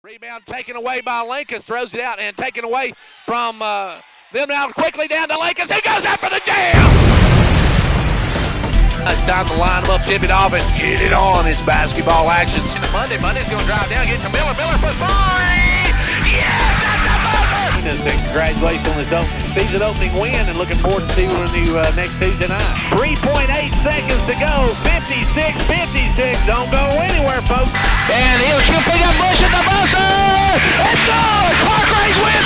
Rebound taken away by Lincoln, throws it out and taken away from them now quickly down to Lincoln. He goes after the jam! It's time to line them up, tip it off, and get it on. It's basketball action. Monday's going to drive down, get to Miller. Miller for three! Yes, that's the buzzer! And congratulations on this season opening win, and looking forward to seeing you next Tuesday night. 3.8 seconds to go. 56. Don't go anywhere, folks. And he'll pick up Bush at the buzzer! It's good! Clark Rays win!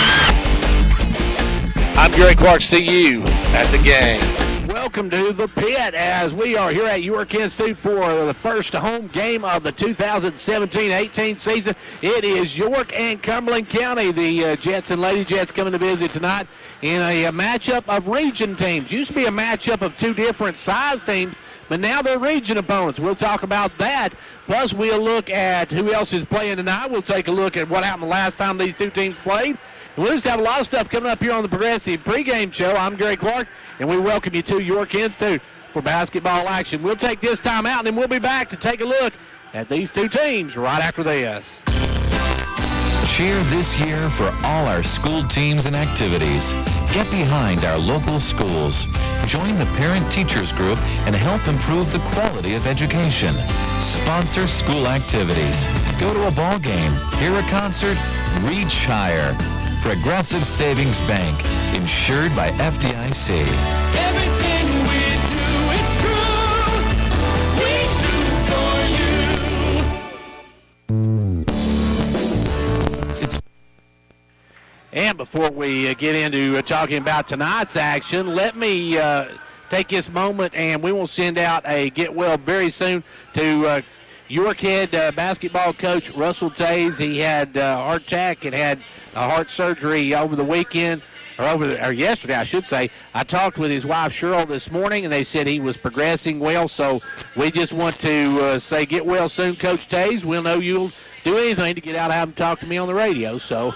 I'm Gary Clark. See you at the game. Welcome to the pit as we are here at York Institute for the first home game of the 2017-18 season. It is York and Cumberland County. The Jets and Lady Jets coming to visit tonight in a matchup of region teams. Used to be a matchup of two different size teams, but now they're region opponents. We'll talk about that. Plus, we'll look at who else is playing tonight. We'll take a look at what happened the last time these two teams played. And we'll just have a lot of stuff coming up here on the Progressive pregame show. I'm Gary Clark, and we welcome you to York Institute for basketball action. We'll take this time out, and then we'll be back to take a look at these two teams right after this. Cheer this year for all our school teams and activities. Get behind our local schools. Join the parent-teachers group and help improve the quality of education. Sponsor school activities. Go to a ball game, hear a concert, reach higher. Progressive Savings Bank, insured by FDIC. Everything we do, it's true. We do for you. And before we get into talking about tonight's action, let me take this moment and we will send out a get well very soon to York head basketball coach Russell Tays. He had heart attack and had a heart surgery over the weekend, or yesterday, I should say. I talked with his wife Cheryl this morning, and they said he was progressing well. So we just want to say get well soon, Coach Tays. We'll know you'll do anything to get out and have him talk to me on the radio. So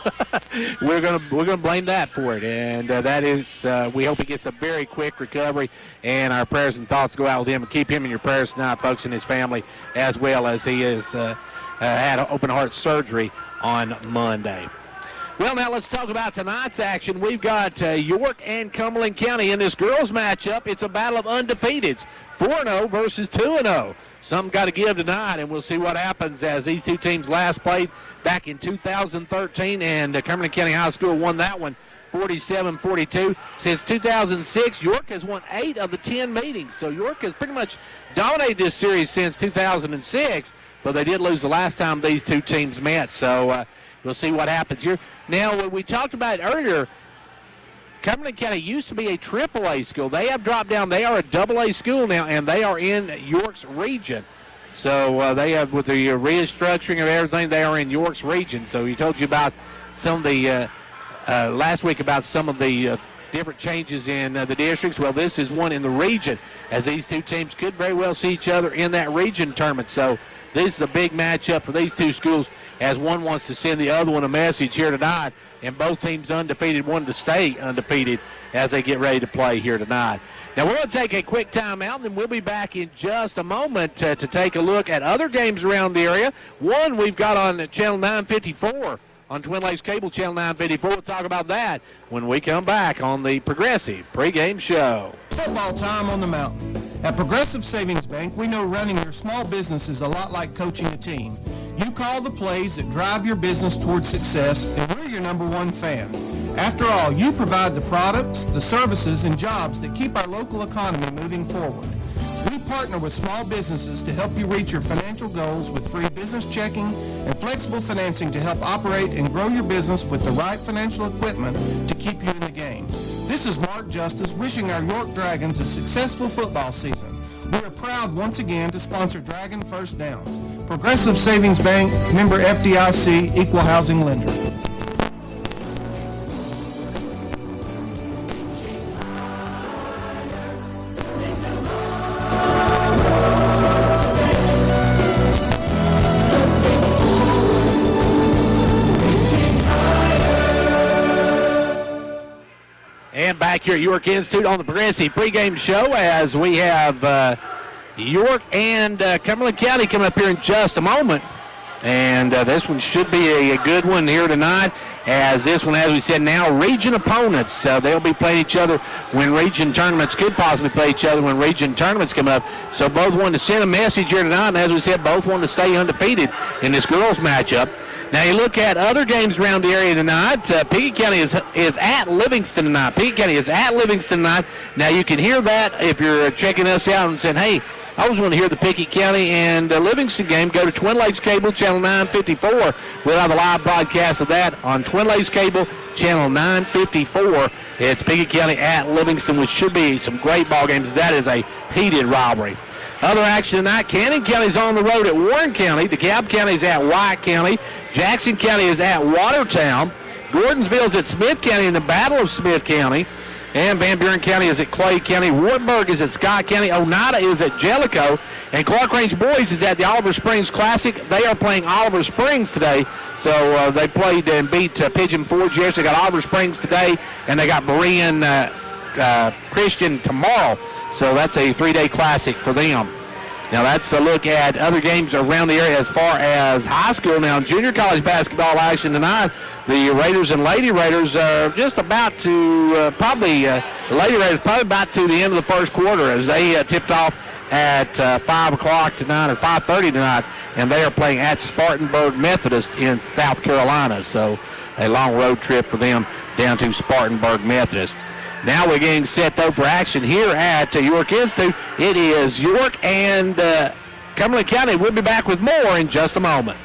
we're gonna blame that for it, and that is we hope he gets a very quick recovery. And our prayers and thoughts go out with him, and keep him in your prayers tonight, folks, and his family, as well as he has had open heart surgery on Monday. Well, now let's talk about tonight's action. We've got York and Cumberland County in this girls' matchup. It's a battle of undefeateds, 4-0 versus 2-0. Something got to give tonight, and we'll see what happens as these two teams last played back in 2013, and Cumberland County High School won that one 47-42. Since 2006, York has won 8 of the 10 meetings, so York has pretty much dominated this series since 2006, but they did lose the last time these two teams met, so we'll see what happens here. Now, when we talked about it earlier, Cumberland County used to be a AAA school. They have dropped down. They are a AA school now, and they are in York's region. So they have, with the restructuring of everything, they are in York's region. So he told you about some of the, last week about some of the different changes in the districts. Well, this is one in the region, as these two teams could very well see each other in that region tournament. So this is a big matchup for these two schools, as one wants to send the other one a message here tonight, and both teams undefeated, wanted to stay undefeated as they get ready to play here tonight. Now, we're going to take a quick timeout, and then we'll be back in just a moment to take a look at other games around the area. One we've got on Channel 954, on Twin Lakes Cable Channel 954. We'll talk about that when we come back on the Progressive pregame show. Football time on the mountain. At Progressive Savings Bank, we know running your small business is a lot like coaching a team. You call the plays that drive your business towards success, and we're your number one fan. After all, you provide the products, the services, and jobs that keep our local economy moving forward. We partner with small businesses to help you reach your financial goals with free business checking and flexible financing to help operate and grow your business with the right financial equipment to keep you in the game. This is Mark Justice wishing our York Dragons a successful football season. We are proud once again to sponsor Dragon First Downs. Progressive Savings Bank, member FDIC, equal housing lender. And back here at York Institute on the Progressive pregame show, as we have York and Cumberland County coming up here in just a moment. And this one should be a good one here tonight, as this one, as we said, now region opponents. They'll be playing each other when region tournaments could possibly play each other when region tournaments come up. So both want to send a message here tonight, and as we said, both want to stay undefeated in this girls matchup. Now you look at other games around the area tonight. Pekin County is at Livingston tonight. Pekin County is at Livingston tonight. Now you can hear that if you're checking us out and saying, hey, I always want to hear the Pekin County and Livingston game. Go to Twin Lakes Cable, Channel 954. We'll have a live broadcast of that on Twin Lakes Cable, Channel 954. It's Pekin County at Livingston, which should be some great ball games. That is a heated rivalry. Other action tonight, Cannon County's on the road at Warren County. DeKalb County's at White County. Jackson County is at Watertown. Gordonsville's at Smith County in the Battle of Smith County. And Van Buren County is at Clay County. Wartburg is at Scott County. Oneida is at Jellicoe. And Clark Range Boys is at the Oliver Springs Classic. They are playing Oliver Springs today. So they played and beat Pigeon Forge yesterday. They got Oliver Springs today, and they got Berean Christian tomorrow. So that's a 3-day classic for them. Now that's a look at other games around the area as far as high school. Now junior college basketball action tonight. The Raiders and Lady Raiders are just about to the Lady Raiders probably about to the end of the first quarter as they tipped off at 5 o'clock tonight or 5:30 tonight, and they are playing at Spartanburg Methodist in South Carolina. So a long road trip for them down to Spartanburg Methodist. Now we're getting set, though, for action here at York Institute. It is York and Cumberland County. We'll be back with more in just a moment.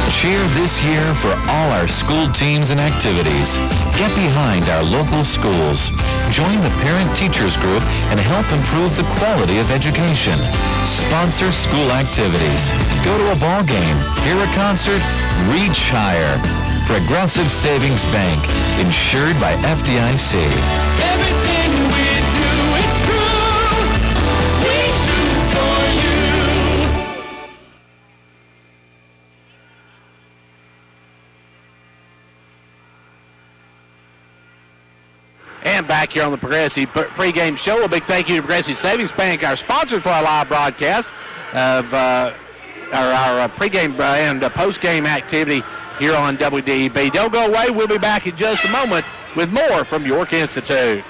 Cheer this year for all our school teams and activities. Get behind our local schools. Join the parent-teachers group and help improve the quality of education. Sponsor school activities. Go to a ball game, hear a concert, reach higher. Progressive Savings Bank, insured by FDIC. Everything we do, it's true. We do for you. And back here on the Progressive pregame show, a big thank you to Progressive Savings Bank, our sponsor for our live broadcast of our pregame and postgame activity here on WDEB. Don't go away. We'll be back in just a moment with more from York Institute.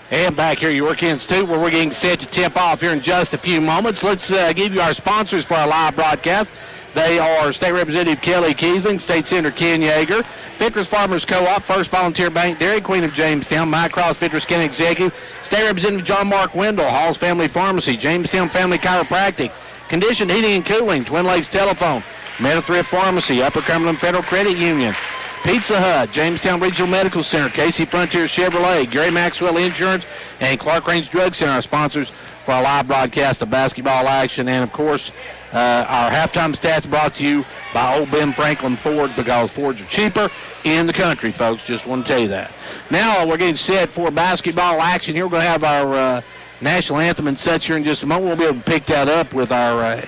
And back here at York Institute, where we're getting set to tip off here in just a few moments. Let's give you our sponsors for our live broadcast. They are State Representative Kelly Kiesling, State Senator Ken Yeager, Fitness Farmers Co-op, First Volunteer Bank, Dairy Queen of Jamestown, Mycross Fitness County Executive, State Representative John Mark Wendell, Hall's Family Pharmacy, Jamestown Family Chiropractic, Conditioned Heating and Cooling, Twin Lakes Telephone, Meta-Thrift Pharmacy, Upper Cumberland Federal Credit Union, Pizza Hut, Jamestown Regional Medical Center, Casey Frontier Chevrolet, Gary Maxwell Insurance, and Clark Range Drug Center are sponsors for our live broadcast of basketball action. And, of course, our halftime stats brought to you by Old Ben Franklin Ford, because Fords are cheaper in the country, folks. Just want to tell you that. Now we're getting set for basketball action here. We're going to have our national anthem and such here in just a moment. We'll be able to pick that up with our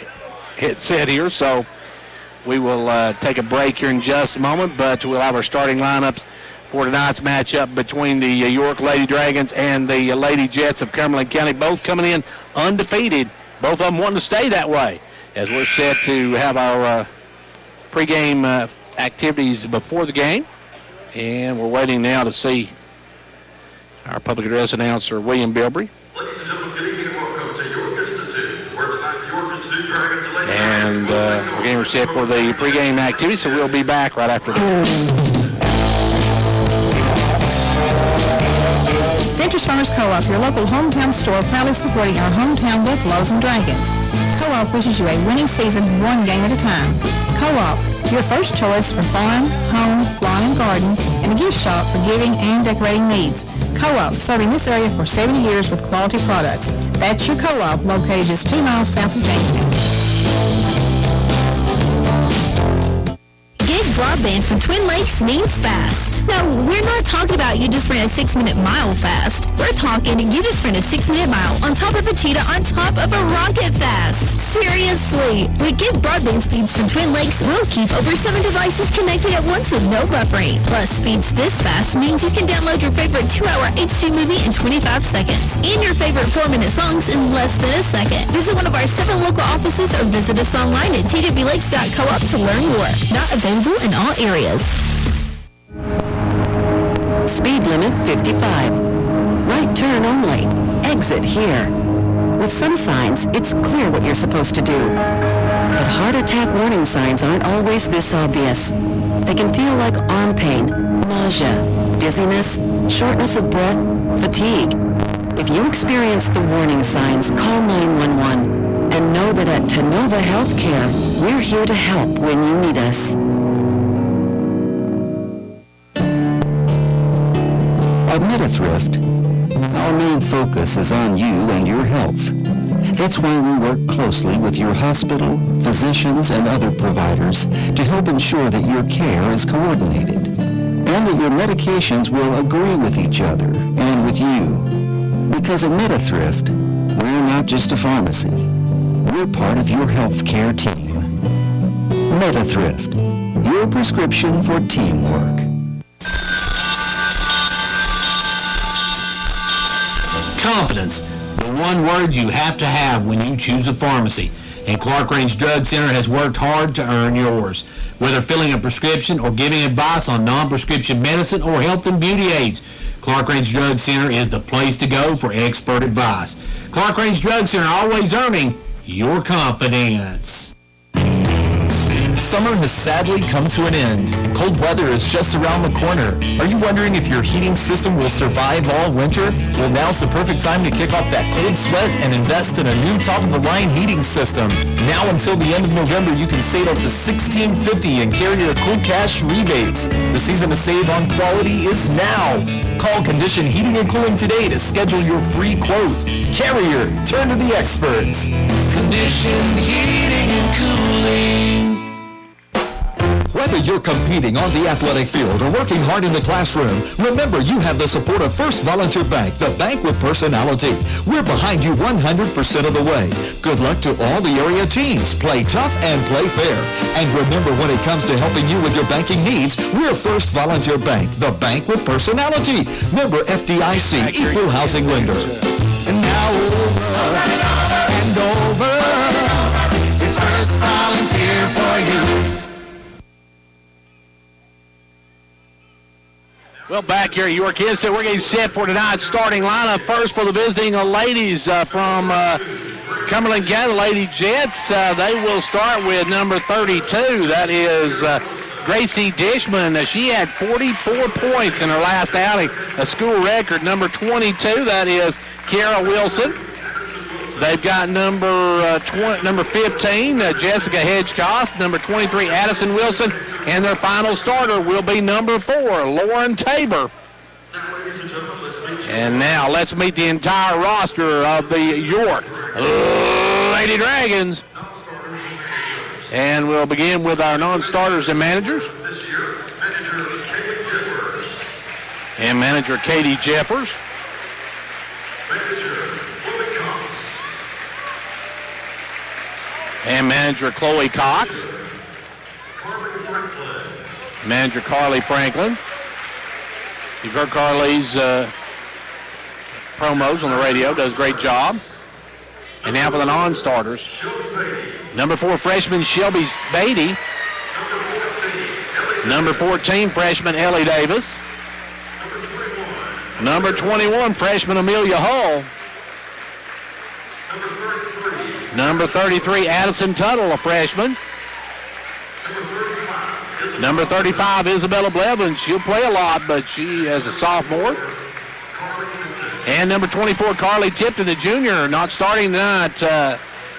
headset here. So we will take a break here in just a moment, but we'll have our starting lineups for tonight's matchup between the York Lady Dragons and the Lady Jets of Cumberland County, both coming in undefeated, both of them wanting to stay that way, as we're set to have our pregame activities before the game. And we're waiting now to see our public address announcer, William Bilbrey. Ladies and gentlemen, good evening and welcome to York Institute, where tonight the York Institute Dragons and Lady And we're getting set for the pregame activity, so we'll be back right after this. Fitness Farmers Co-op, your local hometown store, proudly supporting our hometown Buffaloes and Dragons. Co-op wishes you a winning season, one game at a time. Co-op, your first choice for farm, home, lawn and garden, and a gift shop for giving and decorating needs. Co-op, serving this area for 70 years with quality products. That's your Co-op, located just 2 miles south of Jamestown. Get broad broadband from Twin Lakes means fast. No, we're not talking about you just ran a 6-minute mile fast. We're talking you just ran a 6-minute mile on top of a cheetah on top of a rocket fast. Seriously, with Get broadband speeds from Twin Lakes, we'll keep over 7 devices connected at once with no buffering. Plus, speeds this fast means you can download your favorite 2-hour HD movie in 25 seconds and your favorite 4-minute songs in less than a second. Visit one of our 7 local offices or visit us online at twlakes.coop to learn more. Not available in all areas. Speed limit 55. Right turn only. Exit here. With some signs, it's clear what you're supposed to do. But heart attack warning signs aren't always this obvious. They can feel like arm pain, nausea, dizziness, shortness of breath, fatigue. If you experience the warning signs, call 911 and know that at Tenova Healthcare, we're here to help when you need us. At MetaThrift, our main focus is on you and your health. That's why we work closely with your hospital, physicians, and other providers to help ensure that your care is coordinated and that your medications will agree with each other and with you. Because at MetaThrift, we're not just a pharmacy. We're part of your healthcare team. MetaThrift, your prescription for teamwork. Confidence, the one word you have to have when you choose a pharmacy. And Clark Range Drug Center has worked hard to earn yours. Whether filling a prescription or giving advice on non-prescription medicine or health and beauty aids, Clark Range Drug Center is the place to go for expert advice. Clark Range Drug Center, always earning your confidence. Summer has sadly come to an end, and cold weather is just around the corner. Are you wondering if your heating system will survive all winter? Well, now's the perfect time to kick off that cold sweat and invest in a new top-of-the-line heating system. Now until the end of November, you can save up to $1,650 in Carrier Cool Cash rebates. The season to save on quality is now. Call Condition Heating and Cooling today to schedule your free quote. Carrier, turn to the experts. Condition Heating and Cooling. Whether you're competing on the athletic field or working hard in the classroom, remember you have the support of First Volunteer Bank, the bank with personality. We're behind you 100% of the way. Good luck to all the area teams. Play tough and play fair. And remember, when it comes to helping you with your banking needs, we're First Volunteer Bank, the bank with personality. Member FDIC, equal housing lender. And now over and over, it's First Volunteer for you. Well, back here at York Institute, we're getting set for tonight's starting lineup. First for the visiting ladies from Cumberland County, Lady Jets. They will start with number 32. That is Gracie Dishman. She had 44 points in her last outing, a school record. Number 22, that is Kara Wilson. They've got number 15, Jessica Hedgecoff, number 23, Addison Wilson, and their final starter will be number 4, Lauren Tabor. And now let's meet the entire roster of the York Lady Dragons. And we'll begin with our non-starters and managers. And manager Katie Jeffers. And manager Chloe Cox. Manager Carly Franklin. You've heard Carly's promos on the radio. Does a great job. And now for the non-starters. Number 4 freshman Shelby Beatty. Number 14 freshman Ellie Davis. Number 21 freshman Amelia Hull. Number 33, Addison Tuttle, a freshman. Number 35, Isabella Blevins. She'll play a lot, but she is a sophomore. And number 24, Carly Tipton, a junior, not starting tonight.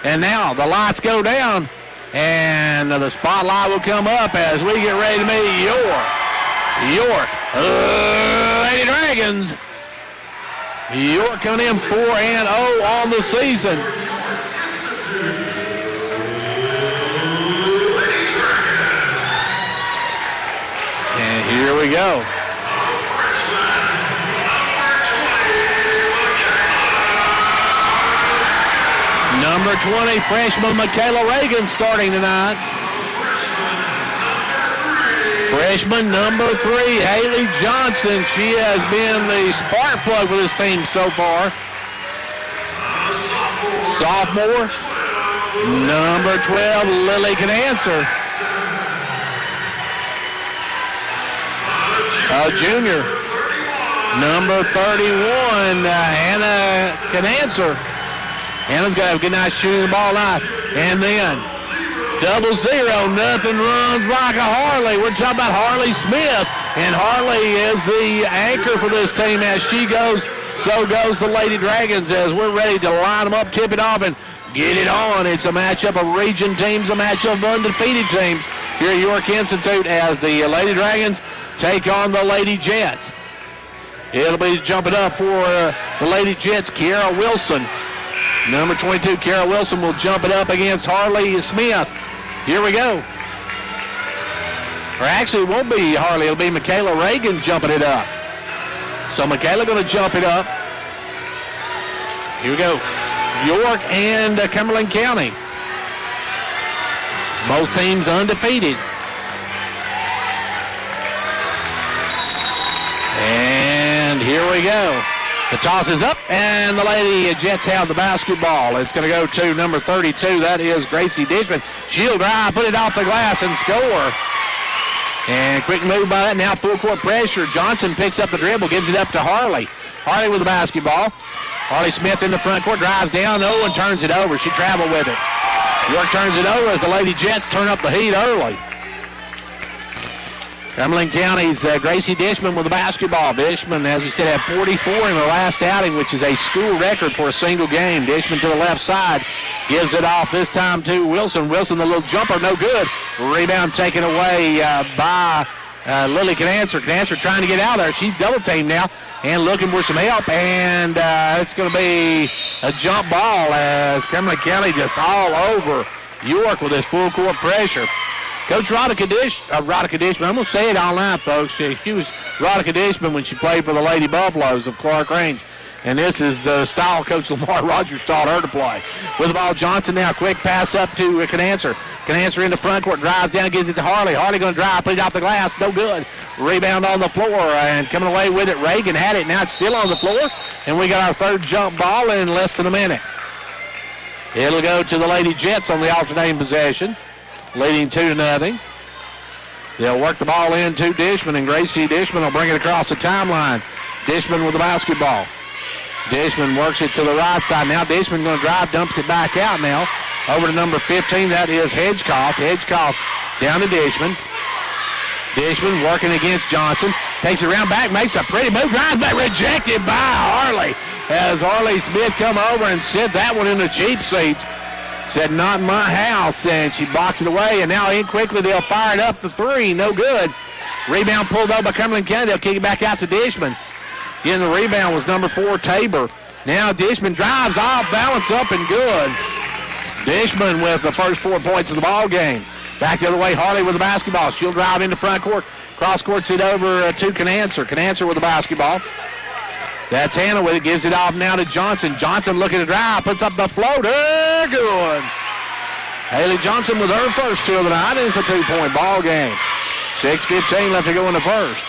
And now the lights go down, and the spotlight will come up as we get ready to meet York Lady Dragons. York coming in 4-0 on the season. we go. Number 20, freshman Michaela Reagan starting tonight. Freshman number 3, Haley Johnson. She has been the spark plug for this team so far. Sophomore, number 12, Lily Canancer. Junior, number 31, Hannah Canancer. Hannah's got a good night shooting the ball out. And then 0-0, nothing runs like a Harley. We're talking about Harley Smith. And Harley is the anchor for this team. As she goes, so goes the Lady Dragons, as we're ready to line them up, tip it off, and get it on. It's a matchup of region teams, a matchup of undefeated teams here at York Institute as the Lady Dragons take on the Lady Jets. It'll be jumping up for the Lady Jets, Kiara Wilson. Number 22, Kiara Wilson, will jump it up against Harley Smith. Here we go. Or actually, it won't be Harley. It'll be Michaela Reagan jumping it up. So Michaela going to jump it up. Here we go. York and Cumberland County. Both teams undefeated. And here we go. The toss is up, and the Lady Jets have the basketball. It's going to go to number 32. That is Gracie Dishman. She'll drive, put it off the glass, and score. And quick move by that. Now full court pressure. Johnson picks up the dribble, gives it up to Harley. Harley with the basketball. Harley Smith in the front court, drives down, and turns it over. She traveled with it. York turns it over as the Lady Jets turn up the heat early. Cumberland County's Gracie Dishman with the basketball. Dishman, as we said, had 44 in her last outing, which is a school record for a single game. Dishman to the left side, gives it off this time to Wilson. Wilson, the little jumper, no good. Rebound taken away by Lily Canancer. Canancer trying to get out there. She's double teamed now and looking for some help, and it's going to be a jump ball as Cumberland County just all over York with this full court pressure. Coach Rodica Dishman, I'm going to say it all night, folks. She was Rodica Dishman when she played for the Lady Buffaloes of Clark Range. And this is the style Coach Lamar Rogers taught her to play. With the ball, Johnson now, quick pass up to Canancer. Canancer in the front court, drives down, gives it to Harley. Harley going to drive, put it off the glass, no good. Rebound on the floor, and coming away with it, Reagan had it. Now it's still on the floor, and we got our third jump ball in less than a minute. It'll go to the Lady Jets on the alternating possession, leading 2-0. They'll work the ball in to Dishman, and Gracie Dishman will bring it across the timeline. Dishman with the basketball. Dishman works it to the right side. Now Dishman going to drive, dumps it back out now. Over to number 15, that is Hedgecoff. Hedgecoff down to Dishman. Dishman working against Johnson. Takes it around back, makes a pretty move, drives back, rejected by Harley. As Harley Smith come over and sent that one in the cheap seats. Said, not in my house, and she blocks it away, and now in quickly, they'll fire it up the three, no good. Rebound pulled over by Cumberland County, they'll kick it back out to Dishman. Getting the rebound was number 4, Tabor. Now Dishman drives off, balance up, and good. Dishman with the first 4 points of the ball game. Back the other way, Harley with the basketball. She'll drive into front court, cross courts it over to Canancer. Canancer with the basketball. That's Hannah with it, gives it off now to Johnson. Johnson looking to drive, puts up the floater, good. Haley Johnson with her first 2 of the night, and it's a 2-point ball game. 6:15 left to go in the first.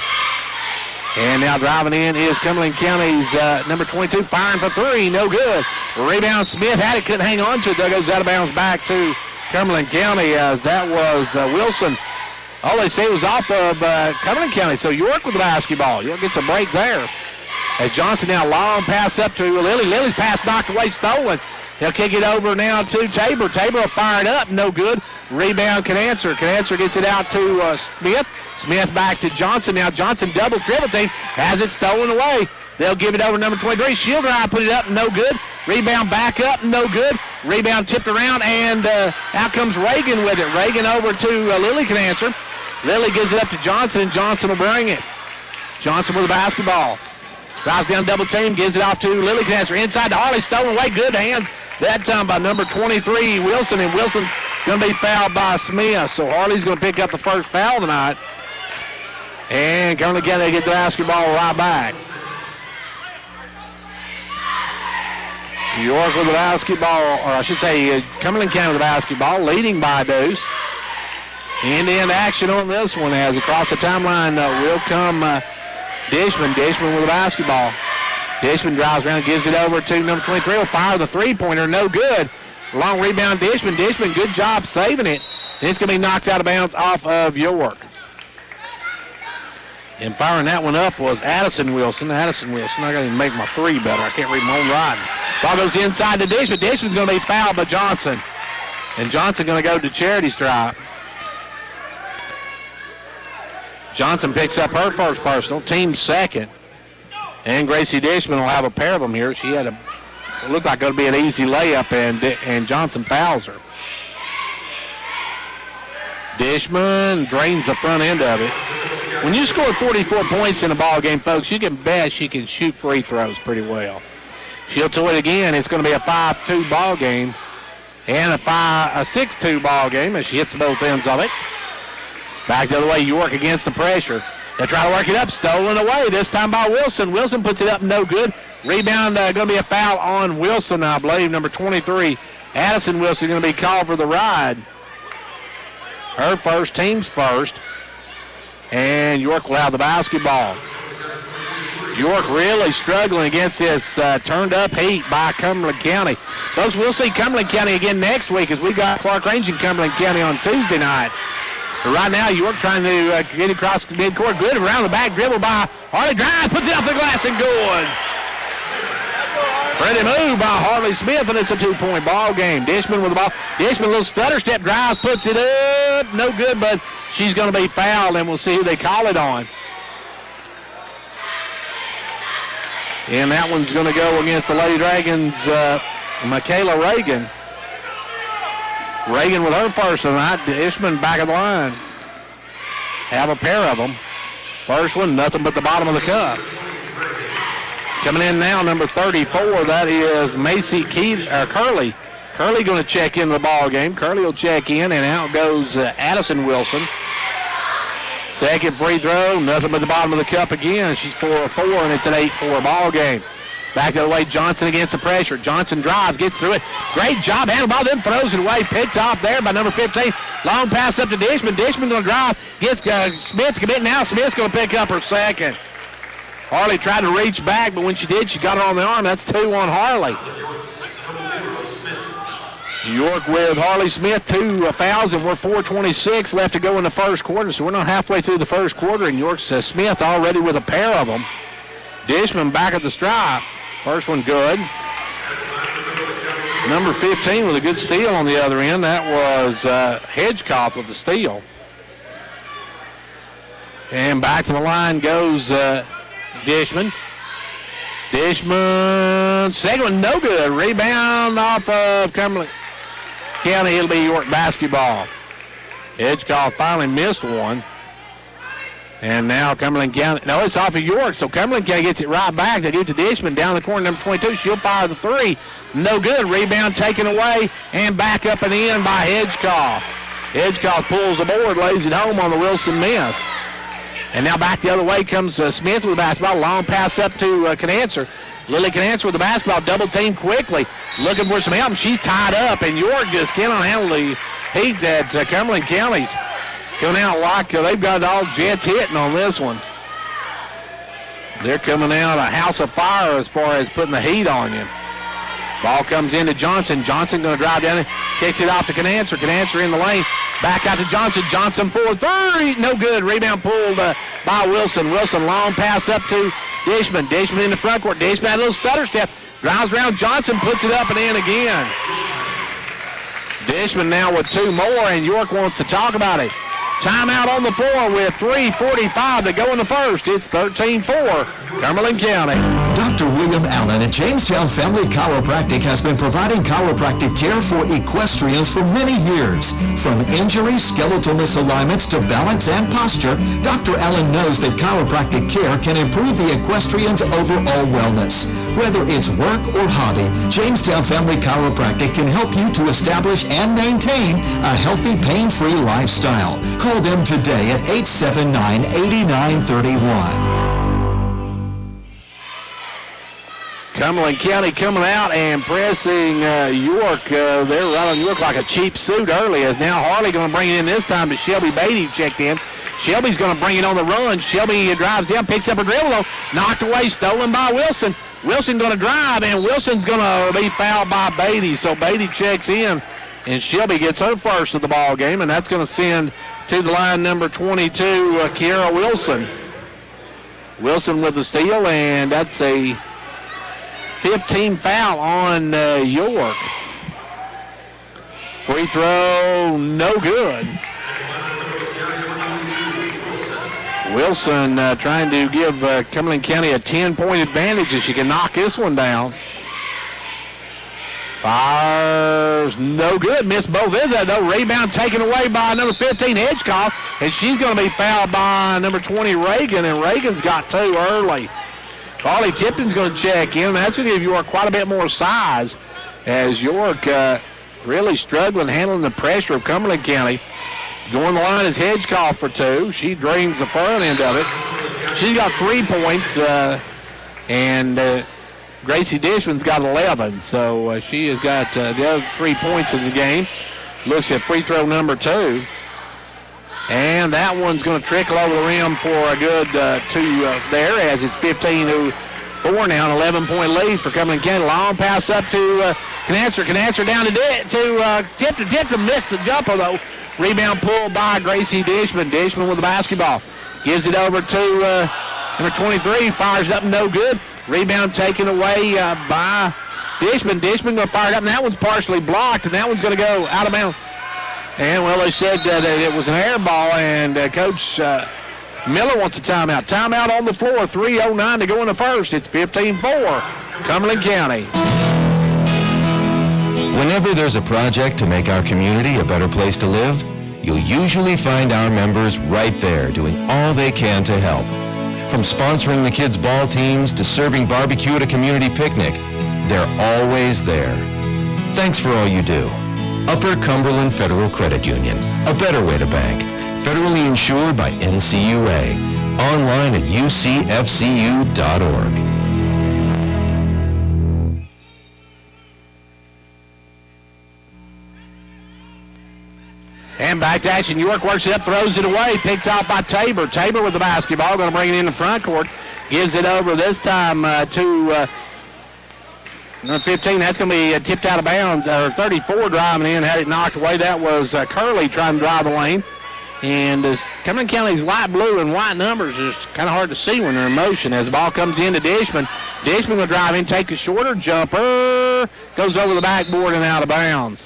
And now driving in is Cumberland County's number 22, firing for 3, no good. Rebound, Smith had it, couldn't hang on to it. That goes out of bounds back to Cumberland County as that was Wilson. All they say was off of Cumberland County, so York with the basketball. York gets a break there. As Johnson now long pass up to Lily. Lily's pass knocked away, stolen. They'll kick it over now to Tabor. Tabor will fire it up, no good. Rebound, Canancer. Canancer gets it out to Smith. Smith back to Johnson. Now Johnson double dribble team, has it stolen away. They'll give it over to number 23. She'll drive, put it up, no good. Rebound back up, no good. Rebound tipped around, and out comes Reagan with it. Reagan over to Lily Canancer. Lily gives it up to Johnson, and Johnson will bring it. Johnson with the basketball. Drives down double team, gives it off to Lily Canancer. Inside to Harley, stolen away, good hands. That time by number 23, Wilson, and Wilson's going to be fouled by Smith. So Harley's going to pick up the first foul tonight. And Cumberland County get the basketball right back. York with the basketball, or I should say Cumberland County with the basketball, leading by deuce. End-to-end action on this one as across the timeline will come Dishman. Dishman with the basketball. Dishman drives around, gives it over to number 23. Will fire the three-pointer, no good. Long rebound, Dishman. Dishman, good job saving it. It's going to be knocked out of bounds off of York. And firing that one up was Addison Wilson. Addison Wilson, I got to make my three better. I can't read my own writing. Ball goes inside to Dishman. Dishman's going to be fouled by Johnson. And Johnson going to go to charity stripe. Johnson picks up her first personal, team second. And Gracie Dishman will have a pair of them here. She had it looked like it would be an easy layup, and Johnson fouls her. Dishman drains the front end of it. When you score 44 points in a ball game, folks, you can bet she can shoot free throws pretty well. She'll do it again. It's going to be a 5-2 ball game and a 6-2 ball game as she hits both ends of it. Back the other way, York against the pressure. They try to work it up, stolen away, this time by Wilson. Wilson puts it up, no good. Rebound, going to be a foul on Wilson, I believe, number 23. Addison Wilson going to be called for the ride. Her first, team's first. And York will have the basketball. York really struggling against this turned-up heat by Cumberland County. Folks, we'll see Cumberland County again next week as we got Clark Range and Cumberland County on Tuesday night. But right now, York trying to get across the midcourt. Good around the back, dribble by Harley. Drive, puts it off the glass and good. Pretty move by Harley Smith, and it's a 2-point ball game. Dishman with the ball. Dishman, a little stutter step, drives, puts it up. No good, but she's going to be fouled, and we'll see who they call it on. And that one's going to go against the Lady Dragons, Michaela Reagan. Reagan with her first tonight. Dishman back of the line. Have a pair of them. First one, nothing but the bottom of the cup. Coming in now, number 34, that is Macy Curley. Curley going to check into the ball game. Curley will check in, and out goes Addison Wilson. Second free throw, nothing but the bottom of the cup again. She's 4 of 4, and it's an 8-4 ball game. Back the other way, Johnson against the pressure. Johnson drives, gets through it. Great job, handle ball, then throws it away. Picked off there by number 15. Long pass up to Dishman. Dishman going to drive, gets Smith committing now. Smith's going to pick up her second. Harley tried to reach back, but when she did, she got it on the arm. That's 2 on Harley. York with Harley Smith, 2 fouls, and we're 4:26 left to go in the first quarter. So we're not halfway through the first quarter, and York's Smith already with a pair of them. Dishman back at the stripe. First one good. Number 15 with a good steal on the other end. That was Hedgecock with the steal. And back to the line goes Dishman. Dishman, second one, no good. Rebound off of Cumberland County. It'll be York basketball. Hedgecock finally missed one. And now Cumberland County, no, it's off of York, so Cumberland County gets it right back. They give it to Dishman down the corner, number 22. She'll fire the 3. No good. Rebound taken away and back up and in by Hedgecock. Hedgecock pulls the board, lays it home on the Wilson miss. And now back the other way comes Smith with the basketball. Long pass up to Canancer. Lily Canancer with the basketball. Double team quickly. Looking for some help. She's tied up, and York just cannot handle the heat that Cumberland County's coming out like they've got all Jets hitting on this one. They're coming out a house of fire as far as putting the heat on you. Ball comes into Johnson. Johnson going to drive down it. Kicks it off to Canancer. Canancer in the lane. Back out to Johnson. Johnson for 3. No good. Rebound pulled by Wilson. Wilson long pass up to Dishman. Dishman in the front court. Dishman had a little stutter step. Drives around Johnson. Puts it up and in again. Dishman now with 2 more, and York wants to talk about it. Timeout on the floor with 3:45 to go in the first. It's 13-4, Cumberland County. Dr. William Allen at Jamestown Family Chiropractic has been providing chiropractic care for equestrians for many years. From injuries, skeletal misalignments to balance and posture, Dr. Allen knows that chiropractic care can improve the equestrian's overall wellness. Whether it's work or hobby, Jamestown Family Chiropractic can help you to establish and maintain a healthy, pain-free lifestyle. Call them today at 879-8931. Cumberland County coming out and pressing York. They're right on York like a cheap suit early, as now Harley going to bring it in this time to Shelby Beatty checked in. Shelby's going to bring it on the run. Shelby drives down, picks up a dribble, though, knocked away, stolen by Wilson. Wilson going to drive, and Wilson's going to be fouled by Beatty. So Beatty checks in, and Shelby gets her first of the ball game, and that's going to send to the line number 22, Kiara Wilson. Wilson with the steal, and that's a 15 foul on York. Free throw, no good. Wilson trying to give Cumberland County a 10-point advantage if she can knock this one down. Fires, no good. Missed both. Is that though? Rebound taken away by number 15, Hedgecock, and she's going to be fouled by number 20, Reagan, and Reagan's got two early. Carly Tipton's going to check in. That's going to give York quite a bit more size, as York really struggling handling the pressure of Cumberland County. Going the line is Hedgecock for two. She drains the front end of it. She's got 3 points, and Gracie Dishman's got 11. So she has got the other 3 points in the game. Looks at free throw number 2. And that one's going to trickle over the rim for a good two there, as it's 15-4 now, an 11-point lead for Cumberland County. Long pass up to Canasser. Canasser down to Tipton. Tipton missed the jumper, though. Rebound pulled by Gracie Dishman. Dishman with the basketball. Gives it over to number 23. Fires it up, no good. Rebound taken away by Dishman. Dishman going to fire it up, and that one's partially blocked, and that one's going to go out of bounds. And, well, they said that it was an air ball, and Coach Miller wants a timeout. Timeout on the floor, 3:09 to go in the first. It's 15-4, Cumberland County. Whenever there's a project to make our community a better place to live, you'll usually find our members right there doing all they can to help. From sponsoring the kids' ball teams to serving barbecue at a community picnic, they're always there. Thanks for all you do. Upper Cumberland Federal Credit Union, a better way to bank. Federally insured by NCUA. Online at ucfcu.org. And back to action. York works it up, throws it away. Picked off by Tabor. Tabor with the basketball. Going to bring it in the front court. Gives it over this time to number 15. That's going to be tipped out of bounds. 34 driving in. Had it knocked away. That was Curley trying to drive the lane. And Cumberland County's light blue and white numbers is kind of hard to see when they're in motion. As the ball comes into Dishman. Dishman going to drive in, take a shorter jumper. Goes over the backboard and out of bounds.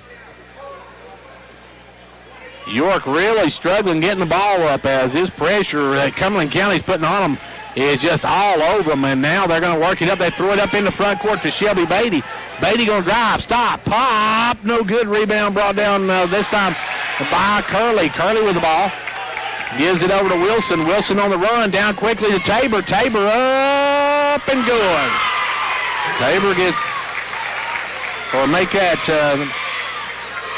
York really struggling getting the ball up, as this pressure that Cumberland County's putting on them is just all over them, and now they're going to work it up. They throw it up in the front court to Shelby Beatty. Beatty going to drive, stop, pop, no good. Rebound brought down this time by Curley. Curley with the ball. Gives it over to Wilson. Wilson on the run, down quickly to Tabor. Tabor up and good. Tabor gets, or make that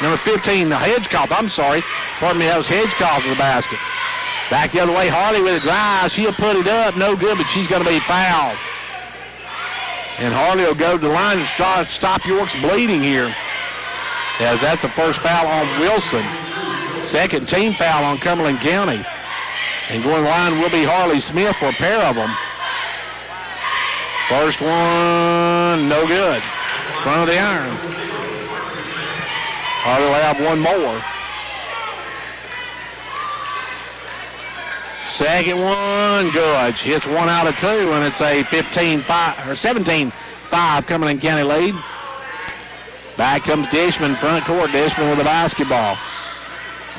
number 15, Hedgecock, I'm sorry. Pardon me, that was Hedgecock with the basket. Back the other way, Harley with a drive. She'll put it up, no good, but she's going to be fouled. And Harley will go to the line and stop York's bleeding here, as that's the first foul on Wilson. Second team foul on Cumberland County. And going to the line will be Harley Smith for a pair of them. First one, no good. Front of the iron. Harley will have one more. Second one, good. She hits 1 out of 2, and it's a 15-5 or 17-5 Cumberland County lead. Back comes Dishman, front court. Dishman with the basketball.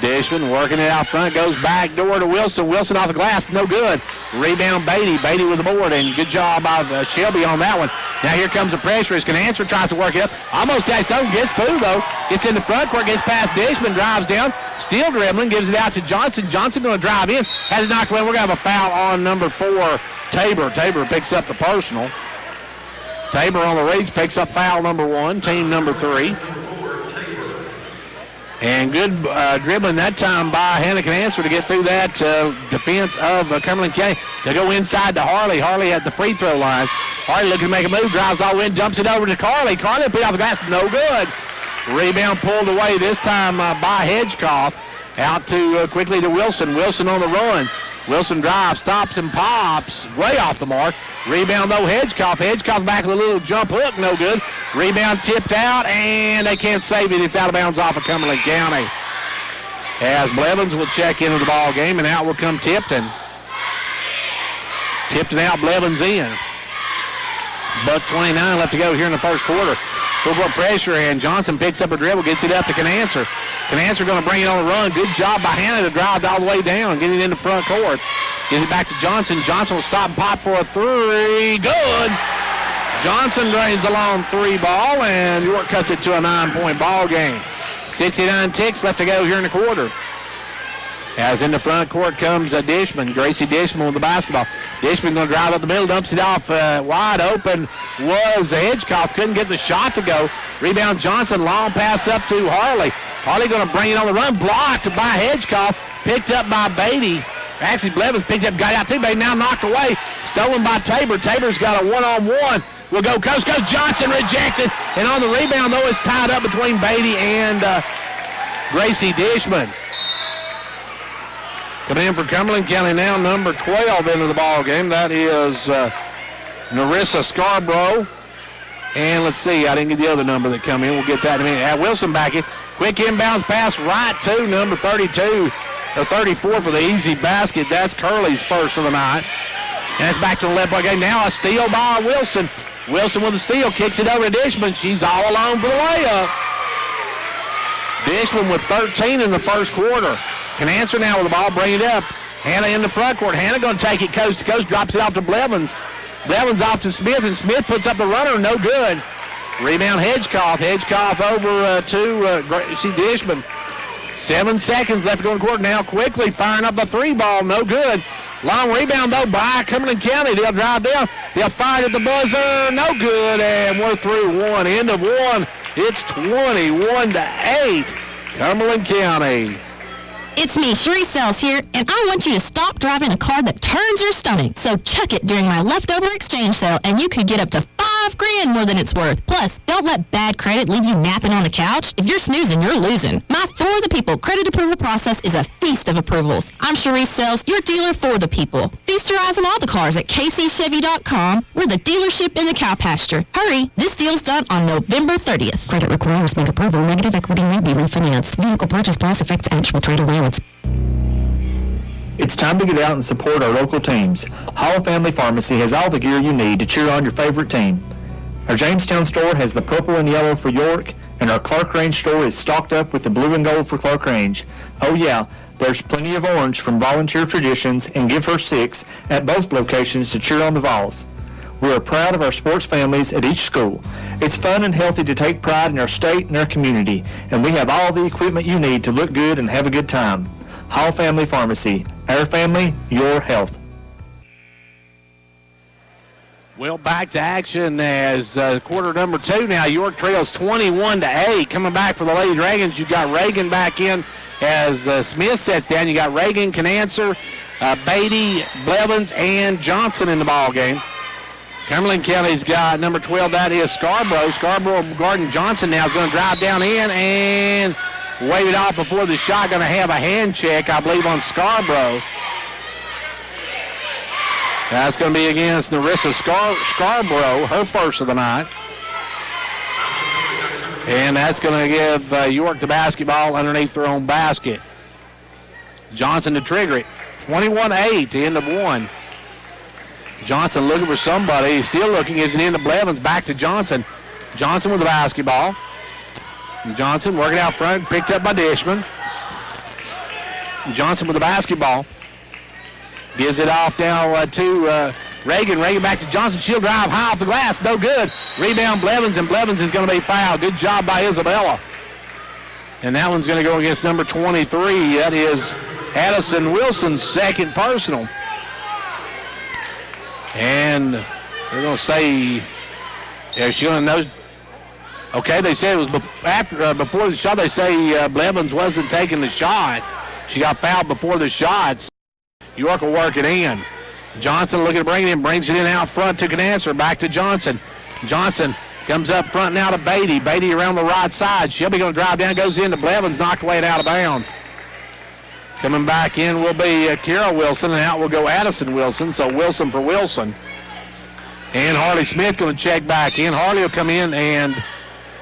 Dishman working it out front, goes back door to Wilson. Wilson off the glass, no good. Rebound Beatty. Beatty with the board, and good job by Shelby on that one. Now here comes the pressure. It's Canancer, tries to work it up. Almost has done, gets through though. Gets in the front court, gets past Dishman, drives down. Still dribbling, gives it out to Johnson. Johnson going to drive in. Has it knocked away. We're going to have a foul on number 4, Tabor. Tabor picks up the personal. Tabor on the reach picks up foul number 1, team number 3. And good dribbling that time by Hannah Canancer to get through that defense of Cumberland County. They go inside to Harley. Harley at the free throw line. Harley looking to make a move, drives all in, dumps it over to Carly. Carly put it off the glass, no good. Rebound pulled away this time by Hedgecoff. Out to quickly to Wilson. Wilson on the run. Wilson drives, stops, and pops. Way off the mark. Rebound, though, Hedgecoff. Hedgecoff back with a little jump hook, no good. Rebound tipped out, and they can't save it. It's out of bounds off of Cumberland County. As Blevins will check into the ball game, and out will come Tipton. Tipton out, Blevins in. Buck 29 left to go here in the first quarter. Full court pressure, and Johnson picks up a dribble, gets it up to Canancer. Canancer going to bring it on the run. Good job by Hannah to drive all the way down, get it in the front court. Gives it back to Johnson. Johnson will stop and pop for a 3. Good. Johnson drains the long 3 ball, and York cuts it to a 9-point ball game. 69 ticks left to go here in the quarter. As in the front court comes Dishman. Gracie Dishman with the basketball. Dishman going to drive up the middle, dumps it off. Wide open was Hedgecoff. Couldn't get the shot to go. Rebound Johnson. Long pass up to Harley. Harley going to bring it on the run. Blocked by Hedgecoff. Picked up by Beatty. Actually, Blevins picked up, got out too. Beatty now knocked away. Stolen by Tabor. Tabor's got a one-on-one. Will go coast. Johnson rejects it. And on the rebound, though, it's tied up between Beatty and Gracie Dishman. Coming in for Cumberland County now, number 12 into the ball game. That is Narissa Scarborough. And let's see, I didn't get the other number that come in. We'll get that in a minute. Wilson back in. Quick inbounds pass right to number 32, or 34 for the easy basket. That's Curley's first of the night. And it's back to the left point game. Now a steal by Wilson. Wilson with the steal, kicks it over to Dishman. She's all alone for the layup. Dishman with 13 in the first quarter. Canancer now with the ball, bring it up. Hannah in the front court. Hannah going to take it coast to coast, drops it off to Blevins. Blevins off to Smith, and Smith puts up the runner, no good. Rebound Hedgecoff. Hedgecoff over to Gracie Dishman. 7 seconds left to go in the quarter. Now quickly firing up the 3 ball, no good. Long rebound, though, by Cumberland County. They'll drive down. They'll fire at the buzzer, no good, and we're through 1. End of 1. It's 21-8, Cumberland County. It's me, Cherie Sells here, and I want you to stop driving a car that turns your stomach. So chuck it during my leftover exchange sale, and you could get up to $5,000 more than it's worth. Plus, don't let bad credit leave you napping on the couch. If you're snoozing, you're losing. My For the People credit approval process is a feast of approvals. I'm Cherie Sells, your dealer for the people. Feast your eyes on all the cars at kcchevy.com. We're the dealership in the cow pasture. Hurry, this deal's done on November 30th. Credit requires bank approval. Negative equity may be refinanced. Vehicle purchase price affects actual trade allowance. It's time to get out and support our local teams. Hall Family Pharmacy has all the gear you need to cheer on your favorite team. Our Jamestown store has the purple and yellow for York, and our Clark Range store is stocked up with the blue and gold for Clark Range. Oh yeah, there's plenty of orange from Volunteer Traditions and Give Her 6 at both locations to cheer on the Vols. We are proud of our sports families at each school. It's fun and healthy to take pride in our state and our community, and we have all the equipment you need to look good and have a good time. Hall Family Pharmacy. Our family, your health. Well, back to action as quarter number 2 now. York trails 21-8. Coming back for the Lady Dragons, you've got Reagan back in as Smith sets down. You got Reagan, Canancer, Beatty, Blevins, and Johnson in the ball game. Cumberland County's got number 12, that is Scarborough. Scarborough guarding Johnson now is going to drive down in and wave it off before the shot. Going to have a hand check, I believe, on Scarborough. That's going to be against Narissa Scarborough, her first of the night. And that's going to give York the basketball underneath their own basket. Johnson to trigger it. 21-8 to end of 1. Johnson looking for somebody. He's still looking. Is it into Blevins? Back to Johnson. Johnson with the basketball. And Johnson working out front. Picked up by Dishman. Johnson with the basketball. Gives it off now to Reagan. Reagan back to Johnson. She'll drive high off the glass. No good. Rebound Blevins, and Blevins is going to be fouled. Good job by Isabella. And that one's going to go against number 23. That is Addison Wilson's second personal. And they're going to say, yeah, she's going to know. Okay, they said it was before the shot. They say Blevins wasn't taking the shot. She got fouled before the shots. York will work it in. Johnson looking to bring it in, brings it in out front to Canancer. Back to Johnson. Johnson comes up front now to Beatty. Beatty around the right side. Shelby going to drive down, goes into Blevins, knocked away and out of bounds. Coming back in will be Kara Wilson, and out will go Addison Wilson. So Wilson for Wilson. And Harley Smith going to check back in. Harley will come in, and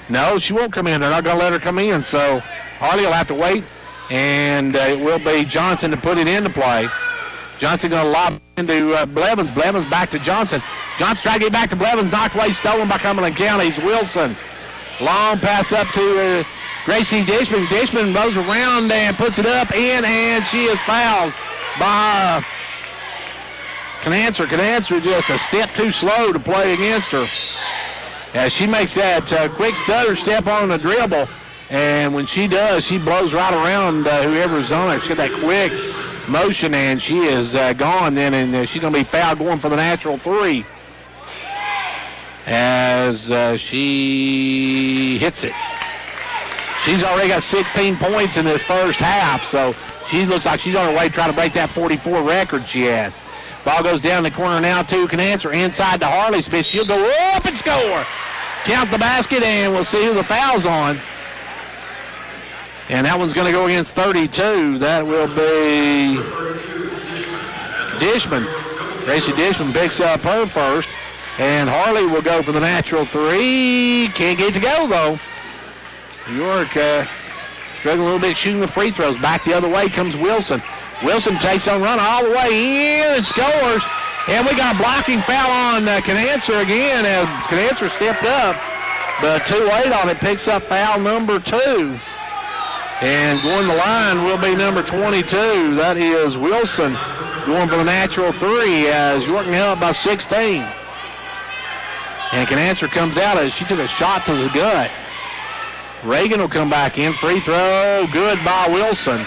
no, she won't come in. They're not going to let her come in. So Harley will have to wait, and it will be Johnson to put it into play. Johnson going to lob into Blevins. Blevins back to Johnson. Johnson trying to get back to Blevins. Knocked away, stolen by Cumberland County's Wilson. Long pass up to Gracie Dishman. Dishman moves around and puts it up in, and she is fouled by Canancer. Canancer just a step too slow to play against her. As she makes that quick stutter step on the dribble, and when she does, she blows right around whoever's on her. She's got that quick motion, and she is gone then, and she's going to be fouled going for the natural three as she hits it. She's already got 16 points in this first half, so she looks like she's on her way to try to break that 44 record she had. Ball goes down the corner now to Canancer, inside to Harley Smith. She'll go up and score. Count the basket, and we'll see who the foul's on. And that one's going to go against 32. That will be Dishman. Gracie Dishman picks up her first. And Harley will go for the natural three. Can't get it to go, though. York struggling a little bit shooting the free throws. Back the other way comes Wilson. Wilson takes on run all the way in and scores. And we got a blocking foul on Canancer again as Canancer stepped up. But too late on it. Picks up foul number 2. And going to the line will be number 22. That is Wilson going for the natural three as York held by 16. And Canancer comes out as she took a shot to the gut. Reagan will come back in. Free throw, good by Wilson.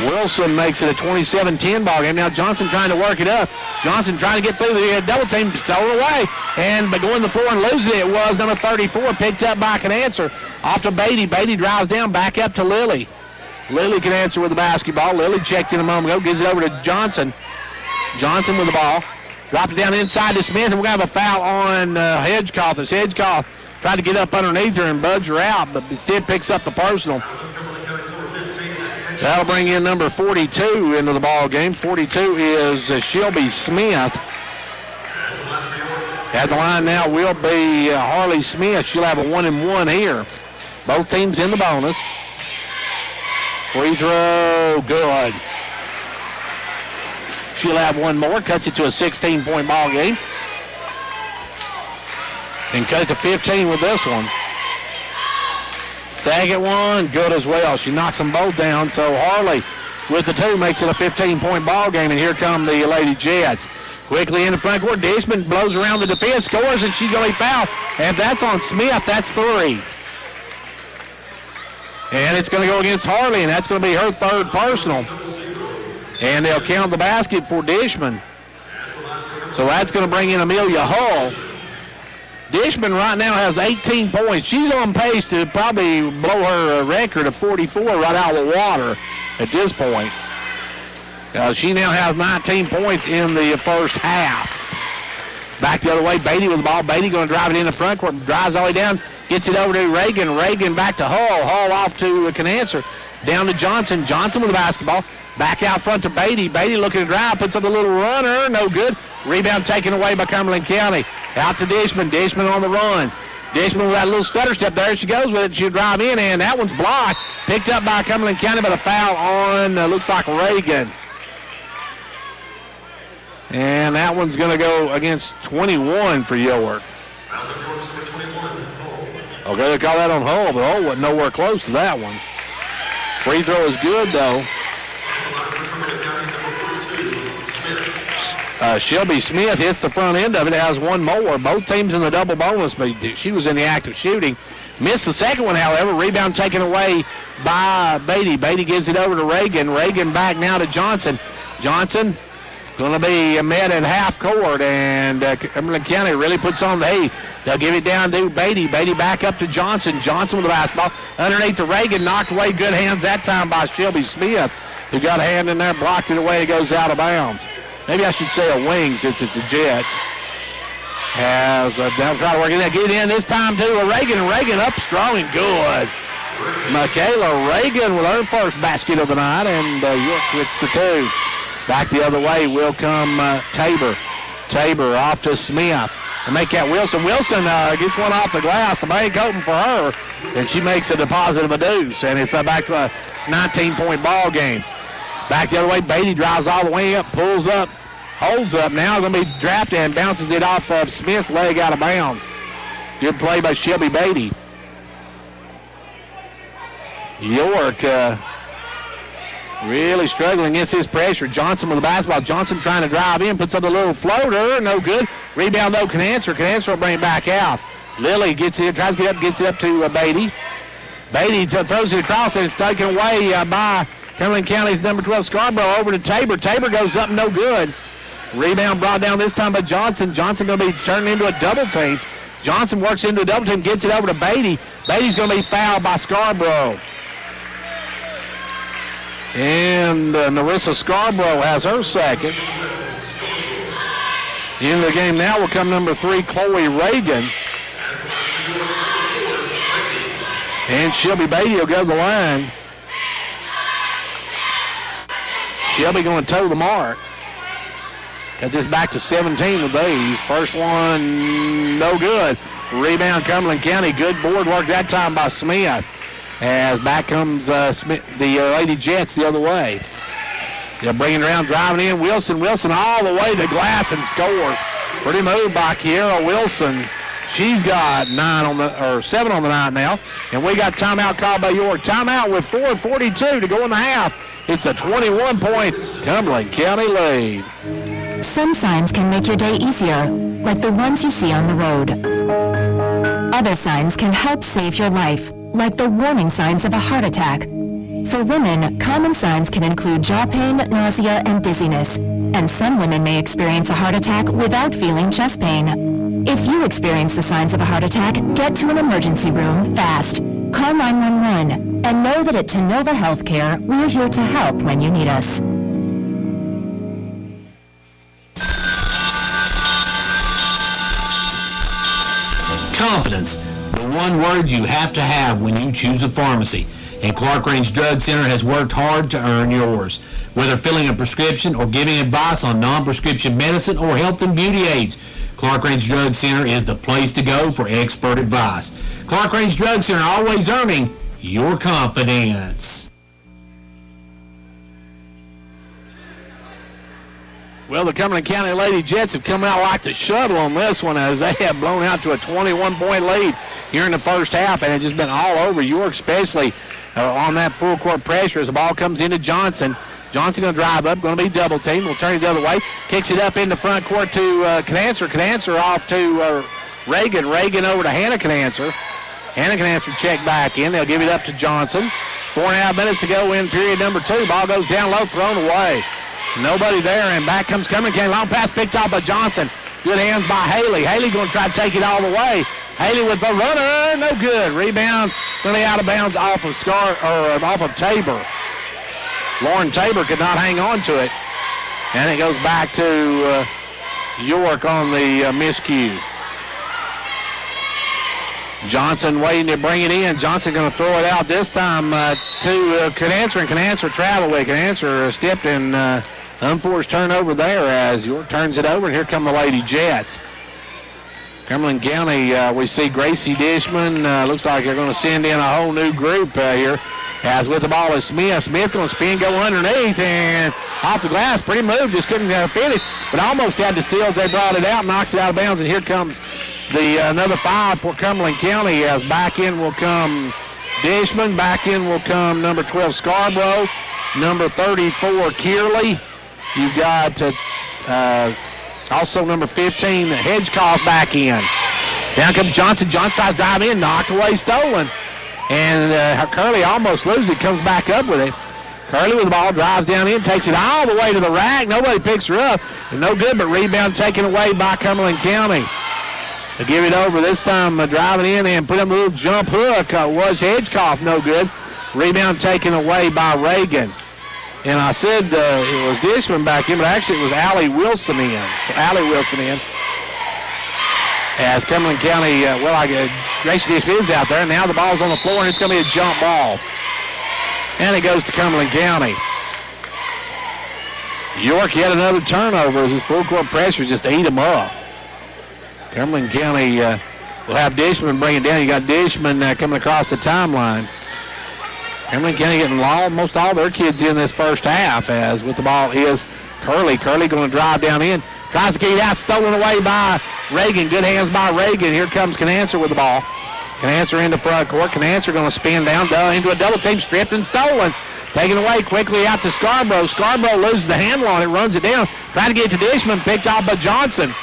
Wilson makes it a 27-10 ball game. Now Johnson trying to work it up. Johnson trying to get through the double team, stole it away. And by going to the floor and losing it was number 34, picked up by Canancer. Off to Beatty. Beatty drives down, back up to Lily. Lily Canancer with the basketball. Lily checked in a moment ago, gives it over to Johnson. Johnson with the ball. Dropped it down inside to Smith, and we're going to have a foul on Hedgecoff. As Hedgecoff tried to get up underneath her and budge her out, but instead picks up the personal. That'll bring in number 42 into the ball game. 42 is Shelby Smith. At the line now will be Harley Smith. She'll have a 1-and-1 here. Both teams in the bonus. Free throw, good. She'll have one more. Cuts it to a 16-point ball game. And cut it to 15 with this one. Second one, good as well. She knocks them both down, so Harley with the 2 makes it a 15-point ball game, and here come the Lady Jets. Quickly in the front court, Dishman blows around the defense, scores, and she's going to be fouled. And that's on Smith, that's 3. And it's going to go against Harley, and that's going to be her third personal. And they'll count the basket for Dishman. So that's going to bring in Amelia Hull. Dishman right now has 18 points. She's on pace to probably blow her record of 44 right out of the water at this point. She now has 19 points in the first half. Back the other way, Beatty with the ball. Beatty going to drive it in the front court. Drives all the way down. Gets it over to Reagan. Reagan back to Hull. Hull off to Canancer. Down to Johnson. Johnson with the basketball. Back out front to Beatty. Beatty looking to drive. Puts up a little runner. No good. Rebound taken away by Cumberland County. Out to Dishman. Dishman on the run. Dishman with that little stutter step there. She goes with it. She'll drive in, and that one's blocked. Picked up by Cumberland County, but a foul on, looks like Reagan. And that one's going to go against 21 for York. Okay, they call that on Hull, but Hull wasn't nowhere close to that one. Free throw is good, though. Shelby Smith hits the front end of it, has one more. Both teams in the double bonus, but she was in the act of shooting. Missed the second one, however. Rebound taken away by Beatty. Beatty gives it over to Reagan. Reagan back now to Johnson. Johnson going to be met at half court, and Cumberland County really puts on the heat. They'll give it down to Beatty. Beatty back up to Johnson. Johnson with the basketball. Underneath to Reagan. Knocked away. Good hands that time by Shelby Smith, who got a hand in there, blocked it away. It goes out of bounds. Maybe I should say a wing since it's the Jets. Has down try to work it. Get it in this time to Reagan. Reagan up strong and good. Michaela Reagan with her first basket of the night, and York gets the two. Back the other way will come Tabor. Tabor off to Smith. To make that Wilson. Wilson gets one off the glass. The bank open for her, and she makes a deposit of a deuce, and it's back to a 19-point ball game. Back the other way, Beatty drives all the way up, pulls up, holds up. Now going to be drafted and bounces it off of Smith's leg out of bounds. Good play by Shelby Beatty. York really struggling against his pressure. Johnson with the basketball. Johnson trying to drive in, puts up a little floater, no good. Rebound though, Canancer. Canancer will bring it back out. Lilly gets it, tries to get up, gets it up to Beatty. Beatty throws it across and it's taken away by Cumberland County's number 12, Scarborough, over to Tabor. Tabor goes up, no good. Rebound brought down this time by Johnson. Johnson going to be turned into a double team. Johnson works into a double team, gets it over to Beatty. Beatty's going to be fouled by Scarborough. And Narissa Scarborough has her second. In the game now will come number 3, Chloe Reagan. And Shelby Beatty will go to the line. Shelby going to toe the mark. Got this back to 17 with these. First one, no good. Rebound, Cumberland County. Good board work that time by Smith. As back comes Smith, the Lady Jets the other way. They're bringing it around, driving in. Wilson all the way to glass and scores. Pretty move by Kiera Wilson. She's got 7 on the night now. And we got timeout called by York. Timeout with 4:42 to go in the half. It's a 21-point Cumberland County lead. Some signs can make your day easier, like the ones you see on the road. Other signs can help save your life, like the warning signs of a heart attack. For women, common signs can include jaw pain, nausea, and dizziness. And some women may experience a heart attack without feeling chest pain. If you experience the signs of a heart attack, get to an emergency room fast. Call 911 and know that at Tenova Healthcare, we're here to help when you need us. Confidence, the one word you have to have when you choose a pharmacy. And Clark Range Drug Center has worked hard to earn yours. Whether filling a prescription or giving advice on non-prescription medicine or health and beauty aids, Clark Range Drug Center is the place to go for expert advice. Clark Range Drug Center, always earning your confidence. Well, the Cumberland County Lady Jets have come out like the shuttle on this one as they have blown out to a 21-point lead here in the first half, and it's just been all over York, especially on that full court pressure as the ball comes into Johnson. Johnson going to drive up, going to be double teamed. Will turn it the other way. Kicks it up in the front court to Canancer. Canancer off to Reagan. Reagan over to Hannah Canancer. Hannah Canancer check back in. They'll give it up to Johnson. 4.5 minutes to go in period number 2. Ball goes down low, thrown away. Nobody there, and back comes Cumberland County. Long pass picked off by Johnson. Good hands by Haley. Haley going to try to take it all the way. Haley with the runner, no good. Rebound, really out of bounds off of off of Tabor. Lauren Tabor could not hang on to it, and it goes back to York on the miscue. Johnson waiting to bring it in. Johnson going to throw it out this time to Canancer, and Canancer travel with. Canancer stepped in unforced turnover there as York turns it over, and here come the Lady Jets. Cumberland County, we see Gracie Dishman. Looks like they're going to send in a whole new group here. As with the ball is Smith. Smith going to spin, go underneath, and off the glass. Pretty move, just couldn't finish, but almost had the steal as they brought it out, knocks it out of bounds, and here comes the another foul for Cumberland County as back in will come Dishman. Back in will come number 12, Scarborough. Number 34, Kearley. You've got also number 15, Hedgecoff back in. Down comes Johnson. Johnson tries to drive in, knocked away, stolen. And Curley almost loses it, comes back up with it. Curley with the ball, drives down in, takes it all the way to the rack. Nobody picks her up. No good, but rebound taken away by Cumberland County. They give it over this time, driving in and put up a little jump hook. Was Hedgecoff, no good. Rebound taken away by Reagan. And I said it was Dishman back in, but actually it was Allie Wilson in. So Allie Wilson in. As Cumberland County, Gracie Dishman is out there. Now the ball's on the floor, and it's going to be a jump ball. And it goes to Cumberland County. York yet another turnover as his full court pressure just ate him up. Cumberland County will have Dishman bring it down. You got Dishman coming across the timeline. Cumberland County getting almost all their kids in this first half, as with the ball is Curley. Curley going to drive down in. Tries to get it out, stolen away by Reagan. Good hands by Reagan. Here comes Canancer with the ball. Canancer into front court. Canancer going to spin down into a double team, stripped and stolen. Taken away quickly out to Scarborough. Scarborough loses the handle on it, runs it down. Trying to get it to Dishman, picked off by Johnson.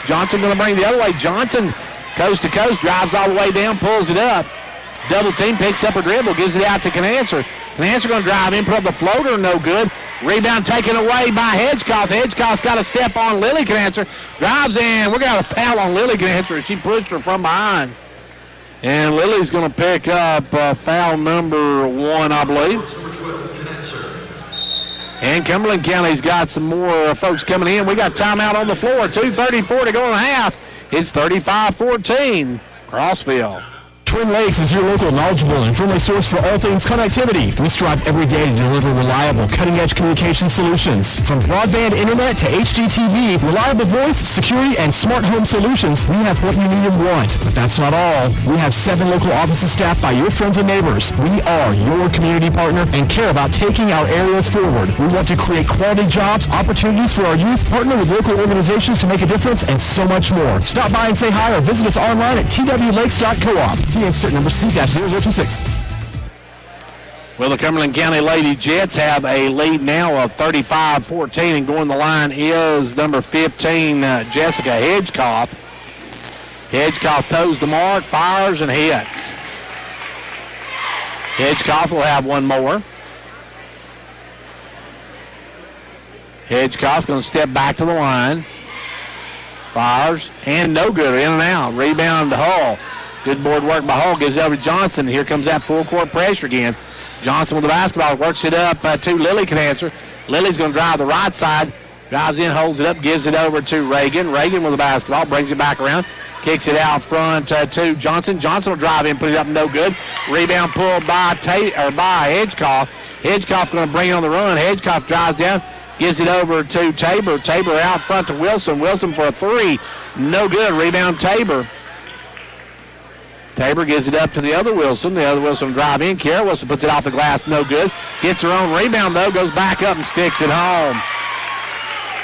Johnson going to bring it the other way. Johnson, coast to coast, drives all the way down, pulls it up. Double team, picks up a dribble, gives it out to Canancer. Canancer going to drive in, put up the floater, no good. Rebound taken away by Hedgecoff. Hedgecoff's got a step on Lily Canancer. Drives in. We're going to have a foul on Lily Canancer. She pushed her from behind. And Lily's going to pick up foul number 1, I believe. And Cumberland County's got some more folks coming in. We got timeout on the floor. 2:34 to go in the half. It's 35-14. Crossville. Twin Lakes is your local, knowledgeable, and friendly source for all things connectivity. We strive every day to deliver reliable, cutting-edge communication solutions. From broadband internet to HDTV, reliable voice, security, and smart home solutions, we have what you need and want. But that's not all. We have 7 local offices staffed by your friends and neighbors. We are your community partner and care about taking our areas forward. We want to create quality jobs, opportunities for our youth, partner with local organizations to make a difference, and so much more. Stop by and say hi or visit us online at twlakes.coop. Insert number C-026. Well, the Cumberland County Lady Jets have a lead now of 35-14, and going the line is number 15, Jessica Hedgecoff. Hedgecoff toes the mark, fires, and hits. Hedgecoff will have one more. Hedgecoff's going to step back to the line. Fires, and no good, in and out. Rebound to Hull. Good board work by Hull, gives it over to Johnson. Here comes that full court pressure again. Johnson with the basketball, works it up to Lily Canancer. Lily's going to drive the right side, drives in, holds it up, gives it over to Reagan. Reagan with the basketball, brings it back around, kicks it out front to Johnson. Johnson will drive in, put it up, no good. Rebound pulled by Hedgecoff. Hedgecoff going to bring it on the run. Hedgecoff drives down, gives it over to Tabor. Tabor out front to Wilson. Wilson for a 3, no good. Rebound Tabor. Tabor gives it up to the other Wilson. The other Wilson drive in. Kara Wilson puts it off the glass, no good. Gets her own rebound, though, goes back up and sticks it home.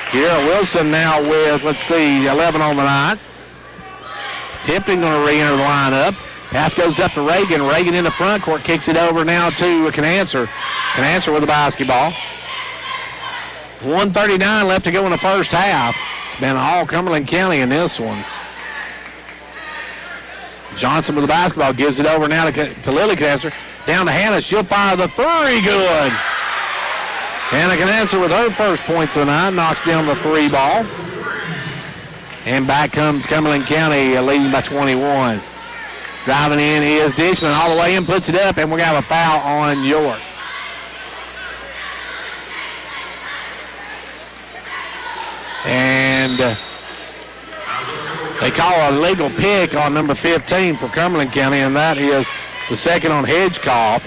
Kara Wilson now with, 11 on the night. Tipton going to re-enter the lineup. Pass goes up to Reagan. Reagan in the front court, kicks it over now to Canancer. Canancer with the basketball. 1:39 left to go in the first half. It's been all Cumberland County in this one. Johnson with the basketball, gives it over now to Lily Canancer. Down to Hannah, she'll fire the 3, good. Hannah Canancer with her first points of the night, knocks down the 3 ball. And back comes Cumberland County leading by 21. Driving in is Dishman all the way in, puts it up, and we're going to have a foul on York. And they call a legal pick on number 15 for Cumberland County, and that is the second on Hedgecoff.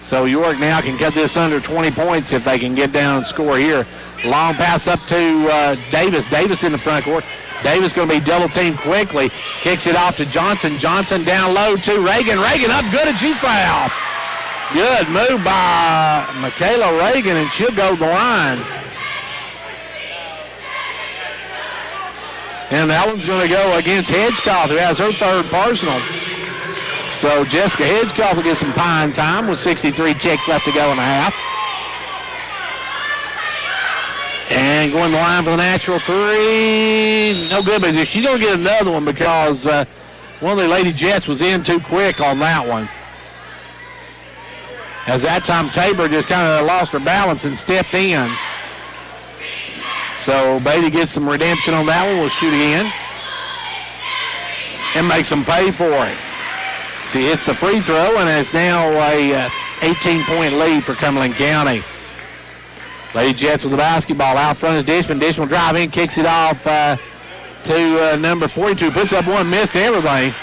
So York now can cut this under 20 points if they can get down and score here. Long pass up to Davis. Davis in the front court. Davis going to be double teamed quickly. Kicks it off to Johnson. Johnson down low to Reagan. Reagan up good, and she's fouled. Good move by Michaela Reagan, and she'll go to the line. And that one's going to go against Hedgecoff, who has her 3rd personal. So Jessica Hedgecoff will get some pine time with 63 ticks left to go in the half. And going to the line for the natural three. No good, but she's going to get another one because one of the Lady Jets was in too quick on that one. As that time Tabor just kind of lost her balance and stepped in. So Beatty gets some redemption on that one. We'll shoot again. And makes them pay for it. She hits the free throw, and it's now a 18-point lead for Cumberland County. Lady Jets with the basketball out front is Dishman. Dishman will drive in, kicks it off to number 42. Puts up one, missed everything.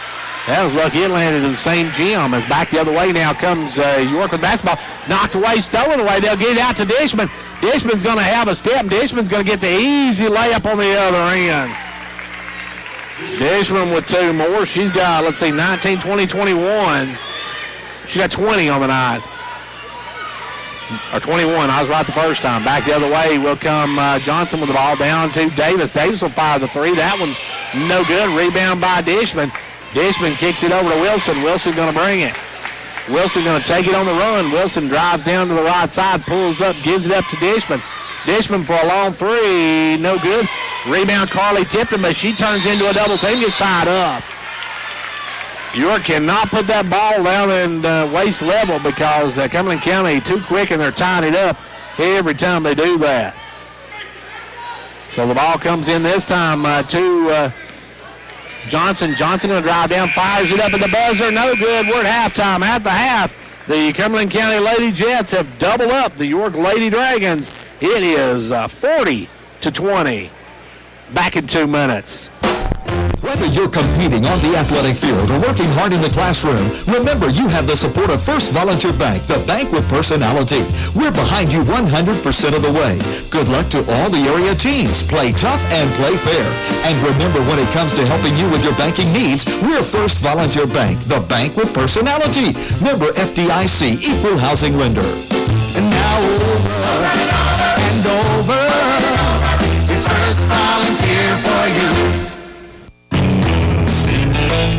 That was lucky it landed in the same gym. As back the other way now comes York with basketball. Knocked away, stolen away. They'll get it out to Dishman. Dishman's going to have a step. Dishman's going to get the easy layup on the other end. Dishman with two more. She's got, 19, 20, 21. She got 20 on the night. Or 21. I was right the first time. Back the other way will come Johnson with the ball down to Davis. Davis will fire the three. That one's no good. Rebound by Dishman. Dishman kicks it over to Wilson. Wilson's going to bring it. Wilson going to take it on the run. Wilson drives down to the right side, pulls up, gives it up to Dishman. Dishman for a long three. No good. Rebound, Carly Tipton, but she turns into a double team, gets tied up. York cannot put that ball down in waist level because Cumberland County too quick and they're tying it up every time they do that. So the ball comes in this time to Johnson. Johnson going to drive down, fires it up at the buzzer. No good. We're at halftime. At the half, the Cumberland County Lady Jets have doubled up the York Lady Dragons. It is 40-20. Back in 2 minutes. Whether you're competing on the athletic field or working hard in the classroom, remember you have the support of First Volunteer Bank, the bank with personality. We're behind you 100% of the way. Good luck to all the area teams. Play tough and play fair. And remember, when it comes to helping you with your banking needs, we're First Volunteer Bank, the bank with personality. Member FDIC, equal housing lender. And now over and over, it's First Volunteer for you.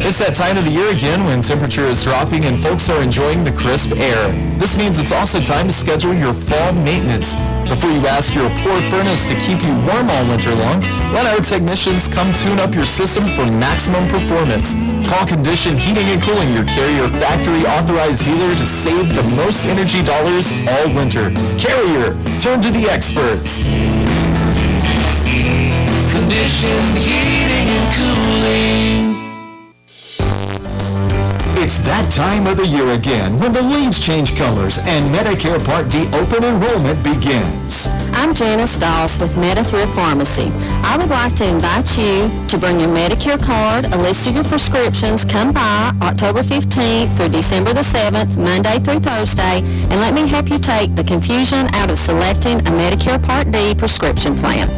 It's that time of the year again when temperature is dropping and folks are enjoying the crisp air. This means it's also time to schedule your fall maintenance. Before you ask your poor furnace to keep you warm all winter long, let our technicians come tune up your system for maximum performance. Call Condition Heating and Cooling, your Carrier factory authorized dealer, to save the most energy dollars all winter. Carrier, turn to the experts. Condition Heating and Cooling. It's that time of the year again when the leaves change colors and Medicare Part D open enrollment begins. I'm Janice Dawes with Meta-Thrift Pharmacy. I would like to invite you to bring your Medicare card, a list of your prescriptions. Come by October 15th through December the 7th, Monday through Thursday, and let me help you take the confusion out of selecting a Medicare Part D prescription plan.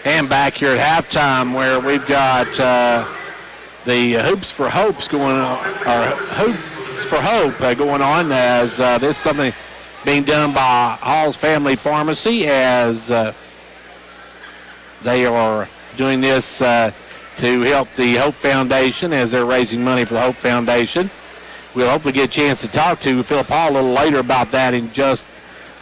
And back here at halftime where we've got the Hoops for Hope going on, as this is something being done by Hall's Family Pharmacy as they are doing this to help the Hope Foundation as they're raising money for the Hope Foundation. We'll hopefully get a chance to talk to Phil Paul a little later about that in just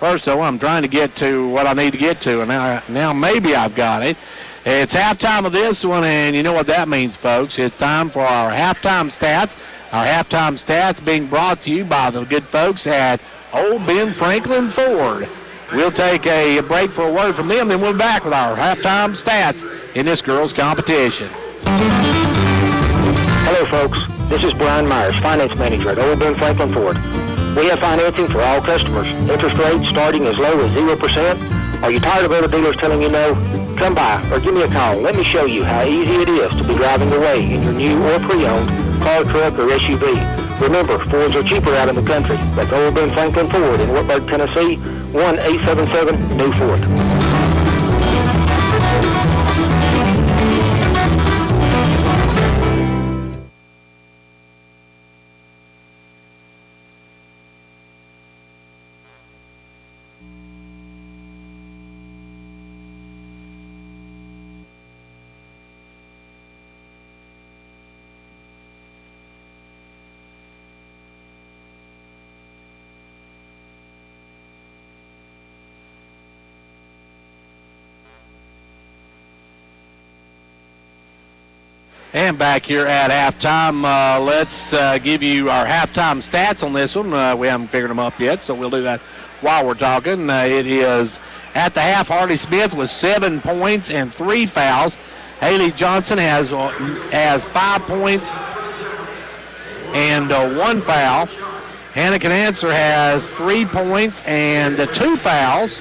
first, though, I'm trying to get to what I need to get to, and now maybe I've got it. It's halftime of this one, and you know what that means, folks. It's time for our halftime stats. Our halftime stats being brought to you by the good folks at Old Ben Franklin Ford. We'll take a break for a word from them, then we'll be back with our halftime stats in this girls' competition. Hello, folks. This is Brian Myers, Finance Manager at Old Ben Franklin Ford. We have financing for all customers. Interest rates starting as low as 0%. Are you tired of other dealers telling you no? Come by or give me a call. Let me show you how easy it is to be driving away in your new or pre-owned car, truck, or SUV. Remember, Fords are cheaper out in the country. That's Old Ben Franklin Ford in Wartburg, Tennessee, 1-877-NEW-FORD. And back here at halftime, let's give you our halftime stats on this one. We haven't figured them up yet, so we'll do that while we're talking. It is at the half, Hardy Smith with 7 points and 3 fouls. Haley Johnson has 5 points and 1 foul. Hannah Canancer has 3 points and 2 fouls.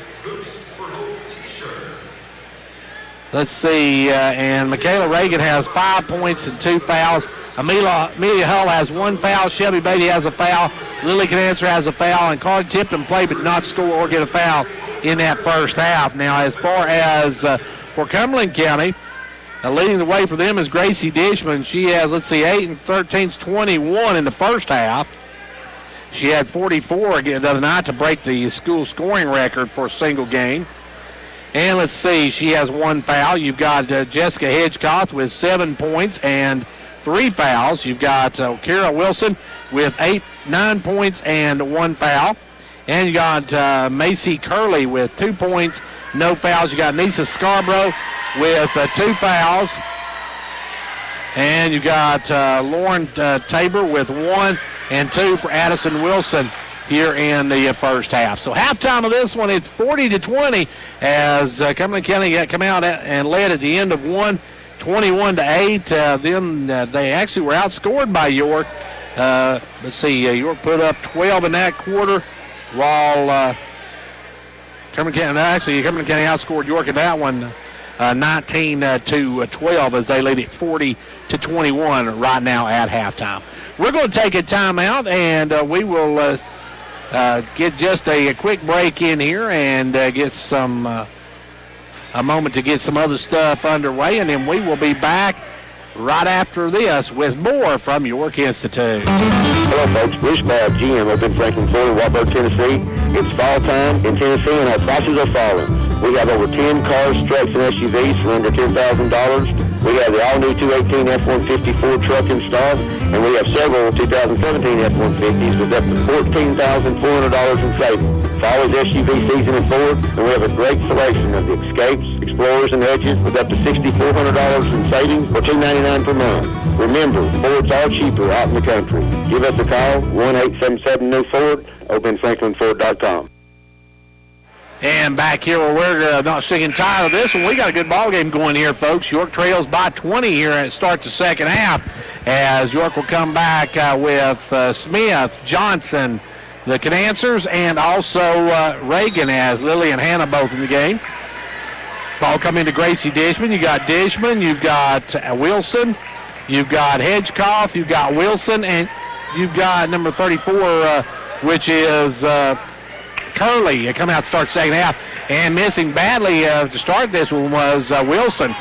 Let's see, and Michaela Reagan has 5 points and 2 fouls. Amelia Hull has 1 foul. Shelby Beatty has a foul. Lily Canancer has a foul. And Carly Tipton played but not score or get a foul in that first half. Now, as far as for Cumberland County, leading the way for them is Gracie Dishman. She has, 8 and 13, 21 in the first half. She had 44 again the other night to break the school scoring record for a single game. And let's see, she has 1 foul. You've got Jessica Hedgecoth with 7 points and 3 fouls. You've got Kara Wilson with 9 points and 1 foul. And you got Macy Curley with 2 points, no fouls. You got Nisa Scarborough with 2 fouls. And you got Lauren Tabor with 1 and 2 for Addison Wilson here in the first half. So halftime of this one, it's 40-20 as Cumberland County come out and led at the end of one, 21-8. Then they actually were outscored by York. Let's see, York put up 12 in that quarter, while Cumberland County outscored York in that one 19-12 as they lead it 40-21 right now at halftime. We're going to take a timeout, and we will get just a quick break in here and get some a moment to get some other stuff underway, and then we will be back right after this with more from York Institute. Hello, folks. Bruce Babb, GM up in Franklin, Florida, Wartburg, Tennessee. It's fall time in Tennessee, and our prices are falling. We have over 10 cars, trucks, and SUVs for under $10,000. We have the all-new 218 F-150 Ford truck in stock, and we have several 2017 F-150s with up to $14,400 in savings. Fall is SUV season in Ford, and we have a great selection of the Escapes, Explorers, and Edges with up to $6,400 in savings or $299 per month. Remember, Fords are cheaper out in the country. Give us a call, 1-877-NEW-FORD, OpenFranklinFord.com. And back here where we're not sick and tired of this one, we got a good ball game going here, folks. York trails by 20 here and it starts the second half as York will come back with Smith, Johnson, the Canancers, and also Reagan as Lily and Hannah both in the game. Ball coming to Gracie Dishman. You got Dishman, you've got Wilson, you've got Hedgecoff, you've got Wilson, and you've got number 34, which is Curley. Come out to start second half. And missing badly to start this one was Wilson.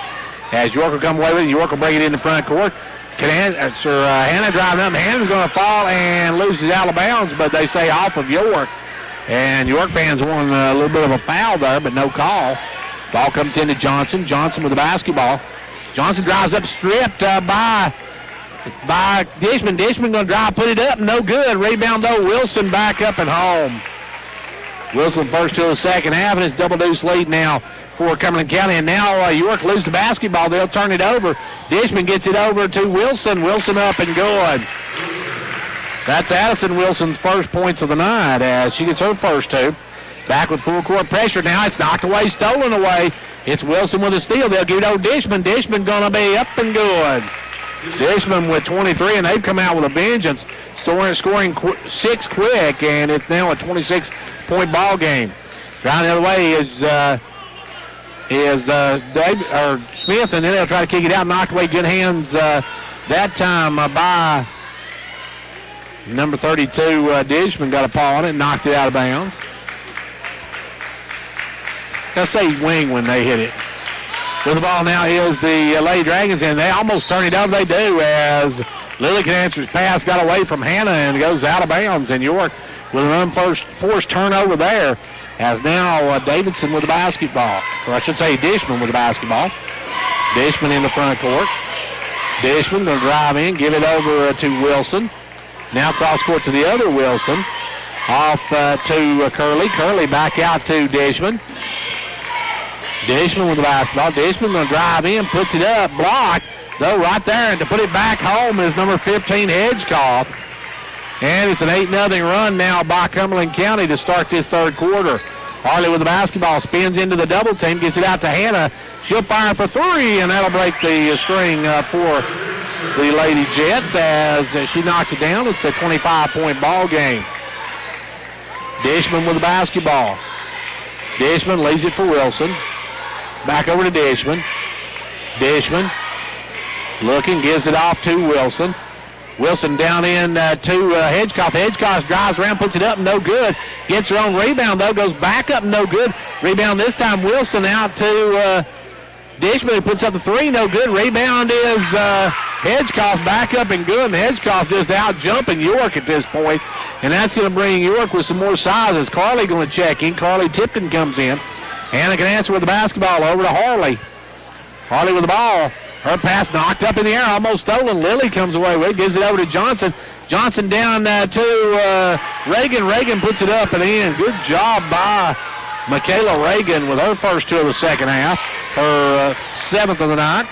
As York will come away with it, York will bring it in the front court. Hannah driving up. Hannah's going to fall and loses out of bounds, but they say off of York. And York fans want a little bit of a foul there, but no call. Ball comes into Johnson. Johnson with the basketball. Johnson drives up, stripped by Dishman. Dishman going to drive, put it up, no good. Rebound, though, Wilson back up and home. Wilson first to the second half, and it's double-deuce lead now for Cumberland County. And now York loses the basketball. They'll turn it over. Dishman gets it over to Wilson. Wilson up and good. That's Addison Wilson's first points of the night as she gets her first two. Back with full court pressure. Now it's knocked away, stolen away. It's Wilson with a steal. They'll give it over to Dishman. Dishman going to be up and good. Dishman with 23, and they've come out with a vengeance, scoring 6 quick, and it's now a 26-point ball game. Down the other way is Smith, and then they'll try to kick it out. Knocked away. Good hands that time by number 32, Dishman. Got a paw on it and knocked it out of bounds. They'll say wing when they hit it. With the ball now is the Lady Dragons, and they almost turn it over. They do, as Lily Canancer's pass got away from Hannah and goes out of bounds. And York with an unforced turnover there, as now Davidson with the basketball. Or I should say Dishman with the basketball. Dishman in the front court. Dishman going to drive in, give it over to Wilson. Now cross court to the other Wilson. Off to Curley. Curley back out to Dishman. Dishman with the basketball. Dishman going to drive in, puts it up, blocked. Though right there, and to put it back home is number 15, Hedgecoff. And it's an 8-0 run now by Cumberland County to start this third quarter. Harley with the basketball, spins into the double team, gets it out to Hannah. She'll fire for three, and that'll break the string for the Lady Jets as she knocks it down. It's a 25-point ball game. Dishman with the basketball. Dishman leaves it for Wilson. Back over to Dishman. Dishman looking, gives it off to Wilson. Wilson down in to Hedgecoff. Hedgecoff drives around, puts it up, no good. Gets her own rebound, though, goes back up, no good. Rebound this time, Wilson out to Dishman, who puts up the three, no good. Rebound is Hedgecoff back up and good, and Hedgecoff just out jumping York at this point. And that's going to bring York with some more size as Carly going to check in. Carly Tipton comes in. Hannah can answer with the basketball over to Harley. Harley with the ball. Her pass knocked up in the air, almost stolen. Lily comes away with it, gives it over to Johnson. Johnson down to Reagan. Reagan puts it up and in. Good job by Michaela Reagan with her first two of the second half. Her seventh of the night.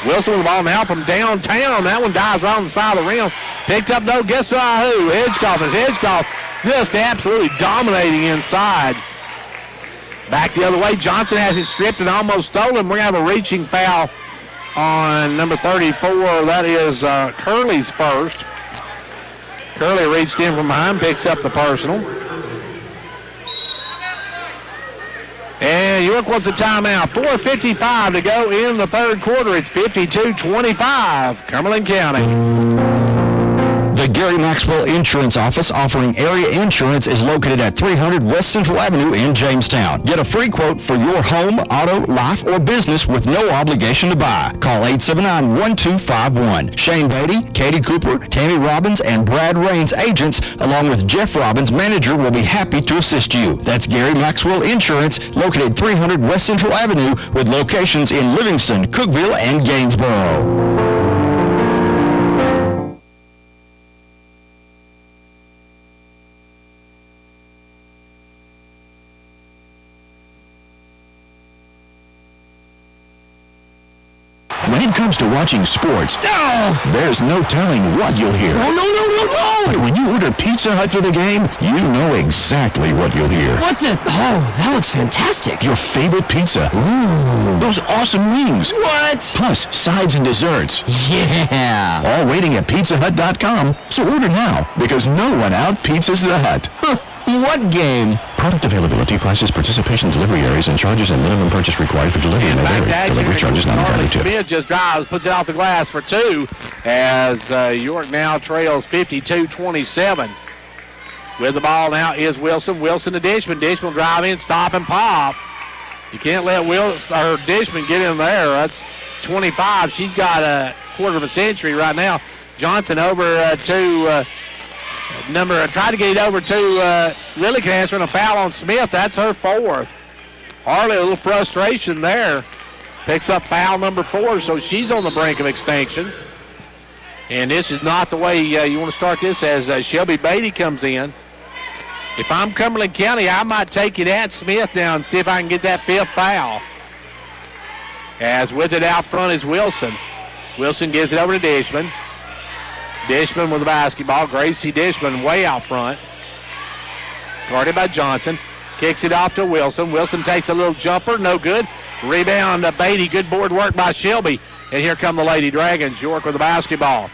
Wilson with the ball now from downtown. That one dives right on the side of the rim. Picked up, though, guess who? Hedgecoff. Hedgecoff just absolutely dominating inside. Back the other way. Johnson has it stripped and almost stolen. We're going to have a reaching foul on number 34. That is Curley's first. Curley reached in from behind, picks up the personal. And York wants a timeout. 4:55 to go in the third quarter. It's 52-25, Cumberland County. The Gary Maxwell Insurance Office, offering area insurance, is located at 300 West Central Avenue in Jamestown. Get a free quote for your home, auto, life, or business with no obligation to buy. Call 879-1251. Shane Beatty, Katie Cooper, Tammy Robbins, and Brad Raines, agents, along with Jeff Robbins, manager, will be happy to assist you. That's Gary Maxwell Insurance, located 300 West Central Avenue, with locations in Livingston, Cookeville, and Gainesboro. When it comes to watching sports, there's no telling what you'll hear. No! But when you order Pizza Hut for the game, you know exactly what you'll hear. What the? Oh, that looks fantastic. Your favorite pizza. Ooh. Those awesome wings. What? Plus, sides and desserts. Yeah. All waiting at pizzahut.com. So order now, because no one out-pizzas the Hut. What game? Product availability, prices, participation, delivery areas, and charges, and minimum purchase required for delivery may vary. Delivery charges not included too. Smith just drives, puts it off the glass for two, as York now trails 52-27. With the ball now is Wilson. Wilson to Dishman. Dishman drive in, stop, and pop. You can't let Dishman get in there. That's 25. She's got a quarter of a century right now. Johnson over to tried to get it over to Lily Cancer, and a foul on Smith. That's her fourth. Harley, a little frustration there. Picks up foul number 4, so she's on the brink of extinction. And this is not the way you want to start this, as Shelby Beatty comes in. If I'm Cumberland County, I might take it at Smith now and see if I can get that 5th foul. As with it out front is Wilson. Wilson gives it over to Dishman. Dishman with the basketball. Gracie Dishman way out front. Guarded by Johnson. Kicks it off to Wilson. Wilson takes a little jumper. No good. Rebound to Beatty. Good board work by Shelby. And here come the Lady Dragons. York with the basketball.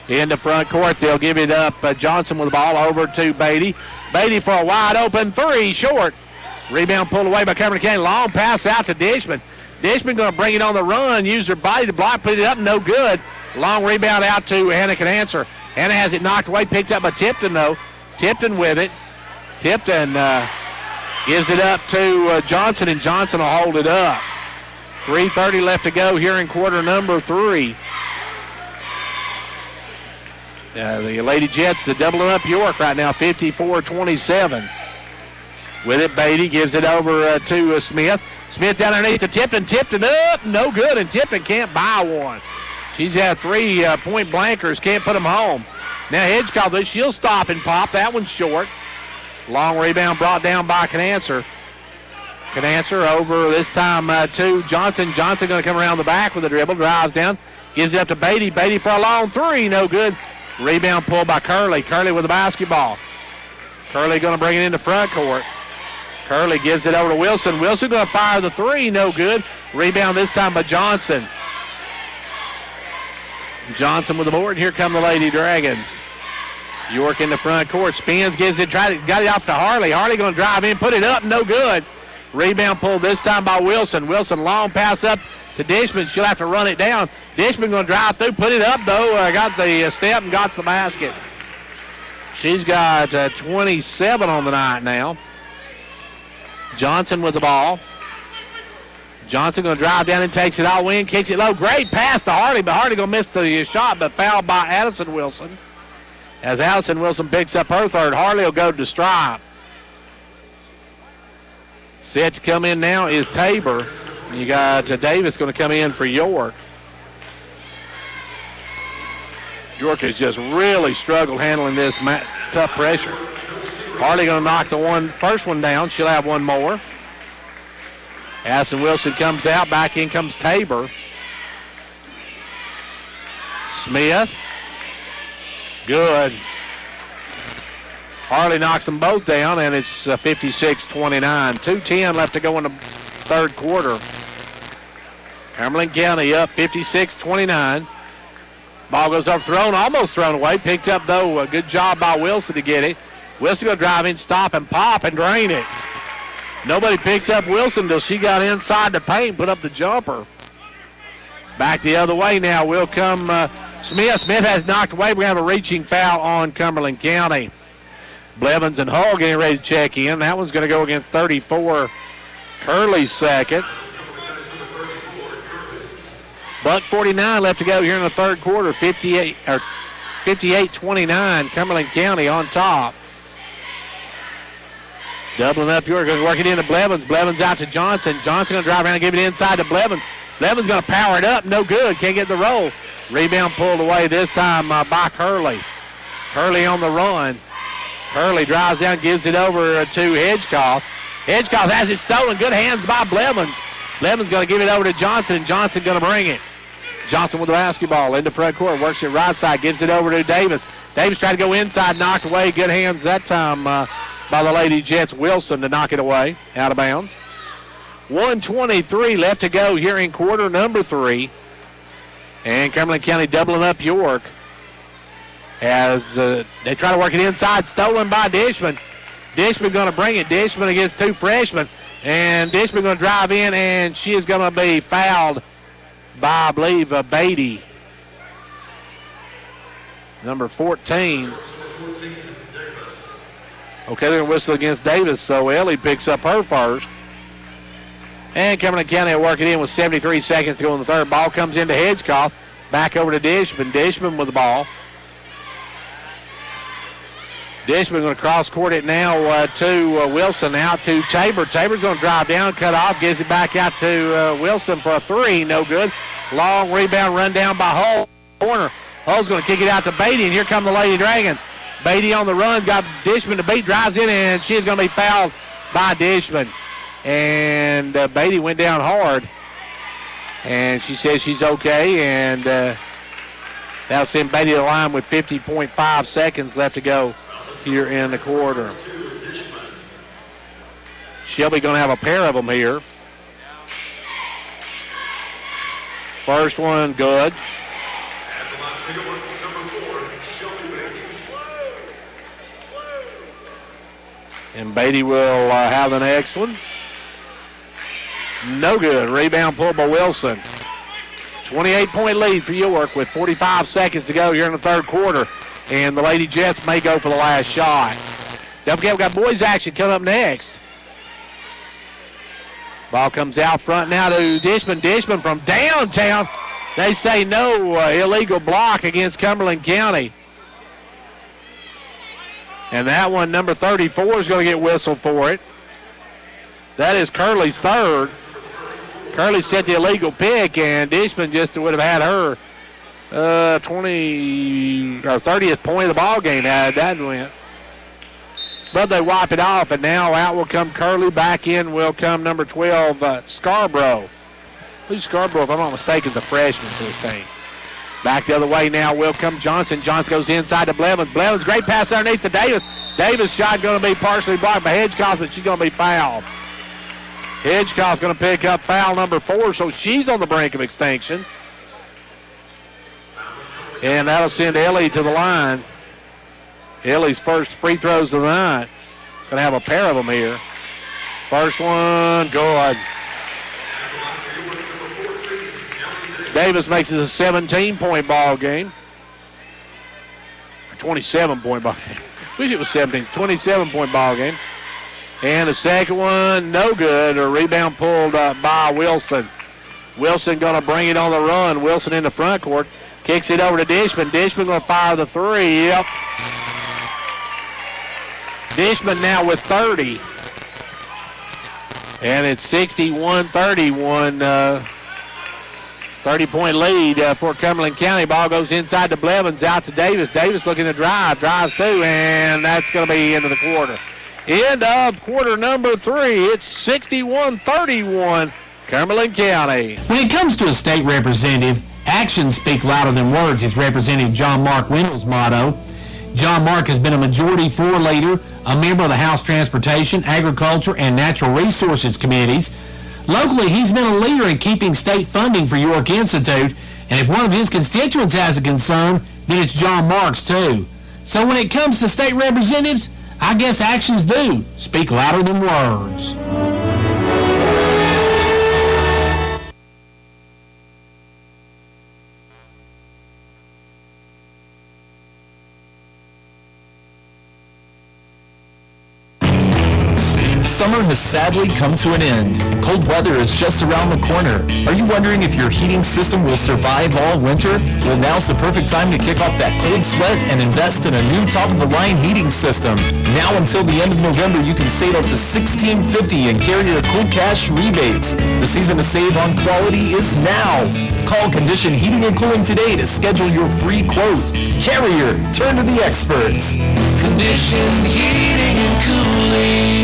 In the front court, they'll give it up. Johnson with the ball over to Beatty. Beatty for a wide open three. Short. Rebound pulled away by Cumberland County. Long pass out to Dishman. Dishman going to bring it on the run, use her body to block, put it up, no good. Long rebound out to Hannah Canancer. Hannah has it knocked away, picked up by Tipton, though. Tipton with it. Tipton gives it up to Johnson, and Johnson will hold it up. 3:30 left to go here in quarter number 3. The Lady Jets are doubling up York right now, 54-27. With it, Beatty gives it over to Smith. Smith down underneath to Tipton. Tipton up, no good, and Tipton can't buy one. She's had 3 point blankers, can't put them home. Now Hedgecall, she'll stop and pop. That one's short. Long rebound brought down by Canancer. Canancer over this time to Johnson. Johnson going to come around the back with a dribble, drives down, gives it up to Beatty. Beatty for a long 3, no good. Rebound pulled by Curley. Curley with the basketball. Curley going to bring it into front court. Curley gives it over to Wilson. Wilson going to fire the 3, no good. Rebound this time by Johnson. Johnson with the board. Here come the Lady Dragons. York in the front court. Spins, gives it, got it off to Harley. Harley going to drive in, put it up, no good. Rebound pulled this time by Wilson. Wilson long pass up to Dishman. She'll have to run it down. Dishman going to drive through, put it up though. Got the step and got the basket. She's got 27 on the night now. Johnson with the ball. Johnson going to drive down and takes it all in, kicks it low. Great pass to Hardy, but Hardy going to miss the shot, but fouled by Addison Wilson. As Addison Wilson picks up her third, Harley will go to stripe. Set to come in now is Tabor. You got Davis going to come in for York. York has just really struggled handling this tough pressure. Harley going to knock the first one down. She'll have one more. Addison Wilson comes out. Back in comes Tabor. Smith. Good. Harley knocks them both down, and it's 56-29. 2:10 left to go in the third quarter. Cumberland County up 56-29. Ball goes overthrown, almost thrown away. Picked up, though. A good job by Wilson to get it. Wilson going to drive in, stop, and pop, and drain it. Nobody picked up Wilson until she got inside the paint and put up the jumper. Back the other way now will come Smith. Smith has knocked away. We're going to have a reaching foul on Cumberland County. Blevins and Hull getting ready to check in. That one's going to go against 34. Curley's second. Buck 49 left to go here in the third quarter. 58-29. Cumberland County on top. Doubling up York, going to work it into Blevins. Blevins out to Johnson. Johnson going to drive around and give it inside to Blevins. Blevins going to power it up. No good. Can't get the roll. Rebound pulled away this time by Curley. Curley on the run. Curley drives down, gives it over to Hedgecoff. Hedgecoff has it stolen. Good hands by Blevins. Blevins going to give it over to Johnson, and Johnson going to bring it. Johnson with the basketball in the front court. Works it right side. Gives it over to Davis. Davis tried to go inside. Knocked away. Good hands that time by the Lady Jets. Wilson to knock it away. Out of bounds. 1:23 left to go here in quarter number 3. And Cumberland County doubling up York as they try to work it inside. Stolen by Dishman. Dishman going to bring it. Dishman against 2 freshmen. And Dishman going to drive in, and she is going to be fouled by, I believe, Beatty. Number 14. Okay, they're going to whistle against Davis, so Ellie picks up her first. And Cumberland County will work it in with 73 seconds to go in the third. Ball comes into Hedgecoff. Back over to Dishman. Dishman with the ball. Dishman going to cross court it now to Wilson. Out to Tabor. Tabor's going to drive down, cut off, gives it back out to Wilson for a 3. No good. Long rebound run down by Hull. Corner. Hull's going to kick it out to Beatty, and here come the Lady Dragons. Beatty on the run, got Dishman to beat, drives in, and she's going to be fouled by Dishman. And Beatty went down hard, and she says she's okay, and that'll send Beatty to the line with 50.5 seconds left to go here in the quarter. Shelby going to have a pair of them here. First one, good. And Beatty will have the next one. No good. Rebound pulled by Wilson. 28-point lead for York with 45 seconds to go here in the third quarter. And the Lady Jets may go for the last shot. Don't forget, we've got boys action coming up next. Ball comes out front now to Dishman. Dishman from downtown. They say no, illegal block against Cumberland County. And that one, number 34, is going to get whistled for it. That is Curley's third. Curley set the illegal pick, and Dishman just would have had her 30th point of the ball game had that went. But they wipe it off, and now out will come Curley. Back in will come number 12, Scarborough. Who's Scarborough, if I'm not mistaken, is a freshman for this team. Back the other way now will come Johnson. Johnson goes inside to Blevins. Blevins, great pass underneath to Davis. Davis' shot going to be partially blocked by Hedgecock, but she's going to be fouled. Hedgecock's going to pick up foul number 4, so she's on the brink of extinction. And that'll send Ellie to the line. Ellie's first free throws of the night. Going to have a pair of them here. First one, good. Davis makes it a 17-point ball game. 27-point ball game. Wish it was 17. 27-point ball game. And the second one, no good. A rebound pulled by Wilson. Wilson going to bring it on the run. Wilson in the front court. Kicks it over to Dishman. Dishman going to fire the three. Yep. Dishman now with 30. And it's 61-31. 30-point lead for Cumberland County. Ball goes inside to Blevins, out to Davis. Davis looking to drive. Drives through, and that's going to be into the quarter. End of quarter number 3. It's 61-31, Cumberland County. When it comes to a state representative, actions speak louder than words is Representative John Mark Wendell's motto. John Mark has been a Majority 4 leader, a member of the House Transportation, Agriculture, and Natural Resources Committees. Locally, he's been a leader in keeping state funding for York Institute, and if one of his constituents has a concern, then it's John Mark's too. So when it comes to state representatives, I guess actions do speak louder than words. Summer has sadly come to an end, and cold weather is just around the corner. Are you wondering if your heating system will survive all winter? Well, now's the perfect time to kick off that cold sweat and invest in a new top-of-the-line heating system. Now until the end of November, you can save up to $1,650 in Carrier Cool Cash rebates. The season to save on quality is now. Call Condition Heating and Cooling today to schedule your free quote. Carrier, turn to the experts. Condition Heating and Cooling.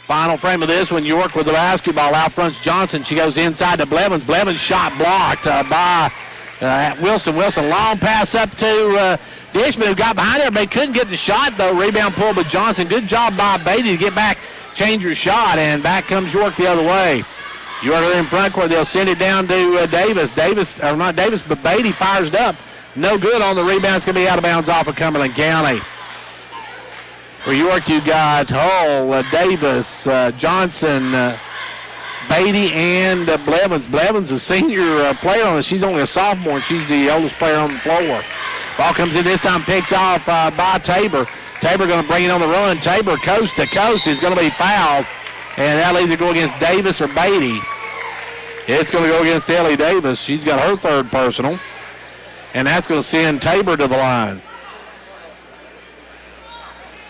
Final frame of this one, York with the basketball. Out front's Johnson. She goes inside to Blevins. Blevins shot blocked by Wilson. Wilson, long pass up to Dishman, who got behind her, but couldn't get the shot, though. Rebound pulled by Johnson. Good job by Beatty to get back, change her shot, and back comes York the other way. York in front court. They'll send it down to Davis. Not Davis, but Beatty fires it up. No good on the rebound. It's going to be out of bounds off of Cumberland County. For York, you got Hull, Davis, Johnson, Beatty, and Blevins. Blevins, a senior player on this. She's only a sophomore, and she's the oldest player on the floor. Ball comes in this time, picked off by Tabor. Tabor going to bring it on the run. Tabor coast to coast is going to be fouled, and that'll either go against Davis or Beatty. It's going to go against Ellie Davis. She's got her third personal, and that's going to send Tabor to the line.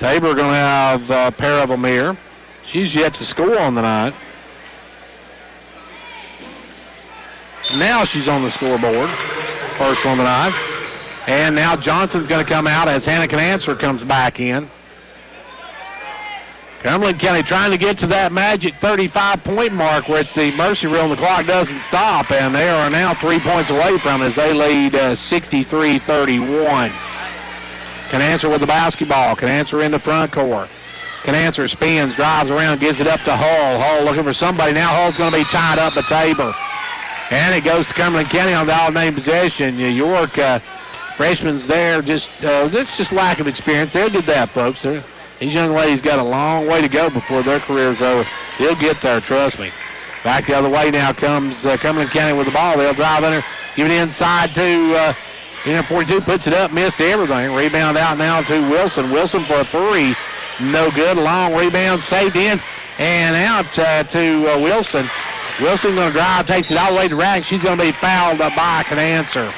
Tabor going to have a pair of them here. She's yet to score on the night. Now she's on the scoreboard. First one tonight. And now Johnson's going to come out as Hannah Canancer comes back in. Cumberland County trying to get to that magic 35-point mark where it's the mercy rule and the clock doesn't stop. And they are now 3 points away from it as they lead 63-31. Canancer with the basketball. Canancer in the front court. Canancer spins, drives around, gives it up to Hull. Hull looking for somebody. Now Hull's going to be tied up by Tabor. And it goes to Cumberland County on the all-name possession. York freshman's there. That's just lack of experience. They'll get that, folks. These young ladies got a long way to go before their career's over. They'll get there, trust me. Back the other way now comes Cumberland County with the ball. They'll drive under, give it inside to 42, puts it up, missed everything. Rebound out now to Wilson. Wilson for a three. No good. Long rebound, saved in and out to Wilson. Wilson going to drive, takes it all the way to rack. She's going to be fouled by Canancer.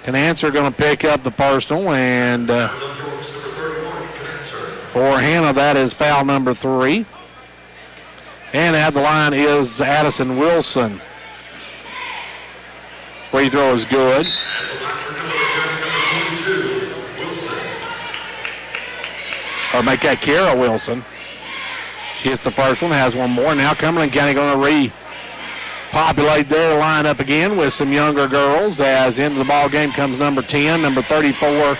Canancer going to pick up the personal, and for Hannah, that is foul number 3. And at the line is Addison Wilson. Free throw is good. Or make that Kara Wilson. She hits the first one, has one more. Now Cumberland County going to repopulate their lineup again with some younger girls, as into the ball game comes number 10, number 34.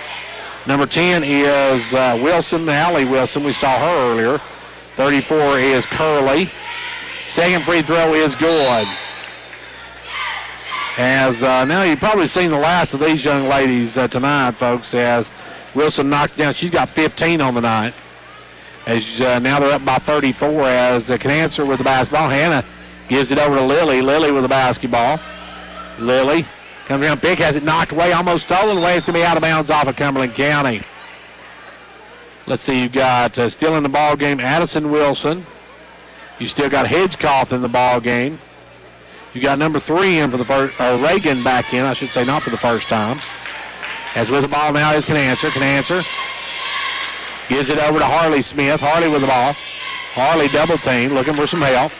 Number 10 is Wilson, Allie Wilson. We saw her earlier. 34 is Curley. Second free throw is good. As now you've probably seen the last of these young ladies tonight, folks, as Wilson knocks down. She's got 15 on the night. As now they're up by 34 as Canancer with the basketball. Hannah gives it over to Lily. Lily with the basketball. Lily comes around, pick, has it knocked away, almost stolen away. It's going to be out of bounds off of Cumberland County. Let's see, you've got still in the ball game Addison Wilson. You still got Hedgecoff in the ball game. You got number 3 in for the first, Reagan back in, I should say, not for the first time. As with the ball now is Canancer. Canancer gives it over to Harley Smith. Harley with the ball. Harley double team, looking for some help.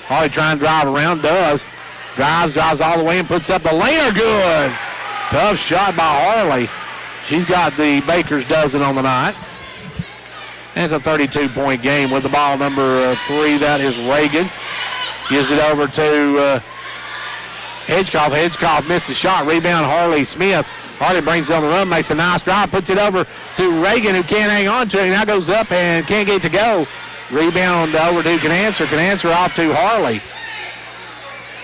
Harley trying to drive around, does. Drives all the way and puts up the laner, good. Tough shot by Harley. She's got the Baker's dozen on the night. And it's a 32-point game with the ball number 3. That is Reagan. Gives it over to Hedgecoff. Hedgecoff missed the shot. Rebound Harley Smith. Harley brings it on the run, makes a nice drive, puts it over to Reagan, who can't hang on to it. Now goes up and can't get it to go. Rebound over to Canancer. Canancer off to Harley.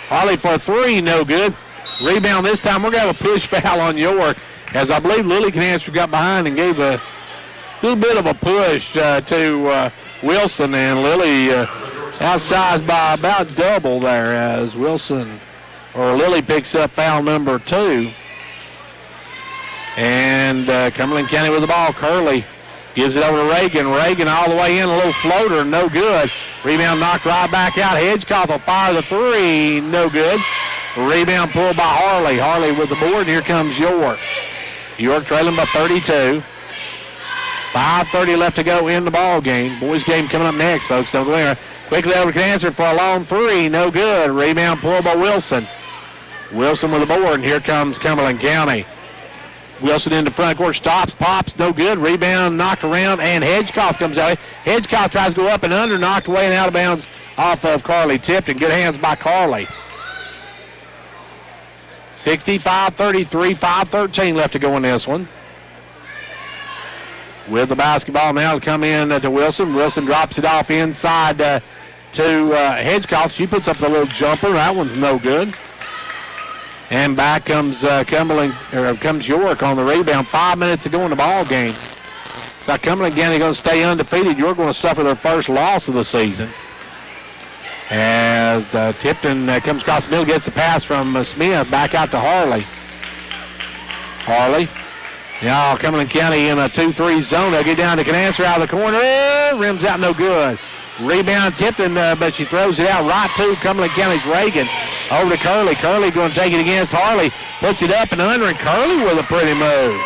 Harley for 3, no good. Rebound this time. We're going to have a push foul on York, as I believe Lily Canancer got behind and gave a little bit of a push to Wilson, and Lily outsized by about double there as Lily picks up foul number 2. And Cumberland County with the ball. Curley gives it over to Reagan. Reagan all the way in, a little floater, no good. Rebound knocked right back out. Hedgecoff will fire the 3, no good. Rebound pulled by Harley. Harley with the board, and here comes York. York trailing by 32. 5:30 left to go in the ball game. Boys game coming up next, folks. Don't go there. Quickly over to Canancer for a long 3, no good. Rebound pulled by Wilson. Wilson with the board, and here comes Cumberland County. Wilson into front court, stops, pops, no good. Rebound knocked around, and Hedgecoff comes out. Hedgecoff tries to go up and under, knocked away and out of bounds off of Carly Tipton. Good hands by Carly. 65-33, 5:13 left to go in this one. With the basketball now to come in to Wilson. Wilson drops it off inside to Hedgecoff. She puts up a little jumper. That one's no good. And back comes comes York on the rebound. 5 minutes to go in the ball game. So Cumberland County going to stay undefeated. York going to suffer their first loss of the season. As Tipton comes across the middle, gets the pass from Smith back out to Harley. Harley. Now Cumberland County in a 2-3 zone. They'll get down to Canancer out of the corner. Rims out, no good. Rebound Tipton, but she throws it out right to Cumberland County's Reagan. Over to Curley. Curley going to take it against Harley. Puts it up and under, and Curley with a pretty move.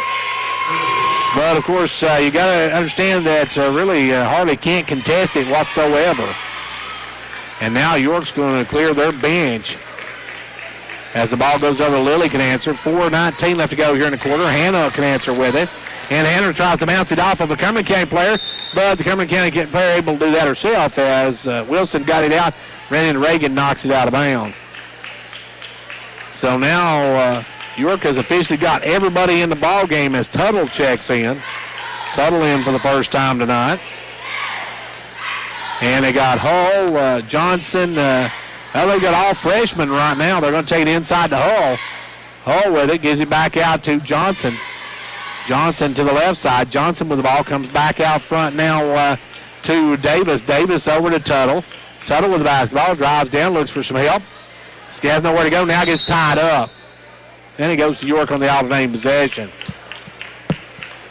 But, of course, you got to understand that really Harley can't contest it whatsoever. And now York's going to clear their bench. As the ball goes over to Lily Canancer. 4:19 left to go here in the quarter. Hannah Canancer with it. And Hannah tries to bounce it off of a Cumberland County player, but the Cumberland County player able to do that herself as Wilson got it out. Ran into Reagan, knocks it out of bounds. So now York has officially got everybody in the ball game as Tuttle checks in. Tuttle in for the first time tonight. And they got Hull, Johnson. They got all freshmen right now. They're going to take it inside to Hull. Hull with it, gives it back out to Johnson. Johnson to the left side. Johnson with the ball comes back out front now to Davis. Davis over to Tuttle. Tuttle with the basketball, drives down, looks for some help. He has nowhere to go, now gets tied up. Then he goes to York on the alternating possession.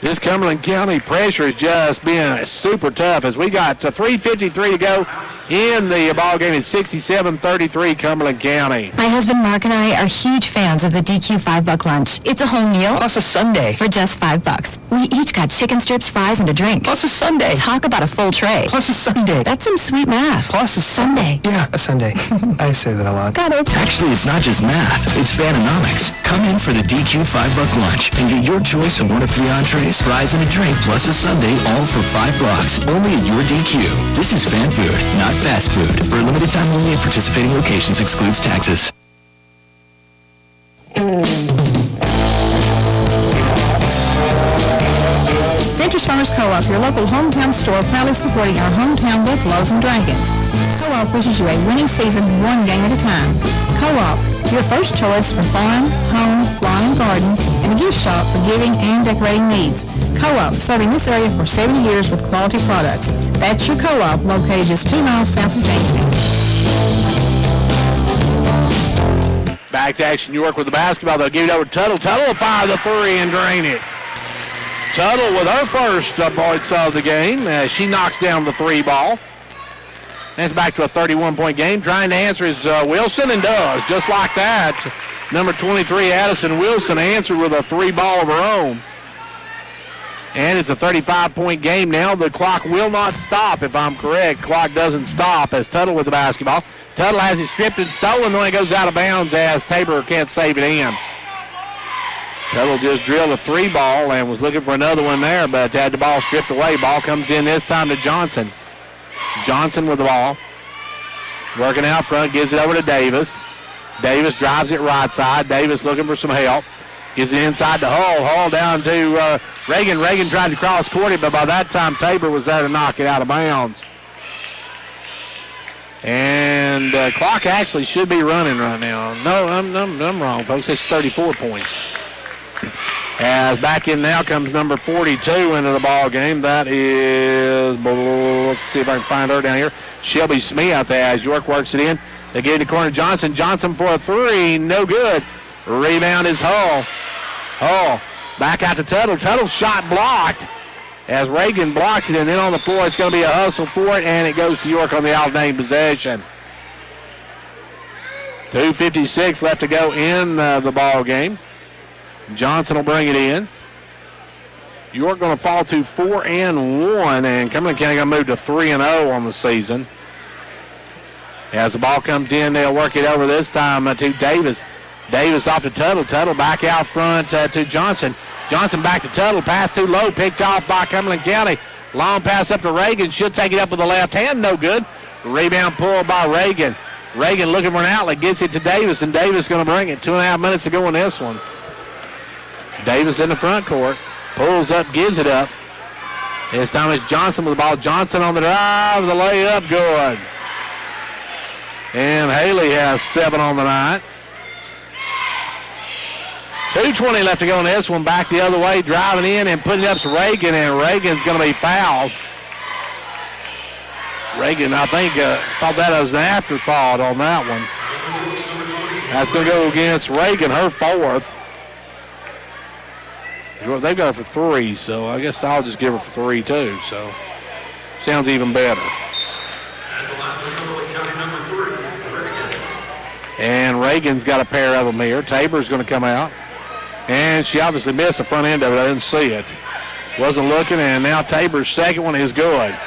This Cumberland County pressure is just being super tough as we got 3:53 to go in the ball game. It's 67-33 Cumberland County. My husband Mark and I are huge fans of the DQ $5 lunch. It's a whole meal Plus a sundae. for just $5. We each got chicken strips, fries, and a drink. Plus a sundae. Talk about a full tray. Plus a sundae. That's some sweet math. Plus a Sunday. Yeah, a sundae. I say that a lot. Got it. Actually, it's not just math, it's Fanonomics. Come in for the DQ $5 lunch and get your choice of one of 3 entrees, fries, and a drink, plus a sundae, all for $5. Only at your DQ. This is fan food, not fast food. For a limited time only at participating locations, excludes taxes. Ventures Farmers Co-op, your local hometown store, proudly supporting our hometown Buffaloes and Dragons. Co-op wishes you a winning season, one game at a time. Co-op, your first choice for farm, home, lawn, and garden, and a gift shop for giving and decorating needs. Co-op, serving this area for 70 years with quality products. That's your Co-op, located just 2 miles south of Jamestown. Back to action, York with the basketball. They'll give it over to Tuttle. Tuttle will fire the 3 and drain it. Tuttle with her first points of the game. She knocks down the 3 ball. And it's back to a 31-point game. Trying to answer is Wilson, and does. Just like that. Number 23, Addison Wilson, answered with a 3 ball of her own. And it's a 35-point game now. The clock will not stop, if I'm correct. Clock doesn't stop as Tuttle with the basketball. Tuttle has it stripped and stolen, then it goes out of bounds as Tabor can't save it in. Tuttle just drilled a 3 ball and was looking for another one there, but had the ball stripped away. Ball comes in this time to Johnson. Johnson with the ball. Working out front, gives it over to Davis. Davis drives it right side. Davis looking for some help. Gives it inside to Hull. Hull down to Reagan. Reagan tried to cross court it, but by that time Tabor was there to knock it out of bounds. And clock actually should be running right now. No, I'm wrong, folks. It's 34 points. As back in now comes number 42 into the ball game. That is, let's see if I can find her down here, Shelby Smith, as York works it in. They get in the corner to Johnson. Johnson for a 3, no good. Rebound is Hull. Hull back out to Tuttle. Tuttle shot blocked as Reagan blocks it, and then on the floor it's going to be a hustle for it, and it goes to York on the alternating possession. 2:56 left to go in the ball game. Johnson will bring it in. York going to fall to 4-1, and Cumberland County going to move to 3-0 on the season. As the ball comes in, they'll work it over this time to Davis. Davis off to Tuttle. Tuttle back out front to Johnson. Johnson back to Tuttle. Pass too low, picked off by Cumberland County. Long pass up to Reagan. She'll take it up with the left hand. No good. Rebound pulled by Reagan. Reagan looking for an outlet. Gets it to Davis, and Davis going to bring it. 2.5 minutes to go in this one. Davis in the front court. Pulls up, gives it up. This time it's Johnson with the ball. Johnson on the drive. The layup good. And Haley has 7 on the night. 2:20 left to go in this one. Back the other way, driving in and putting it up to Reagan, and Reagan's going to be fouled. Reagan, I think, thought that was an afterthought on that one. That's going to go against Reagan, her 4th. They've got her for 3, so I guess I'll just give her for 3 too. So sounds even better. And Reagan's got a pair of them here. Tabor's going to come out. And she obviously missed the front end of it. I didn't see it. Wasn't looking, and now Tabor's second one is good.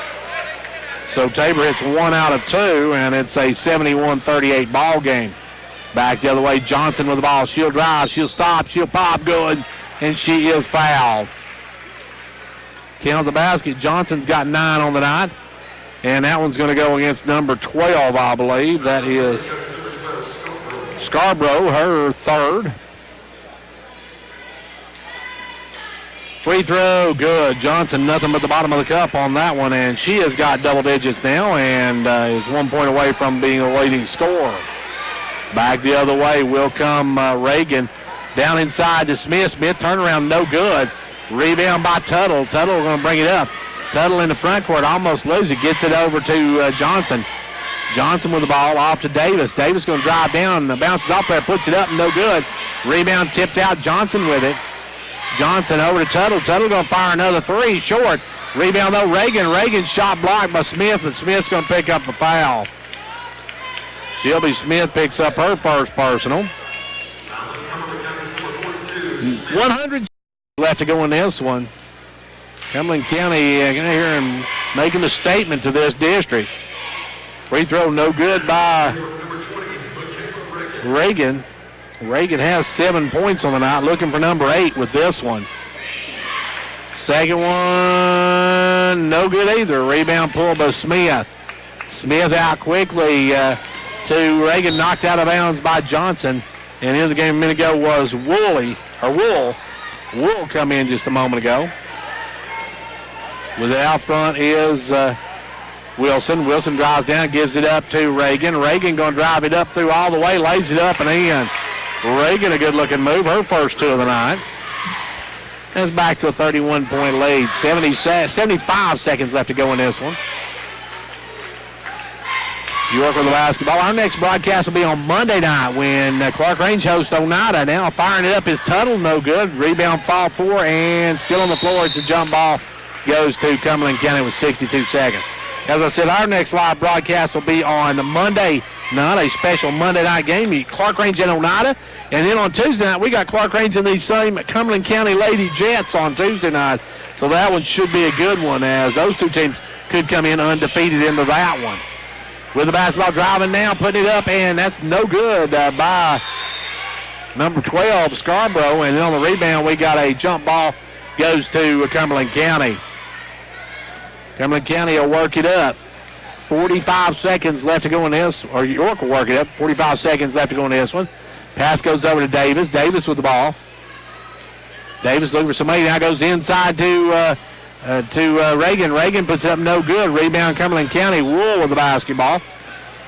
So Tabor hits 1 out of 2, and it's a 71-38 ball game. Back the other way, Johnson with the ball. She'll drive, she'll stop, she'll pop, good, and she is fouled. Count the basket. Johnson's got 9 on the night, and that one's going to go against number 12, I believe. That is Scarborough, her 3rd. Free throw, good. Johnson, nothing but the bottom of the cup on that one, and she has got double digits now and is 1 point away from being a leading scorer. Back the other way will come Reagan. Down inside to Smith. Smith turnaround, no good. Rebound by Tuttle. Tuttle going to bring it up. Tuttle in the front court, almost loses it. Gets it over to Johnson. Johnson with the ball off to Davis. Davis going to drive down. Bounces off there, puts it up, no good. Rebound tipped out. Johnson with it. Johnson over to Tuttle. Tuttle going to fire another three. Short. Rebound though, Reagan. Reagan shot blocked by Smith, but Smith's going to pick up the foul. Shelby Smith picks up her first personal. 100 left to go in this one. Cumberland County going to hear him making a statement to this district. Free throw no good by Reagan. Reagan has 7 points on the night, looking for number 8 with this one. Second one, no good either. Rebound pulled by Smith. Smith out quickly to Reagan, knocked out of bounds by Johnson. And in the game a minute ago was Wool come in just a moment ago. With it out front is Wilson. Wilson drives down, gives it up to Reagan. Reagan going to drive it up through all the way, lays it up and in. Reagan, a good-looking move, her first 2 of the night. That's back to a 31-point lead. 75 seconds left to go in this one. York with the basketball. Our next broadcast will be on Monday night when Clark Range hosts Oneida. Now firing it up is Tuttle, no good. Rebound fall 4, and still on the floor. It's a jump ball. Goes to Cumberland County with 62 seconds. As I said, our next live broadcast will be on Monday night, a special Monday night game. Clark Range and Oneida. And then on Tuesday night, we got Clark Range and these same Cumberland County Lady Jets on Tuesday night. So that one should be a good one, as those two teams could come in undefeated into that one. With the basketball driving now, putting it up, and that's no good by number 12, Scarborough. And then on the rebound, we got a jump ball, goes to Cumberland County. Cumberland County will work it up. 45 seconds left to go in this, or York will work it up. 45 seconds left to go in this one. Pass goes over to Davis. Davis with the ball. Davis looking for somebody, now goes inside to Reagan. Reagan puts it up, no good. Rebound Cumberland County. Wool with the basketball.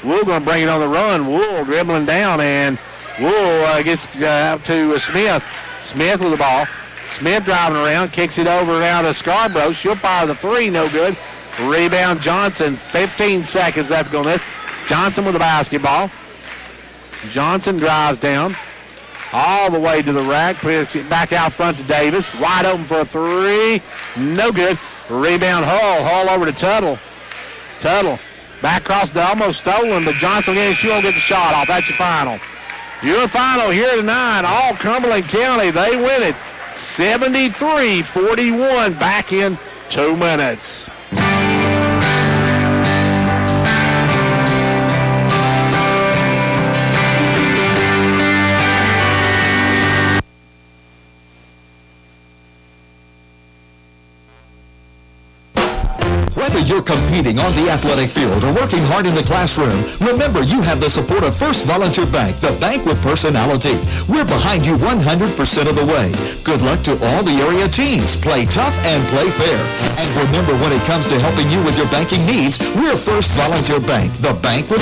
Wool going to bring it on the run. Wool dribbling down, and Wool gets out to Smith. Smith with the ball. Smith driving around, kicks it over now to Scarborough. She'll fire the three, no good. Rebound Johnson. 15 seconds left to go in this. Johnson with the basketball. Johnson drives down all the way to the rack, puts it back out front to Davis. Wide open for a three. No good. Rebound Hull. Hull over to Tuttle. Tuttle back across the almost stolen, but Johnson again, she won't get the shot off. That's your final. Your final here tonight, all Cumberland County. They win it 73-41 back in 2 minutes. Whether you're competing on the athletic field or working hard in the classroom, remember you have the support of First Volunteer Bank, the bank with personality. We're behind you 100% of the way. Good luck to all the area teams. Play tough and play fair. And remember, when it comes to helping you with your banking needs, we're First Volunteer Bank, the bank with...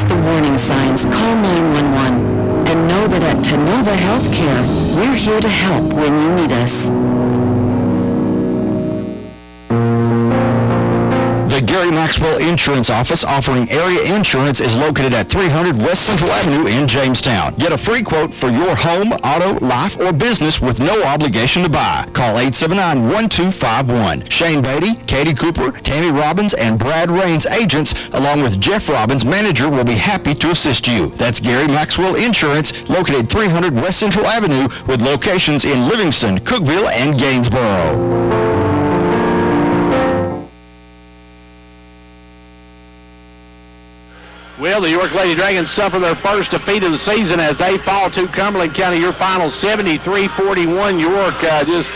The warning signs, call 911 and know that at Tenova Healthcare, we're here to help when you need us. The Gary Gary Maxwell Insurance Office offering area insurance is located at 300 West Central Avenue in Jamestown. Get a free quote for your home, auto, life, or business with no obligation to buy. Call 879-1251. Shane Beatty, Katie Cooper, Tammy Robbins, and Brad Raines agents, along with Jeff Robbins, manager, will be happy to assist you. That's Gary Maxwell Insurance, located 300 West Central Avenue, with locations in Livingston, Cookeville, and Gainesboro. Well, the York Lady Dragons suffer their first defeat of the season as they fall to Cumberland County. Your final 73-41. York just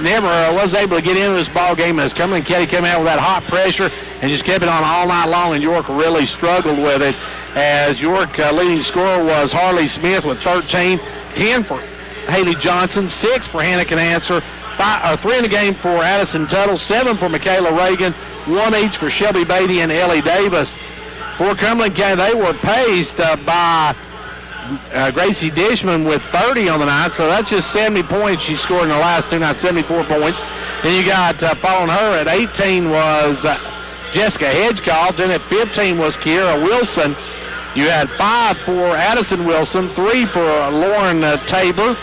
never was able to get into this ball game as Cumberland County came out with that hot pressure and just kept it on all night long, and York really struggled with it as York leading scorer was Harley Smith with 13, 10 for Haley Johnson, 6 for Hannah Canancer, 3 in the game for Addison Tuttle, 7 for Michaela Reagan, 1 each for Shelby Beatty and Ellie Davis. For Cumberland County, they were paced by Gracie Dishman with 30 on the night, so that's just 70 points she scored in the last 2 nights, 74 points. Then you got following her at 18 was Jessica Hedgecoff. Then at 15 was Kiera Wilson. You had 5 for Addison Wilson, 3 for Lauren Tabor,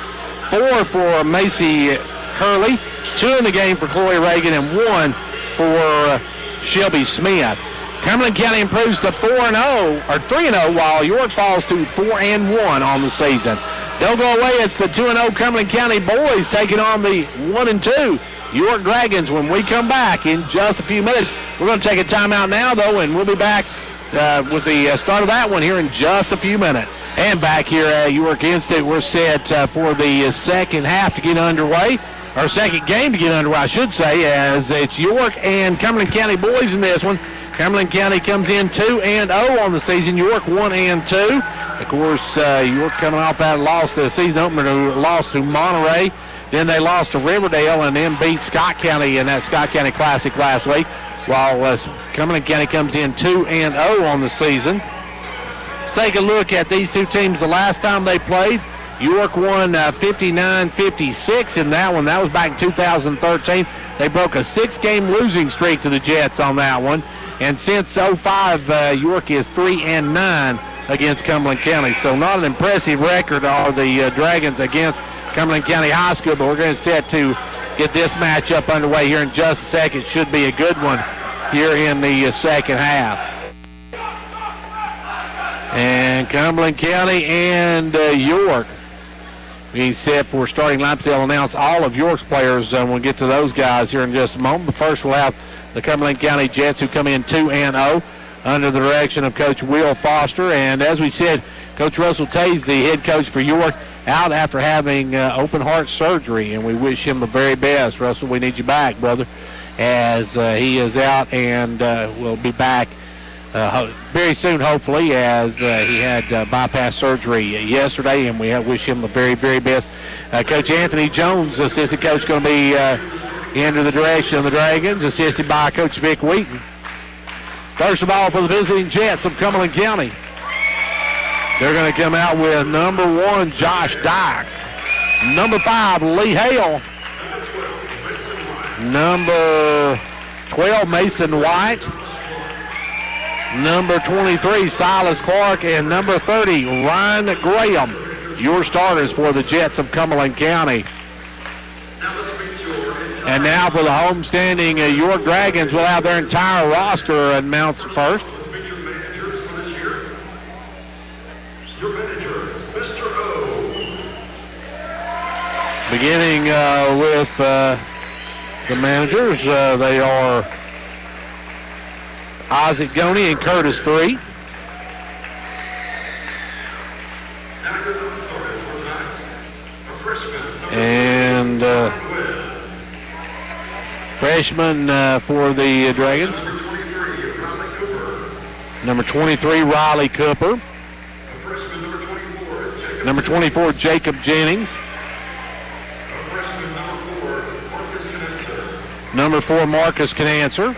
4 for Macy Hurley, 2 in the game for Chloe Reagan, and 1 for Shelby Smith. Cumberland County improves to 4-0, or 3-0, while York falls to 4-1 on the season. They'll go away. It's the 2-0 Cumberland County boys taking on the 1-2 York Dragons when we come back in just a few minutes. We're going to take a timeout now, though, and we'll be back with the start of that one here in just a few minutes. And back here at York Institute, we're set for the second half to get underway, or second game to get underway, I should say, as it's York and Cumberland County boys in this one. Cumberland County comes in 2-0 on the season. York 1-2. Of course, York coming off that loss, the season opener loss to Monterey. Then they lost to Riverdale and then beat Scott County in that Scott County Classic last week. While Cumberland County comes in 2-0 on the season. Let's take a look at these two teams the last time they played. York won 59-56 in that one. That was back in 2013. They broke a 6-game losing streak to the Jets on that one. And since 05, York is 3-9 against Cumberland County. So not an impressive record are the Dragons against Cumberland County High School, but we're going to set to get this matchup underway here in just a second. Should be a good one here in the second half. And Cumberland County and York being set for starting lineups. They'll announce all of York's players. We'll get to those guys here in just a moment. But first we'll have the Cumberland County Jets, who come in 2-0 under the direction of Coach Will Foster. And as we said, Coach Russell Tays, the head coach for York, out after having open heart surgery, and we wish him the very best. Russell, we need you back, brother, as he is out and will be back very soon, hopefully, as he had bypass surgery yesterday, and we wish him the very, very best. Coach Anthony Jones, assistant coach, going to be into the direction of the Dragons, assisted by Coach Vic Wheaton. First of all, for the visiting Jets of Cumberland County, they're going to come out with number 1, Josh Dykes, number 5, Lee Hale, number 12, Mason White, number 23, Silas Clark, and number 30, Ryan Graham. Your starters for the Jets of Cumberland County. And now for the homestanding York Dragons, we'll have their entire roster announced first. Your managers, Mr. O. Beginning with the managers, they are Isaac Goney and Curtis 3. And freshman for the Dragons, number 23, Riley Cooper. Number 24, Jacob Jennings. Number 4, Marcus Canancer.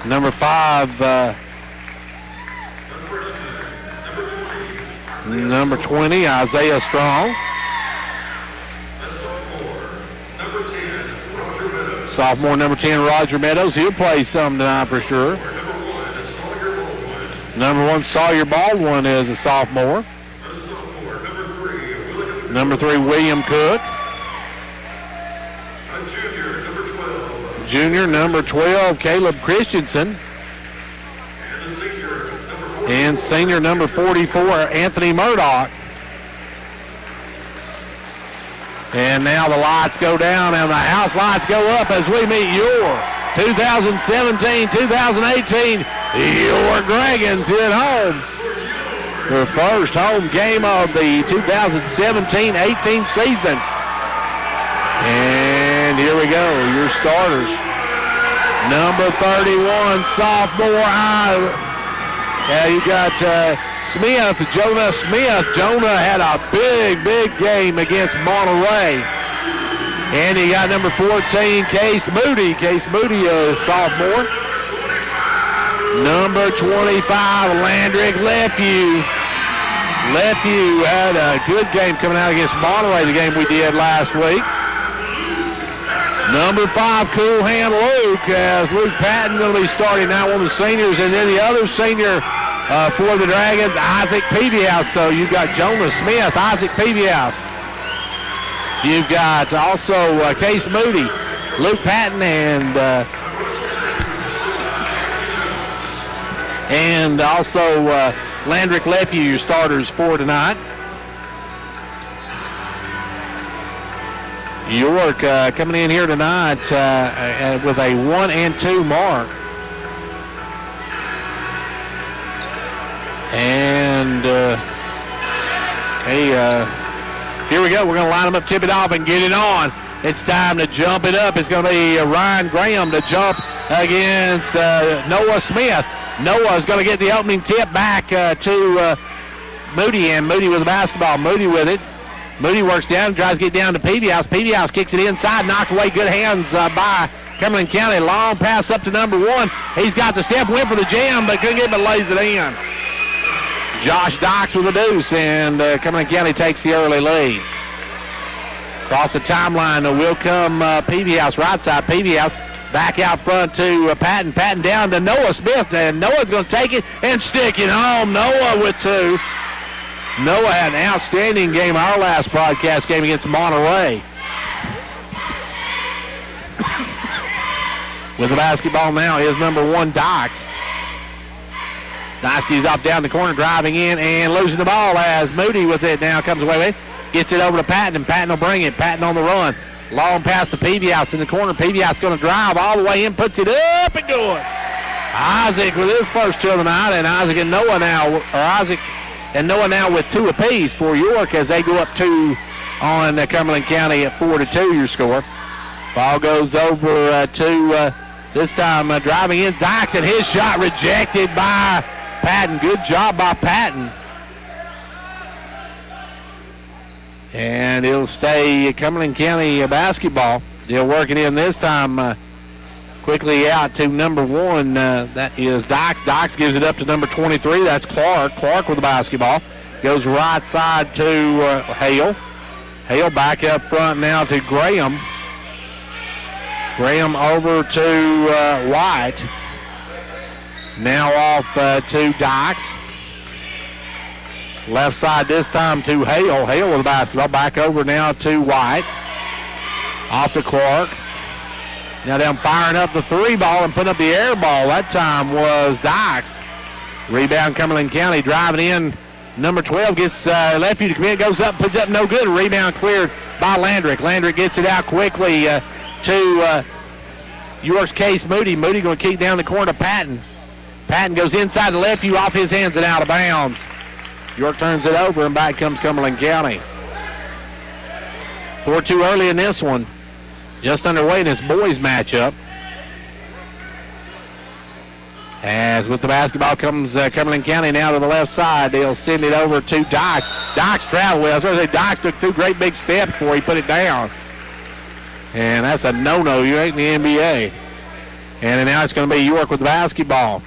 Number 5, number 20, Isaiah Strong. Sophomore number 10, Roger Meadows. He'll play some tonight for sure. Number 1, Sawyer Baldwin is a sophomore. Number 3, William Cook. Junior, number 12, Caleb Christensen. And senior, number 44, Anthony Murdoch. And now the lights go down and the house lights go up as we meet your 2017-2018 York Dragons here at home. Their first home game of the 2017-18 season. And here we go, your starters. Number 31, sophomore. You got Smith, Jonah Smith. Jonah had a big game against Monterey. And you got number 14, Case Moody. Case Moody, a sophomore. Number 25, Landrick Lefew. Lefew had a good game coming out against Monterey, the game we did last week. Number 5, Cool Hand Luke, as Luke Patton going to be starting now, one of the seniors. And then the other senior for the Dragons, Isaac Peavyhouse. So you've got Jonah Smith, Isaac Peavyhouse. You've got also Case Moody, Luke Patton, and also Landrick Lefew, your starters for tonight. York coming in here tonight with a 1-2 mark. And here we go. We're going to line them up, tip it off, and get it on. It's time to jump it up. It's going to be Ryan Graham to jump against Noah Smith. Noah is going to get the opening tip back to Moody, and Moody with the basketball. Moody with it. Moody works down, tries to get down to Peavyhouse. Peavyhouse kicks it inside, knocked away. Good hands by Cumberland County. Long pass up to number 1. He's got the step, went for the jam, but couldn't get it, but lays it in. Josh Dykes with the deuce, and Cumberland County takes the early lead. Across the timeline will come Peavyhouse, right side. Peavyhouse back out front to Patton. Patton down to Noah Smith, and Noah's going to take it and stick it home. Noah with 2. Noah had an outstanding game our last broadcast game against Monterey. With the basketball now is number 1, Dykes. Dykes is off down the corner, driving in and losing the ball as Moody with it now comes away with it. Gets it over to Patton, and Patton will bring it. Patton on the run. Long pass to Peavyhouse in the corner. Peavyhouse going to drive all the way in, puts it up and good. Isaac with his first 2 of the night, and Isaac and Noah now with 2 apiece for York as they go up 2 on Cumberland County at 4-2 your score. Ball goes over to this time driving in Dykes, and his shot rejected by Patton. Good job by Patton. And it'll stay Cumberland County basketball. They'll work it in this time quickly out to number 1. That is Dykes. Dykes gives it up to number 23. That's Clark. Clark with the basketball. Goes right side to Hale. Hale back up front now to Graham. Graham over to White. Now off to Dykes. Left side this time to Hale. Hale with the basketball. Back over now to White. Off to Clark. Now down firing up the 3 ball and putting up the air ball. That time was Dykes. Rebound Cumberland County driving in. Number 12 gets Lefew to come in. Goes up, puts up no good. Rebound cleared by Landrick. Landrick gets it out quickly to York's Case Moody. Moody going to kick down the corner to Patton. Patton goes inside the Lefew, off his hands and out of bounds. York turns it over, and back comes Cumberland County. 4-2 early in this one. Just underway in this boys matchup. As with the basketball comes Cumberland County now to the left side. They'll send it over to Dykes. Dykes traveled well. I was going to say Dykes took 2 great big steps before he put it down. And that's a no-no. You ain't in the NBA. And now it's going to be York with the basketball.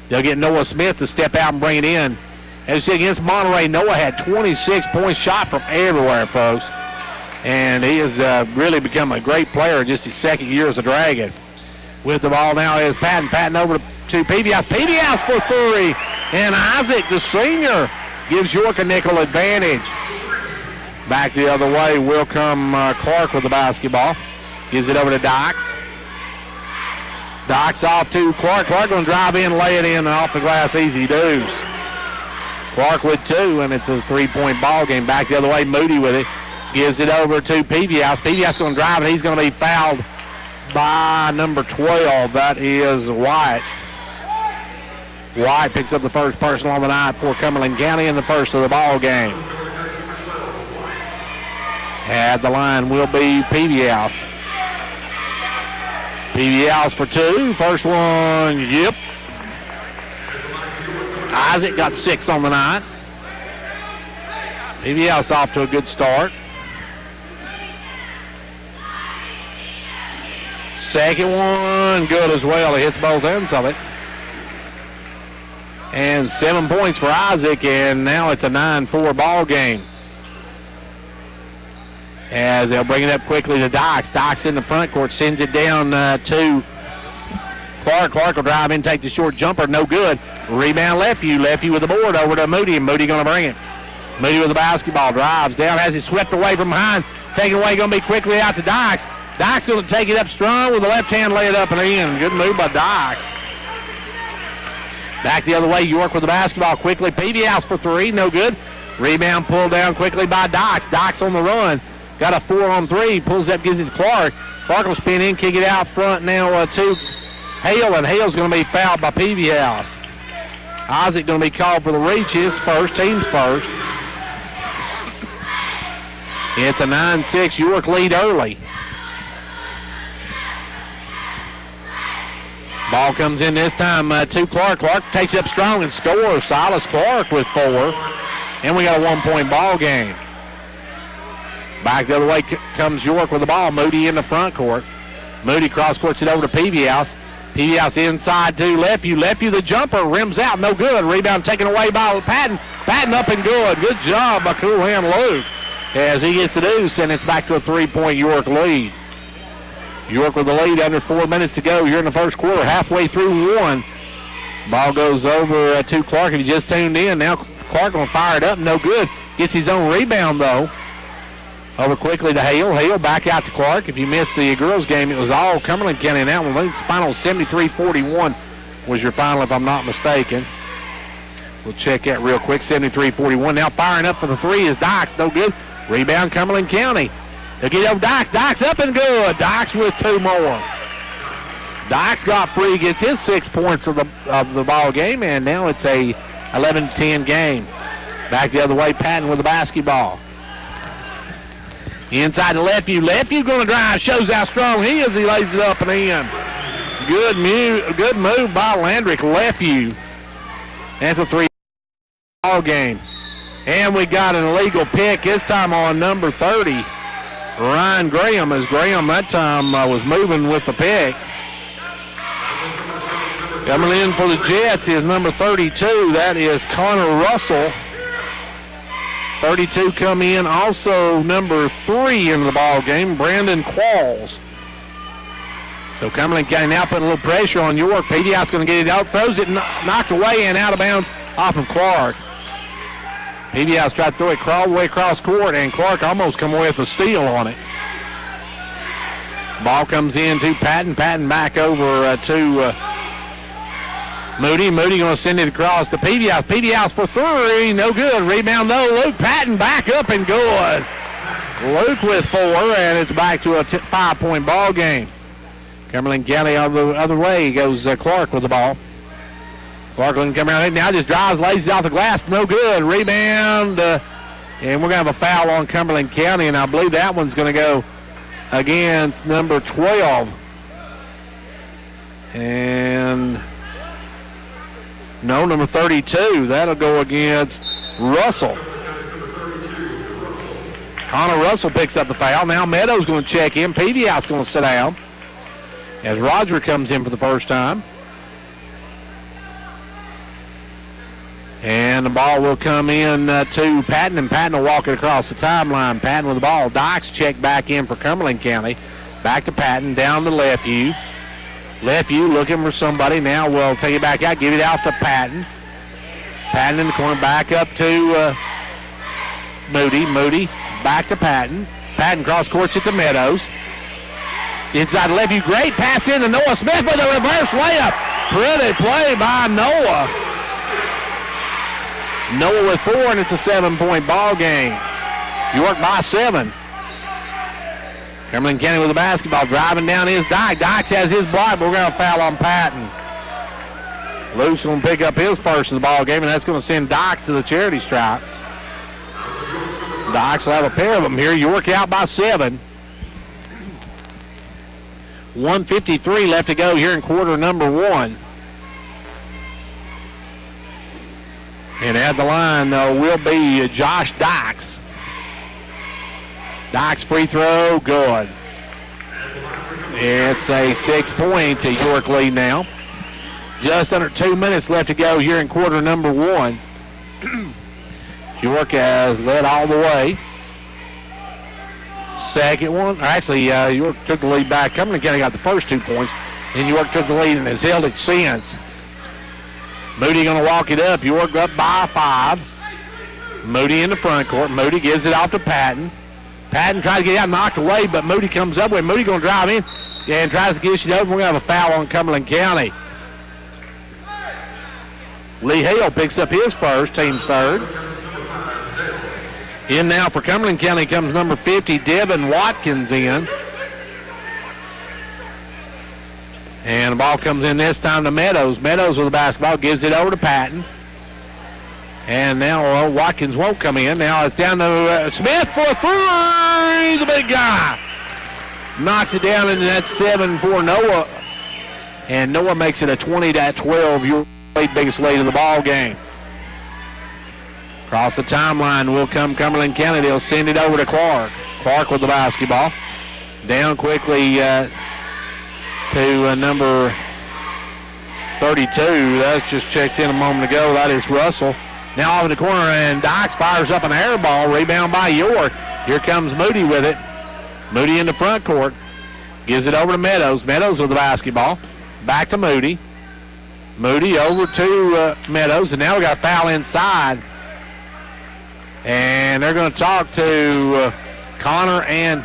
They'll get Noah Smith to step out and bring it in. As you see against Monterey, Noah had 26 points, shot from everywhere, folks. And he has really become a great player in just his second year as a Dragon. With the ball now is Patton. Patton over to Peavy-House. Peavy-House for three. And Isaac, the senior, gives York a nickel advantage. Back the other way will come Clark with the basketball. Gives it over to Dykes. Dykes off to Clark. Clark going to drive in, lay it in, and off the glass, easy does. Clark with two, and it's a three-point ball game. Back the other way, Moody with it. Gives it over to Peavy-House. Peavy-House going to drive, and he's going to be fouled by number 12. That is White. White picks up the first personal on the night for Cumberland County in the first of the ball game. At the line will be Peavy-House. Peavy-House for two. First one, yep. Isaac got 6 on the night. Peavy-House off to a good start. Second one, good as well. He hits both ends of it. And 7 points for Isaac, and now it's a 9-4 ball game. As they'll bring it up quickly to Dykes. Dykes in the front court, sends it down to Clark. Clark will drive in, take the short jumper, no good. Rebound Lefeview. Lefeview with the board over to Moody, and Moody going to bring it. Moody with the basketball, drives down, has it swept away from behind. Taken away, going to be quickly out to Dykes. Dykes going to take it up strong with the left hand, lay it up and in. Good move by Dykes. Back the other way, York with the basketball quickly. Peavy-House for three, no good. Rebound pulled down quickly by Dykes. Dykes on the run. Got a 4-on-3, pulls up, gives it to Clark. Clark will spin in, kick it out front now to Hale, and Hale's going to be fouled by Peavy-House. Isaac going to be called for the reach, his first, team's first. It's a 9-6 York lead early. Ball comes in this time to Clark. Clark takes it up strong and scores. Silas Clark with 4. And we got a 1-point ball game. Back the other way comes York with the ball. Moody in the front court. Moody cross-courts it over to Peavy-House. Peavy-House inside to Lefeview. Lefeview the jumper, rims out, no good. Rebound taken away by Patton. Patton up and good. Good job by cool hand Luke as he gets the deuce, and it's back to a 3-point York lead. York with the lead, under 4 minutes to go here in the first quarter, halfway through one. Ball goes over to Clark, and he just tuned in. Now Clark going to fire it up, no good. Gets his own rebound, though. Over quickly to Hale. Hale back out to Clark. If you missed the girls' game, it was all Cumberland County in that one. It's final 73-41 was your final, if I'm not mistaken. We'll check that real quick. 73-41. Now firing up for the three is Dykes. No good. Rebound Cumberland County. They'll get over Dykes. Dykes up and good. Dykes with 2 more. Dykes got free, gets his 6 points of the ball game, and now it's a 11-10 game. Back the other way, Patton with the basketball. Inside to Lefeview. Lefeview going to drive. Shows how strong he is. He lays it up and in. Good move by Landrick. Lefeview. That's a 3 ball game. And we got an illegal pick, this time on number 30. Ryan Graham, as Graham that time was moving with the pick. Coming in for the Jets is number 32. That is Connor Russell. 32 come in. Also number 3 in the ball game, Brandon Qualls. So Cumberland County now putting a little pressure on York. Peavy-House going to get it out, throws it knocked away and out of bounds off of Clark. Peavy-House tried to throw it all the way across court, and Clark almost come away with a steal on it. Ball comes in to Patton. Patton back over to Moody. Moody going to send it across to Peavy-House. Peavy-House for 3. No good. Rebound though. Luke Patton back up and good. Luke with 4, and it's back to a 5-point ball game. Cumberland County on the other way goes Clark with the ball. Clark going to come around now, just drives, lays it off the glass. No good. Rebound. And we're going to have a foul on Cumberland County, and I believe that one's going to go against number 12. And no, number 32. That'll go against Russell. Connor Russell picks up the foul. Now Meadows going to check in. Peavy-House going to sit down as Roger comes in for the first time. And And the ball will come in to Patton, and Patton will walk it across the timeline. Patton with the ball. Dykes check back in for Cumberland County. Back to Patton, down to Lefeview. Lefeview looking for somebody. Now we'll take it back out, give it off to Patton. Patton in the corner, back up to Moody. Moody back to Patton. Patton cross courts it to Meadows. Inside Lefeview, great pass in to Noah Smith with a reverse layup. Pretty play by Noah. Noah with 4, and it's a 7-point ball game. York by 7. Cumberland County with the basketball, driving down his Dyke. Dykes has his block, but we're going to foul on Patton. Luke's going to pick up his first of the ball game, and that's going to send Dykes to the charity stripe. Dykes will have a pair of them here. York out by 7. 1:53 left to go here in quarter number 1. And at the line will be Josh Dykes. Dykes free throw, good. It's a 6-point York lead now. Just under 2 minutes left to go here in quarter number 1. York has led all the way. Second one, actually York took the lead back. Cumberland County got the first 2 points. Then York took the lead and has held it since. Moody going to walk it up. York up by 5. Moody in the front court. Moody gives it off to Patton. Patton tries to get out, knocked away, but Moody comes up with it. Moody going to drive in and tries to get it over. We're going to have a foul on Cumberland County. Lee Hale picks up his first, team's third. In now for Cumberland County comes number 50, Devin Watkins in. And the ball comes in this time to Meadows. Meadows with the basketball, gives it over to Patton. And now Watkins won't come in. Now it's down to Smith for 3, the big guy. Knocks it down, and that's 7 for Noah. And Noah makes it a 20-12, your biggest lead of the ball game. Across the timeline will come Cumberland County. They'll send it over to Clark. Clark with the basketball. Down quickly to number 32. That's just checked in a moment ago. That is Russell. Now off in the corner, and Dykes fires up an air ball. Rebound by York. Here comes Moody with it. Moody in the front court. Gives it over to Meadows. Meadows with the basketball. Back to Moody. Moody over to Meadows, and now we got a foul inside. And they're going to talk to Connor and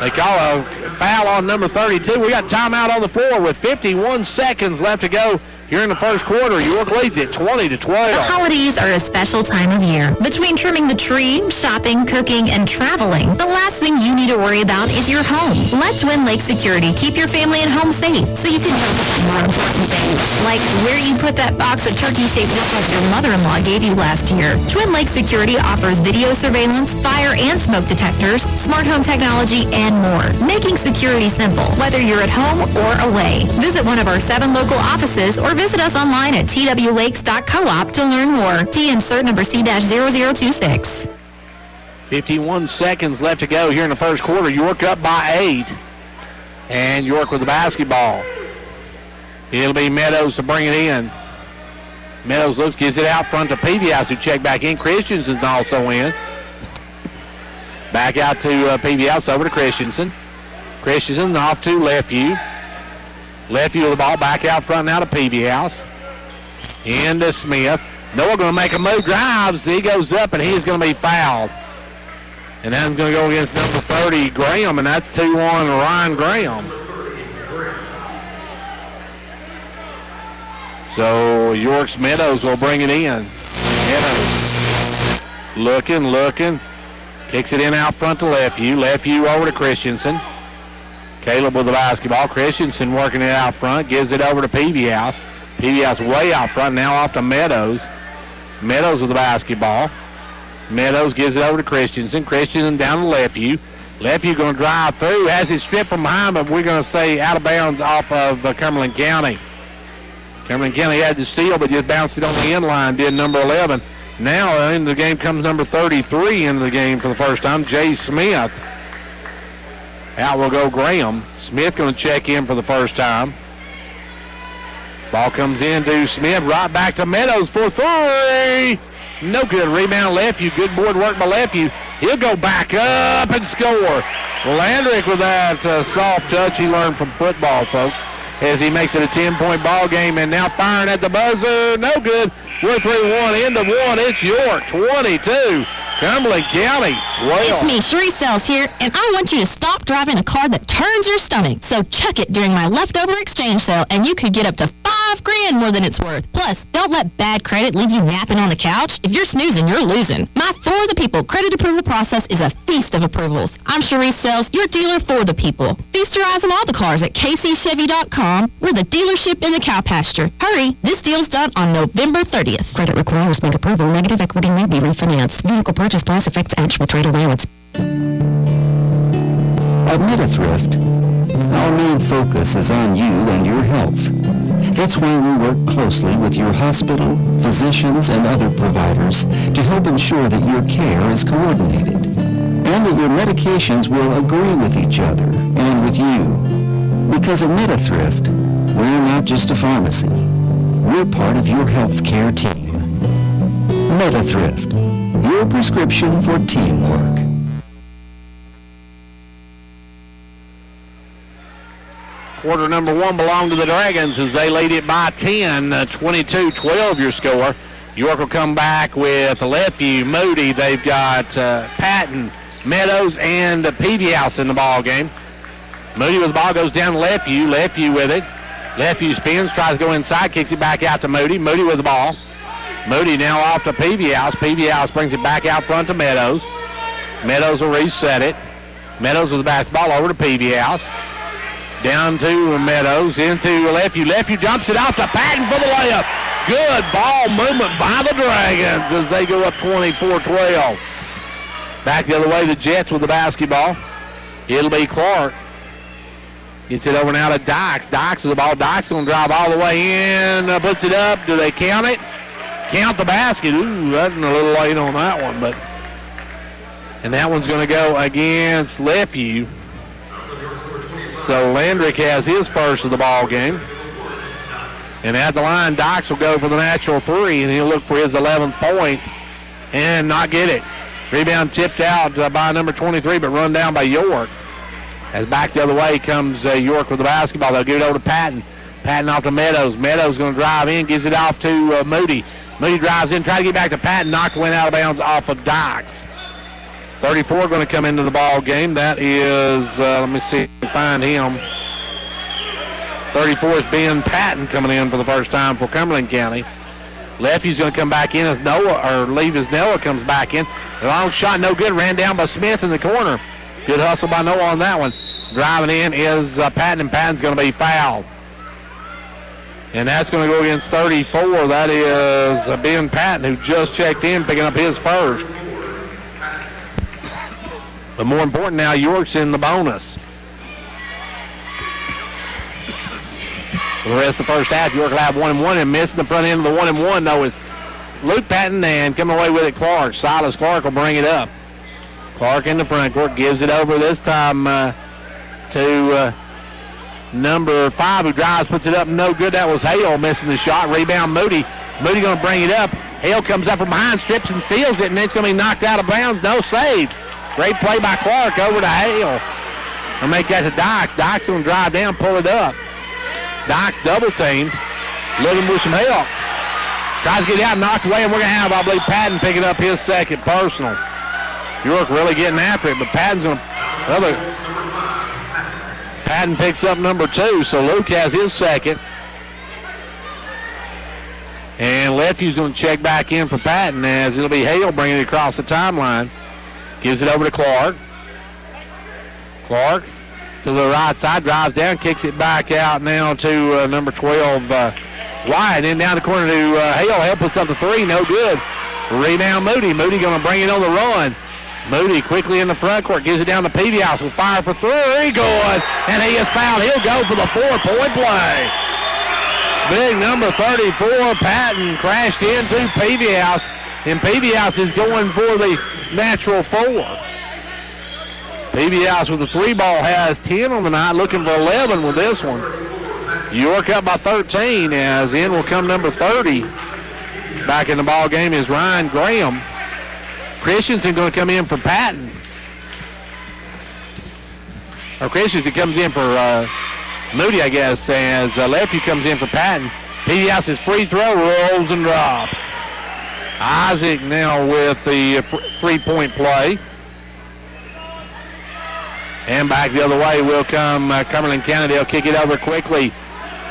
they call a foul on number 32. We got timeout on the floor with 51 seconds left to go here in the first quarter. York leads it 20-12. The holidays are a special time of year. Between trimming the tree, shopping, cooking, and traveling, the last thing you need to worry about is your home. Let Twin Lakes Security keep your family and home safe so you can focus on more important things, like where you put that box of turkey-shaped just like your mother-in-law gave you last year. Twin Lakes Security offers video surveillance, fire and smoke detectors, smart home technology, and more, making security simple, whether you're at home or away. Visit one of our 7 local offices or visit us online at twlakes.coop to learn more. T insert number C-0026. 51 seconds left to go here in the first quarter. York up by 8. And York with the basketball. It'll be Meadows to bring it in. Meadows looks, gives it out front to PBS, who checked back in. Christensen's also in. Back out to PBS, over to Christensen. Christensen off to Lefeview. Lefeview with the ball back out front now to Peavy House. Into Smith. Noah going to make a move, drives. He goes up, and he's going to be fouled. And that's going to go against number 30, Graham, and that's 2 on Ryan Graham. So York's Meadows will bring it in. Meadows looking. Kicks it in out front to Lefeview. Lefeview over to Christensen. Caleb with the basketball. Christensen working it out front. Gives it over to Peavy House. Peavy House way out front. Now off to Meadows. Meadows with the basketball. Meadows gives it over to Christensen. Christensen down to Lefeview. Lefeview going to drive through. Has it stripped from behind, but we're going to say out of bounds off of Cumberland County. Cumberland County had the steal, but just bounced it on the end line, did number 11. Now into the game comes number 33 into the game for the first time, Jay Smith. Out will go Graham. Smith going to check in for the first time. Ball comes in to Smith, right back to Meadows for three. No good. Rebound Lefeview. Good board work by Lefeview. He'll go back up and score. Landrick with that soft touch he learned from football, folks, as he makes it a 10-point ball game, and now firing at the buzzer. No good. We're 3-1. End of one. It's York 22. Cumberland County 12. It's me, Cherie Sells here, and I want you to stop driving a car that turns your stomach. So chuck it during my leftover exchange sale, and you could get up to $5,000 more than it's worth. Plus, don't let bad credit leave you napping on the couch. If you're snoozing, you're losing. My For the People credit approval process is a feast of approvals. I'm Cherie Sells, your dealer for the people. Feast your eyes on all the cars at kcchevy.com. We're the dealership in the cow pasture. Hurry, this deal's done on November 30th. Credit requires bank approval. Negative equity may be refinanced. Vehicle purchase price affects actual trade allowance. At MetaThrift, our main focus is on you and your health. That's why we work closely with your hospital, physicians, and other providers to help ensure that your care is coordinated and that your medications will agree with each other and with you. Because at MetaThrift, we're not just a pharmacy. We're part of your health care team. MetaThrift, your prescription for teamwork. Quarter number one belonged to the Dragons as they lead it by 10, 22-12 your score. York will come back with Lefeview, Moody. They've got Patton, Meadows, and Peavy-House in the ball game. Moody with the ball goes down to Lefeview. Lefeview with it. Lefeview spins, tries to go inside, kicks it back out to Moody. Moody with the ball. Moody now off to Peavy-House. Peavy-House brings it back out front to Meadows. Meadows will reset it. Meadows with the basketball over to Peavy-House. Down to Meadows, into Lefeview. Lefeview jumps it out to Patton for the layup. Good ball movement by the Dragons as they go up 24-12. Back the other way, the Jets with the basketball. It'll be Clark. Gets it over now to Dykes. Dykes with the ball. Dykes going to drive all the way in. Puts it up. Do they count it? Count the basket. Ooh, that's a little late on that one. And that one's going to go against Lefeview. So Landrick has his first of the ball game. And at the line, Dykes will go for the natural three, and he'll look for his 11th point and not get it. Rebound tipped out by number 23, but run down by York. As back the other way comes York with the basketball. They'll give it over to Patton. Patton off to Meadows. Meadows going to drive in, gives it off to Moody. Moody drives in, try to get back to Patton. Knocked one out of bounds off of Dykes. 34 going to come into the ball game. That is, let me see if I can find him. 34 is Ben Patton coming in for the first time for Cumberland County. Lefty's going to come back in as Noah, or leave as Noah comes back in. The long shot, no good. Ran down by Smith in the corner. Good hustle by Noah on that one. Driving in is Patton, and Patton's going to be fouled. And that's going to go against 34. That is Ben Patton, who just checked in, picking up his first. But more important now, York's in the bonus. For the rest of the first half, York will have 1-1, and missing the front end of the 1-1, though, is Luke Patton, and coming away with it, Clark. Silas Clark will bring it up. Clark in the front court, gives it over this time to number 5, who drives, puts it up, no good. That was Hale missing the shot. Rebound, Moody. Moody going to bring it up. Hale comes up from behind, strips and steals it, and it's going to be knocked out of bounds. No, saved. Great play by Clark over to Hale. I'll make that to Dykes. Dykes going to drive down, pull it up. Dykes double teamed, looking for some help. Tries to get out, knocked away, and we're going to have, I believe, Patton picking up his second personal. York really getting after it, but Patton's going to, Patton picks up number 2, so Luke has his second. And Lefty's going to check back in for Patton as it'll be Hale bringing it across the timeline. Gives it over to Clark. Clark to the right side, drives down, kicks it back out now to number 12, Wyatt. Then down the corner to Hale. Hale puts up the 3, no good. Rebound Moody. Moody going to bring it on the run. Moody quickly in the front court, gives it down to Peavy-House. Will fire for 3, good. And he is fouled. He'll go for the 4-point play. Big number 34, Patton, crashed into Peavy-House, and Peavy-House is going for the natural 4. Peavy-House with the 3 ball has 10 on the night, looking for 11 with this one. York up by 13 as in will come number 30. Back in the ball game is Ryan Graham. Christensen going to come in for Patton. Or Christensen comes in for Moody, I guess, as Lefty comes in for Patton. Peavy-House's free throw rolls and drop. Isaac now with the three-point play. And back the other way will come Cumberland County. They'll kick it over quickly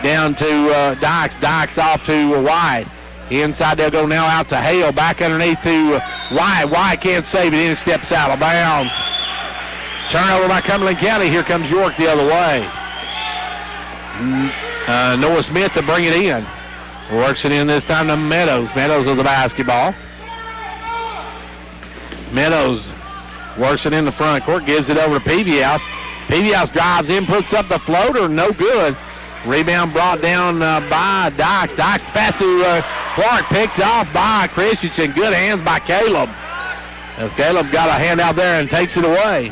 down to Dykes. Dykes off to White. Inside they'll go now out to Hale. Back underneath to White. White can't save it. In steps out of bounds. Turnover by Cumberland County. Here comes York the other way. Noah Smith to bring it in. Works it in this time to Meadows. Meadows with the basketball. Meadows works it in the front court. Gives it over to Peavy-House. Peavy-House drives in. Puts up the floater. No good. Rebound brought down by Dykes. Dykes pass to Clark. Picked off by Christensen. Good hands by Caleb. As Caleb got a hand out there and takes it away.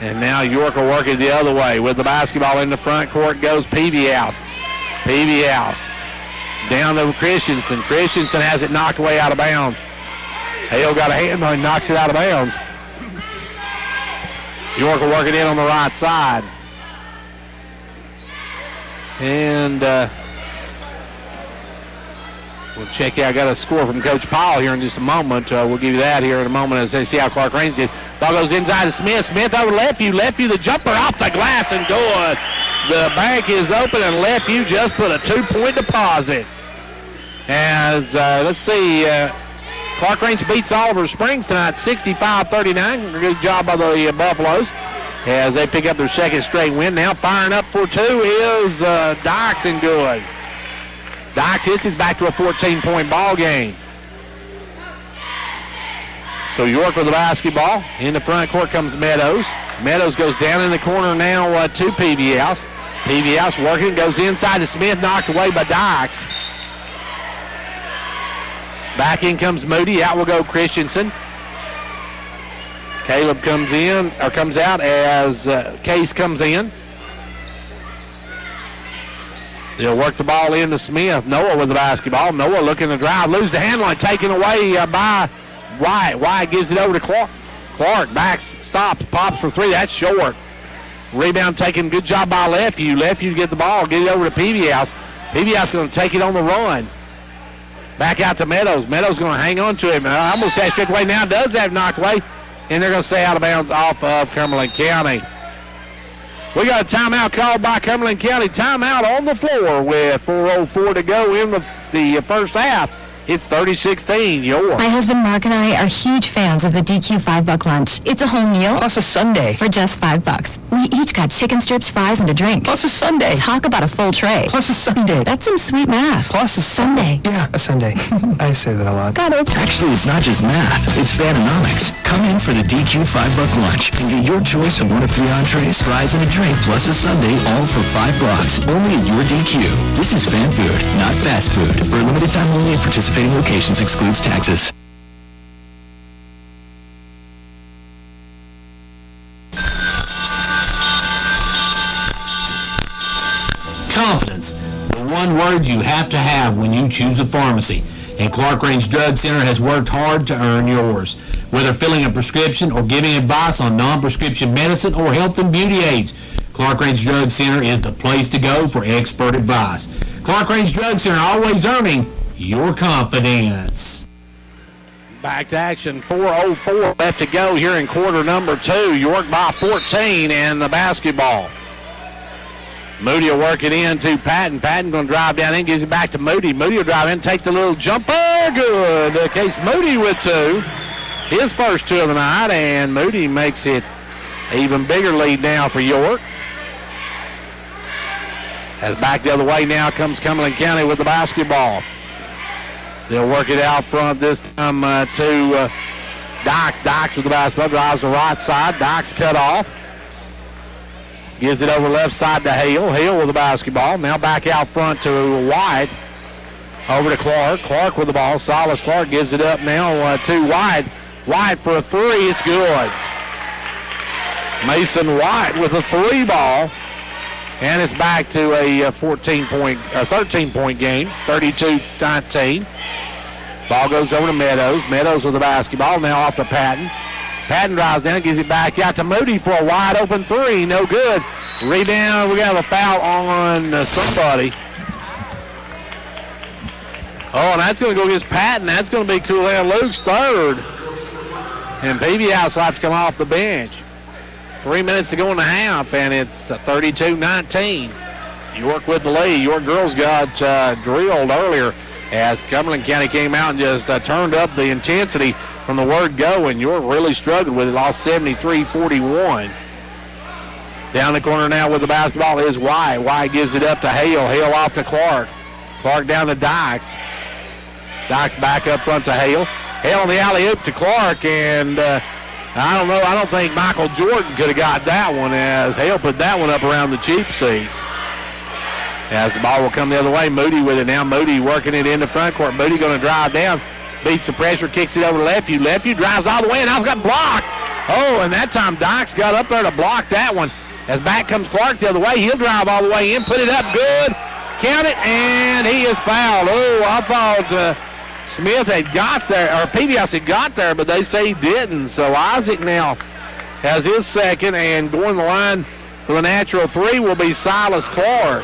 And now York will work it the other way. With the basketball in the front court goes Peavy-House. Peavy-House down to Christensen. Christensen has it knocked away out of bounds. Hale got a hand on it, knocks it out of bounds. York will work it in on the right side. And we'll check out. I got a score from Coach Powell here in just a moment. We'll give you that here in a moment as they see how Clark Range did. Ball goes inside to Smith. Smith over Lefeview. Lefeview the jumper off the glass and good. The bank is open and Lefeview just put a 2-point deposit. As, let's see, Clark Range beats Oliver Springs tonight 65-39. Good job by the Buffaloes as they pick up their second straight win. Now firing up for two is Dykes and good. Dykes hits it back to a 14-point ball game. So York with the basketball. In the front court comes Meadows. Meadows goes down in the corner now to Peavy-House. Peavy-House working, goes inside to Smith, knocked away by Dykes. Back in comes Moody. Out will go Christensen. Caleb comes in, or comes out as Case comes in. They'll work the ball into Smith. Noah with the basketball. Noah looking to drive. Loses the handle and taken away by White. White gives it over to Clark. Clark backs, stops, pops for three. That's short. Rebound taken. Good job by Lefeview. Lefeview to get the ball. Get it over to Peavy-House. Peavy-House going to take it on the run. Back out to Meadows. Meadows going to hang on to him. Almost that stripped away now. Does have knocked away. And they're going to stay out of bounds off of Cumberland County. We got a timeout called by Cumberland County. Timeout on the floor with 4:04 to go in the first half. It's 30-16, York. My husband Mark and I are huge fans of the DQ $5 lunch. It's a whole meal. Plus a sundae. For just $5. We each got chicken strips, fries, and a drink. Plus a sundae. Talk about a full tray. Plus a sundae. That's some sweet math. Plus a sundae. Yeah, a sundae. I say that a lot. Got it. Actually, it's not just math. It's Fanonomics. Come in for the DQ $5 lunch and get your choice of one of 3 entrees, fries, and a drink, plus a sundae, all for $5. Only at your DQ. This is fan food, not fast food. For a limited time only at participating locations, excludes taxes. Confidence, the one word you have to have when you choose a pharmacy. And Clark Range Drug Center has worked hard to earn yours. Whether filling a prescription or giving advice on non-prescription medicine or health and beauty aids, Clark Range Drug Center is the place to go for expert advice. Clark Range Drug Center, always earning your confidence. Back to action. 4:04 left to go here in quarter number 2. York by 14 and the basketball. Moody will work it in to Patton. Patton going to drive down in, gives it back to Moody. Moody will drive in, take the little jumper. Good. Case Moody with 2. His first 2 of the night, and Moody makes it even bigger lead now for York. As back the other way now comes Cumberland County with the basketball. They'll work it out front this time to Dykes. Dykes with the basketball, drives the right side. Dykes cut off. Gives it over left side to Hale. Hale with the basketball. Now back out front to White. Over to Clark. Clark with the ball. Silas Clark gives it up now to White. White for a 3. It's good. Mason White with a 3 ball. And it's back to a 13-point game, 32-19. Ball goes over to Meadows. Meadows with the basketball, now off to Patton. Patton drives down, gives it back out to Moody for a wide open three. No good. Rebound, we got a foul on somebody. Oh, and that's going to go against Patton. That's going to be Coulihan Luke's third. And Peavyhouse will have to come off the bench. 3 minutes to go in the half, and it's 32-19. York with the lead. York girls got drilled earlier as Cumberland County came out and just turned up the intensity from the word go, and York really struggled with it, lost 73-41. Down the corner now with the basketball is White. White gives it up to Hale. Hale off to Clark. Clark down to Dykes. Dykes back up front to Hale. Hale on the alley-oop to Clark, and I don't know. I don't think Michael Jordan could have got that one as Hale put that one up around the cheap seats. As the ball will come the other way, Moody with it now. Moody working it in the front court. Moody going to drive down, beats the pressure, kicks it over to Lefeview. Lefeview drives all the way, and now got blocked. Oh, and that time Dykes got up there to block that one. As back comes Clark the other way, he'll drive all the way in, put it up good, count it, and he is fouled. Oh, I thought Smith had got there, or PBS had got there, but they say he didn't. So Isaac now has his second, and going the line for the natural three will be Silas Clark.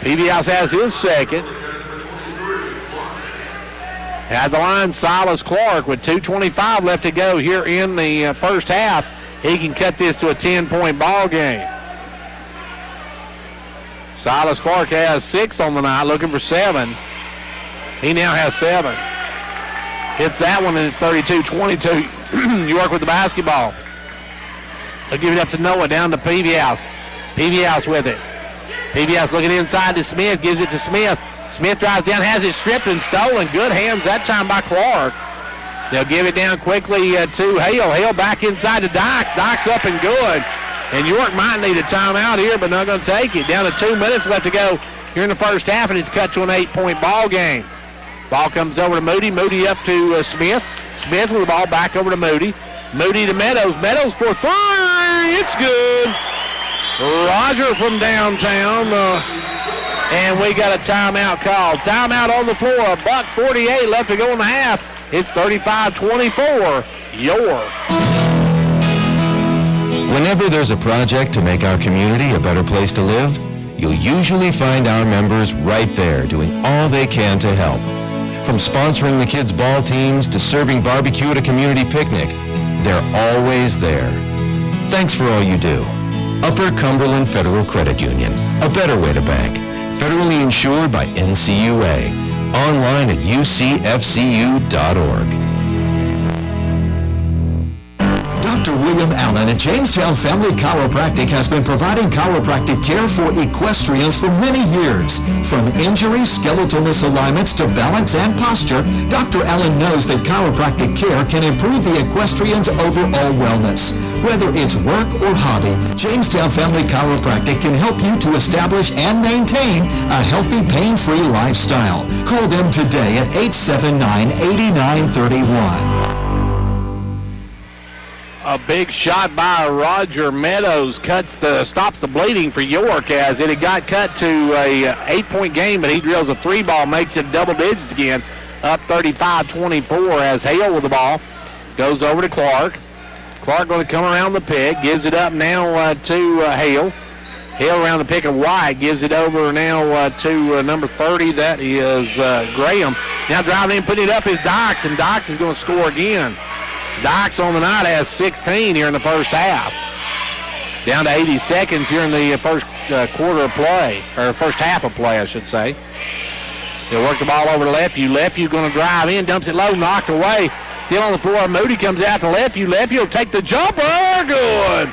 PBS has his second. At the line, Silas Clark with 2:25 left to go here in the first half. He can cut this to a 10-point ball game. Silas Clark has 6 on the night, looking for 7. He now has 7. Hits that one, and it's 32-22. York with the basketball. They'll give it up to Noah, down to Peavyhouse. Peavyhouse with it. Peavyhouse looking inside to Smith, gives it to Smith. Smith drives down, has it stripped and stolen. Good hands that time by Clark. They'll give it down quickly to Hale. Hale back inside to Dykes. Dykes up and good. And York might need a timeout here, but not going to take it. Down to 2 minutes left to go here in the first half, and it's cut to an 8-point ball game. Ball comes over to Moody. Moody up to Smith. Smith with the ball back over to Moody. Moody to Meadows. Meadows for 3. It's good. Roger from downtown. And we got a timeout called. Timeout on the floor. $1:48 left to go in the half. It's 35-24. York. Whenever there's a project to make our community a better place to live, you'll usually find our members right there doing all they can to help. From sponsoring the kids' ball teams to serving barbecue at a community picnic, they're always there. Thanks for all you do. Upper Cumberland Federal Credit Union, a better way to bank. Federally insured by NCUA. Online at ucfcu.org. Dr. William Allen at Jamestown Family Chiropractic has been providing chiropractic care for equestrians for many years. From injuries, skeletal misalignments to balance and posture, Dr. Allen knows that chiropractic care can improve the equestrian's overall wellness. Whether it's work or hobby, Jamestown Family Chiropractic can help you to establish and maintain a healthy, pain-free lifestyle. Call them today at 879-8931. A big shot by Roger Meadows stops the bleeding for York, as it had got cut to a 8-point game, but he drills a 3-ball, makes it double digits again, up 35-24 as Hale with the ball. Goes over to Clark. Clark going to come around the pick, gives it up now to Hale. Hale around the pick of White, gives it over now to number 30, that is Graham. Now driving in, putting it up is Dykes, and Dykes is going to score again. Dykes on the night has 16 here in the first half. Down to 80 seconds here in the first quarter of play, or first half of play, I should say. They'll work the ball over to Lefeview. Lefeview going to drive in, dumps it low, knocked away. Still on the floor. Moody comes out to Lefeview. Lefeview will take the jumper. Good.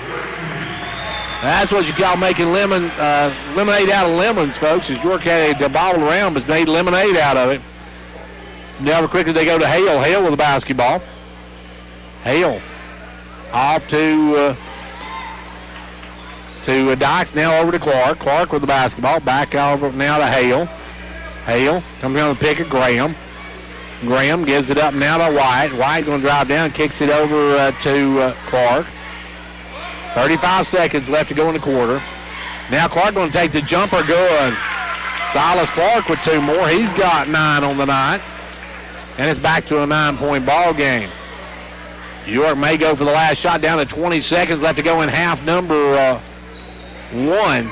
That's what you call making lemonade out of lemons, folks. As York had a ball around, but made lemonade out of it. Now quickly they go to Hale. Hale with the basketball. Hale off to Dykes, now over to Clark. Clark with the basketball, back over now to Hale. Hale comes around the pick of Graham. Graham gives it up now to White. White going to drive down, kicks it over to Clark. 35 seconds left to go in the quarter. Now Clark going to take the jumper good. Silas Clark with 2 more. He's got 9 on the night. And it's back to a 9-point ball game. York may go for the last shot down to 20 seconds left to go in half number 1.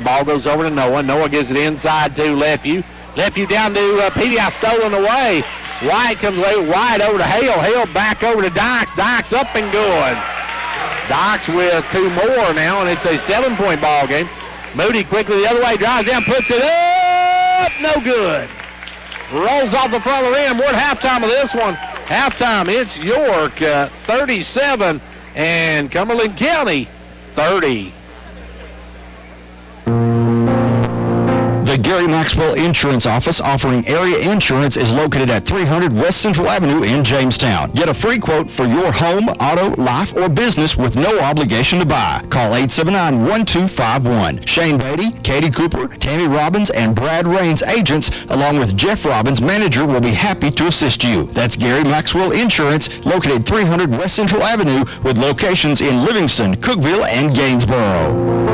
Ball goes over to Noah. Noah gives it inside to Lefeview. Lefeview down to Petey. Stolen away. White comes away. White over to Hale. Hale back over to Dykes. Dykes up and good. Dykes with 2 more now, and it's a 7-point ball game. Moody quickly the other way. Drives down, puts it up. No good. Rolls off the front of the rim. We're at halftime of this one. Halftime, it's York 37 and Cumberland County 30. The Gary Maxwell Insurance Office offering area insurance is located at 300 West Central Avenue in Jamestown. Get a free quote for your home, auto, life, or business with no obligation to buy. Call 879-1251. Shane Beatty, Katie Cooper, Tammy Robbins, and Brad Raines agents, along with Jeff Robbins, manager, will be happy to assist you. That's Gary Maxwell Insurance, located 300 West Central Avenue with locations in Livingston, Cookeville, and Gainesboro.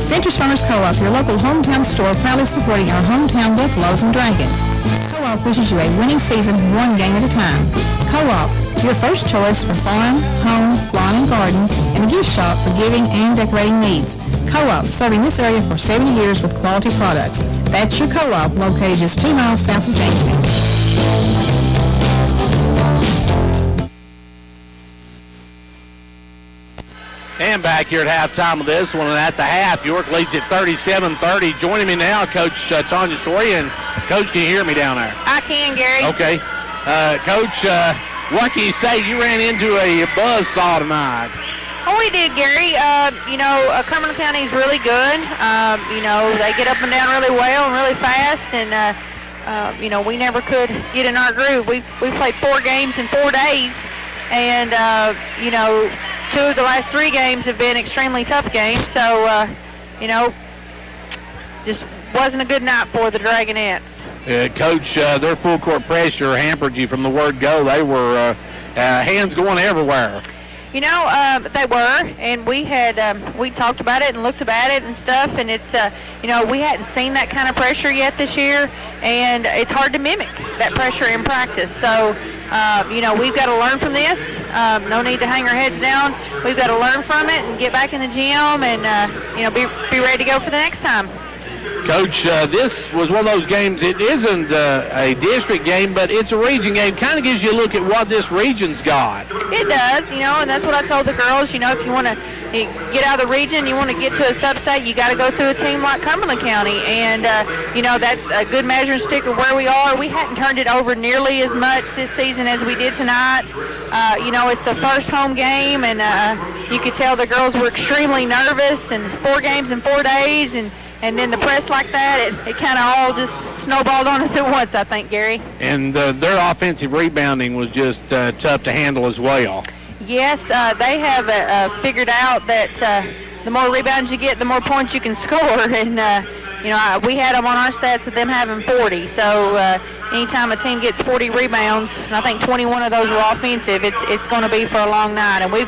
Ventures Farmers Co-op, your local hometown store, proudly supporting our hometown Buffaloes and Dragons. Co-op wishes you a winning season, 1 game at a time. Co-op, your first choice for farm, home, lawn and garden, and a gift shop for giving and decorating needs. Co-op, serving this area for 70 years with quality products. That's your Co-op, located just 2 miles south of Jamestown. And back here at halftime of this one, and at the half, York leads at 37-30. Joining me now, Coach Tanya Story. And Coach, can you hear me down there? I can, Gary. Okay. Coach, what can you say? You ran into a buzzsaw tonight. Oh, we did, Gary. Cumberland County is really good. They get up and down really well and really fast, and we never could get in our groove. We played 4 games in 4 days, and 2 of the last 3 games have been extremely tough games. So, just wasn't a good night for the Dragonettes. Coach, their full court pressure hampered you from the word go. They were hands going everywhere. They were, and we talked about it and looked about it and stuff, and it's, we hadn't seen that kind of pressure yet this year, and it's hard to mimic that pressure in practice. So, we've got to learn from this. No need to hang our heads down. We've got to learn from it and get back in the gym and, be ready to go for the next time. Coach, this was one of those games. It isn't a district game, but it's a region game. Kind of gives you a look at what this region's got. It does, and that's what I told the girls. If you want to get out of the region, you want to get to a sub-state, you got to go through a team like Cumberland County. And, that's a good measuring stick of where we are. We hadn't turned it over nearly as much this season as we did tonight. It's the first home game, and you could tell the girls were extremely nervous, and 4 games in 4 days, and then the press like that, it kind of all just snowballed on us at once, I think, Gary. And their offensive rebounding was just tough to handle as well. Yes, they have figured out that the more rebounds you get, the more points you can score. And, we had them on our stats of them having 40. So anytime a team gets 40 rebounds, and I think 21 of those were offensive, it's going to be for a long night. And we've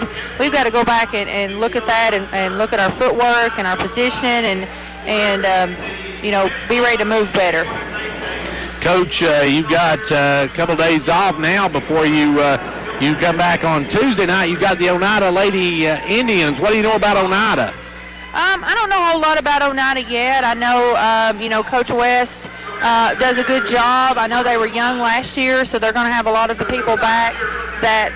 got to go back and look at that and look at our footwork and our position and be ready to move better. Coach, you've got a couple days off now before you come back on Tuesday night. You've got the Oneida Lady Indians. What do you know about Oneida? I don't know a whole lot about Oneida yet. I know, Coach West does a good job. I know they were young last year, so they're going to have a lot of the people back that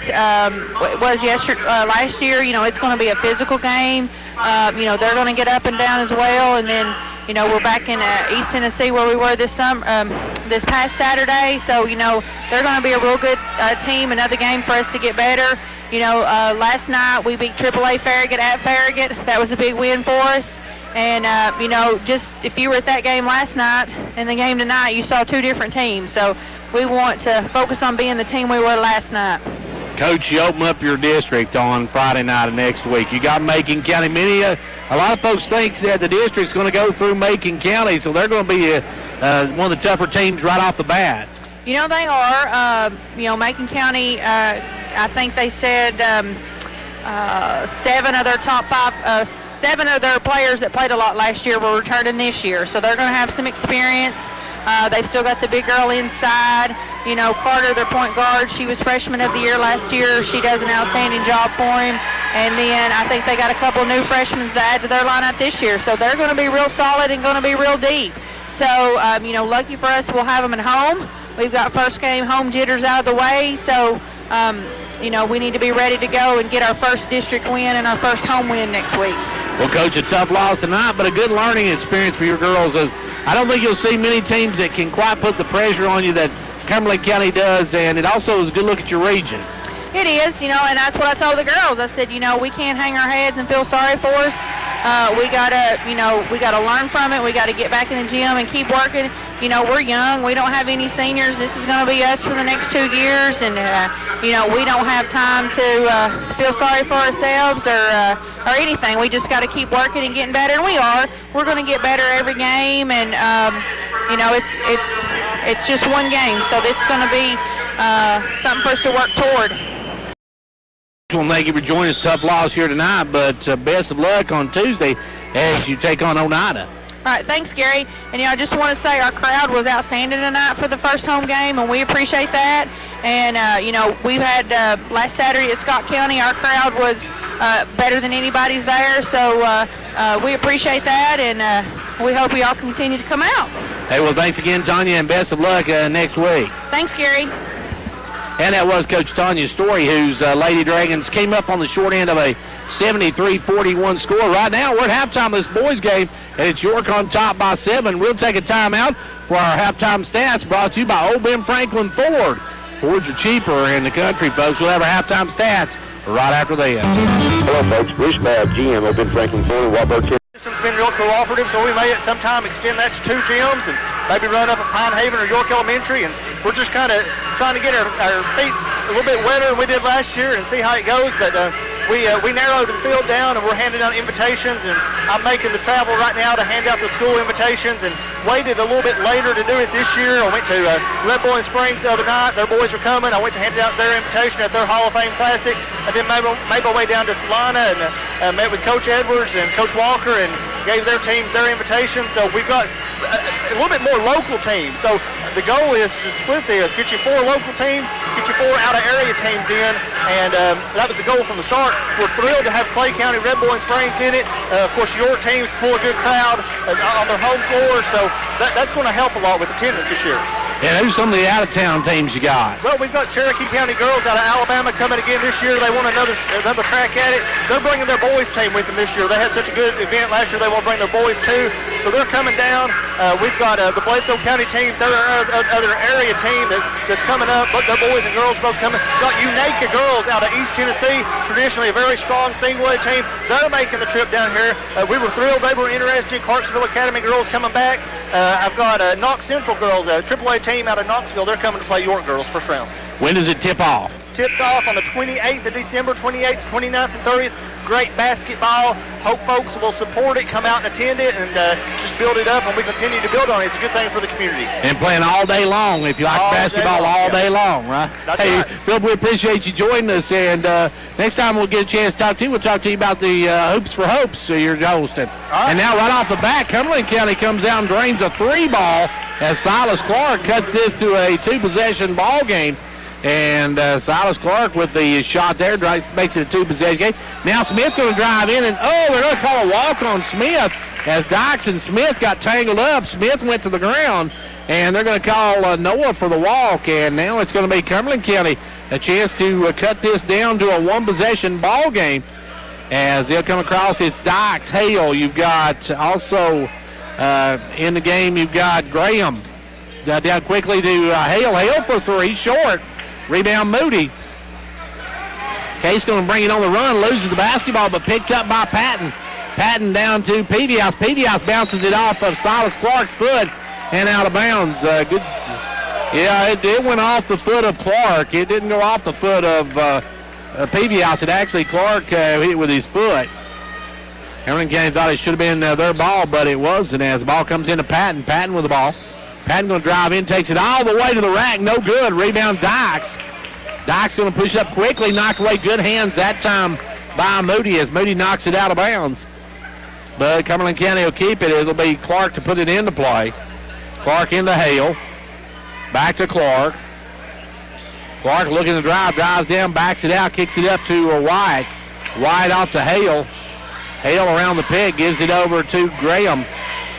was last year. It's going to be a physical game. They're going to get up and down as well, and then, we're back in East Tennessee where we were this past Saturday. So, they're going to be a real good team, another game for us to get better. Last night we beat AAA Farragut at Farragut. That was a big win for us. And, just if you were at that game last night and the game tonight, you saw 2 different teams. So we want to focus on being the team we were last night. Coach, you open up your district on Friday night of next week. You got Macon County. A lot of folks think that the district's going to go through Macon County, so they're going to be one of the tougher teams right off the bat. You know, they are. Macon County, I think they said 7 of their top 5, 7 of their players that played a lot last year were returning this year. So they're going to have some experience. They've still got the big girl inside. You know, Carter, their point guard, she was freshman of the year last year. She does an outstanding job for him. And then I think they got a couple new freshmen to add to their lineup this year. So they're going to be real solid and going to be real deep. So, lucky for us, we'll have them at home. We've got first game home jitters out of the way. So, we need to be ready to go and get our first district win and our first home win next week. Well, Coach, a tough loss tonight, but a good learning experience for your girls. As I don't think you'll see many teams that can quite put the pressure on you that Cumberland County does, and it also is a good look at your region. It is, and that's what I told the girls. I said, we can't hang our heads and feel sorry for us. We gotta learn from it. We gotta get back in the gym and keep working. We're young. We don't have any seniors. This is going to be us for the next 2 years, and we don't have time to feel sorry for ourselves or anything. We just got to keep working and getting better, and we are. We're going to get better every game, and it's just one game, so this is going to be something for us to work toward. Well, thank you for joining us. Tough loss here tonight, but best of luck on Tuesday as you take on Oneida. All right, thanks, Gary. And, I just want to say our crowd was outstanding tonight for the first home game, and we appreciate that. And, we've had last Saturday at Scott County, our crowd was better than anybody's there. So we appreciate that, and we hope y'all continue to come out. Hey, well, thanks again, Tanya, and best of luck next week. Thanks, Gary. And that was Coach Tanya Story, whose Lady Dragons came up on the short end of a 73-41 score. Right now, we're at halftime of this boys game, and it's York on top by 7. We'll take a timeout for our halftime stats brought to you by Old Ben Franklin Ford. Fords are cheaper in the country, folks. We'll have our halftime stats right after that. Hello, folks. Bruce Babb, GM, Old Ben Franklin Ford in Walbert, Tennessee. It's been real cooperative, so we may at some time extend that to 2 gyms and maybe run up at Pine Haven or York Elementary, and we're just kind of trying to get our feet a little bit wetter than we did last year and see how it goes. But we narrowed the field down, and we're handing out invitations, and I'm making the travel right now to hand out the school invitations, and waited a little bit later to do it this year. I went to Red Bull Springs the other night. Their boys are coming. I went to hand out their invitation at their Hall of Fame Classic. I then made my way down to Salina and met with Coach Edwards and Coach Walker and gave their teams their invitations. So we've got a little bit more local teams. So the goal is to split this, get you 4 local teams, get you 4 out-of-area teams in, and that was the goal from the start. We're thrilled to have Clay County, Red Bull, and Springs in it. Of course, your teams pull a good crowd on their home floor, so that's going to help a lot with attendance this year. And who's some of the out-of-town teams you got? Well, we've got Cherokee County girls out of Alabama coming again this year. They want another crack at it. They're bringing their boys team with them this year. They had such a good event last year. They want to bring their boys too. So they're coming down. We've got the Bledsoe County team. They're our other area team that's coming up. But their boys and girls both coming. We've got Unaka girls out of East Tennessee. Traditionally a very strong single-A team. They're making the trip down here. We were thrilled. They were interested. Clarksville Academy girls coming back. I've got Knox Central girls, a AAA team out of Knoxville. They're coming to play York girls first round. When does it tip off? Tipped off on the 28th of December, 28th, 29th, and 30th. Great basketball. Hope folks will support it, come out and attend it, and just build it up, and we continue to build on it. It's a good thing for the community. And playing all day long, if you like basketball, all day long, right? That's hey, right. Phil, we appreciate you joining us, and next time we'll get a chance to talk to you, we'll talk to you about the Hoops for Hopes you're hosting. Right. And now right off the bat, Cumberland County comes out and drains a 3 ball as Silas Clark cuts this to a 2-possession ball game. And Silas Clark with the shot there makes it a 2-possession game. Now Smith going to drive in, and they're going to call a walk on Smith as Dykes and Smith got tangled up. Smith went to the ground, and they're going to call Noah for the walk. And now it's going to be Cumberland County a chance to cut this down to a 1-possession ball game as they'll come across. It's Dykes, Hale. You've got also in the game, you've got Graham down quickly to Hale. Hale for 3, short. Rebound Moody. Case going to bring it on the run, loses the basketball, but picked up by Patton. Patton down to Peavy-House. Peavy-House bounces it off of Silas Clark's foot and out of bounds. Good. Yeah, it went off the foot of Clark. It didn't go off the foot of Peavy-House. It actually Clark hit with his foot. Cumberland County thought it should have been their ball, but it wasn't as the ball comes into Patton. Patton with the ball. Patton going to drive in, takes it all the way to the rack. No good. Rebound Dykes. Dykes going to push up quickly, knocked away. Good hands that time by Moody as Moody knocks it out of bounds. But Cumberland County will keep it. It'll be Clark to put it into play. Clark into Hale. Back to Clark. Clark looking to drive, drives down, backs it out, kicks it up to White. White off to Hale. Hale around the pick, gives it over to Graham.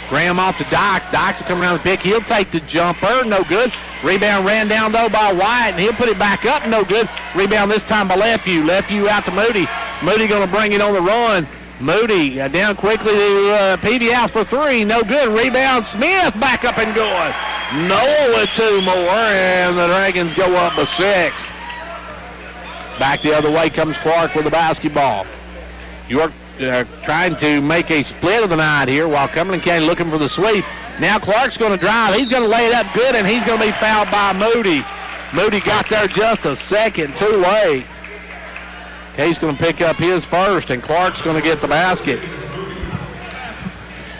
Graham off to Dykes. Dykes will come around the pick. He'll take the jumper. No good. Rebound ran down, though, by White, and he'll put it back up. No good. Rebound this time by Lefeview. Lefeview out to Moody. Moody going to bring it on the run. Moody down quickly to Peavy House for three. No good. Rebound. Smith back up and going. Noel with two more, and the Dragons go up by 6. Back the other way comes Clark with the basketball. York trying to make a split of the night here while Cumberland County looking for the sweep. Now Clark's going to drive. He's going to lay it up good, and he's going to be fouled by Moody. Moody got there just a second too late. Case going to pick up his first, and Clark's going to get the basket.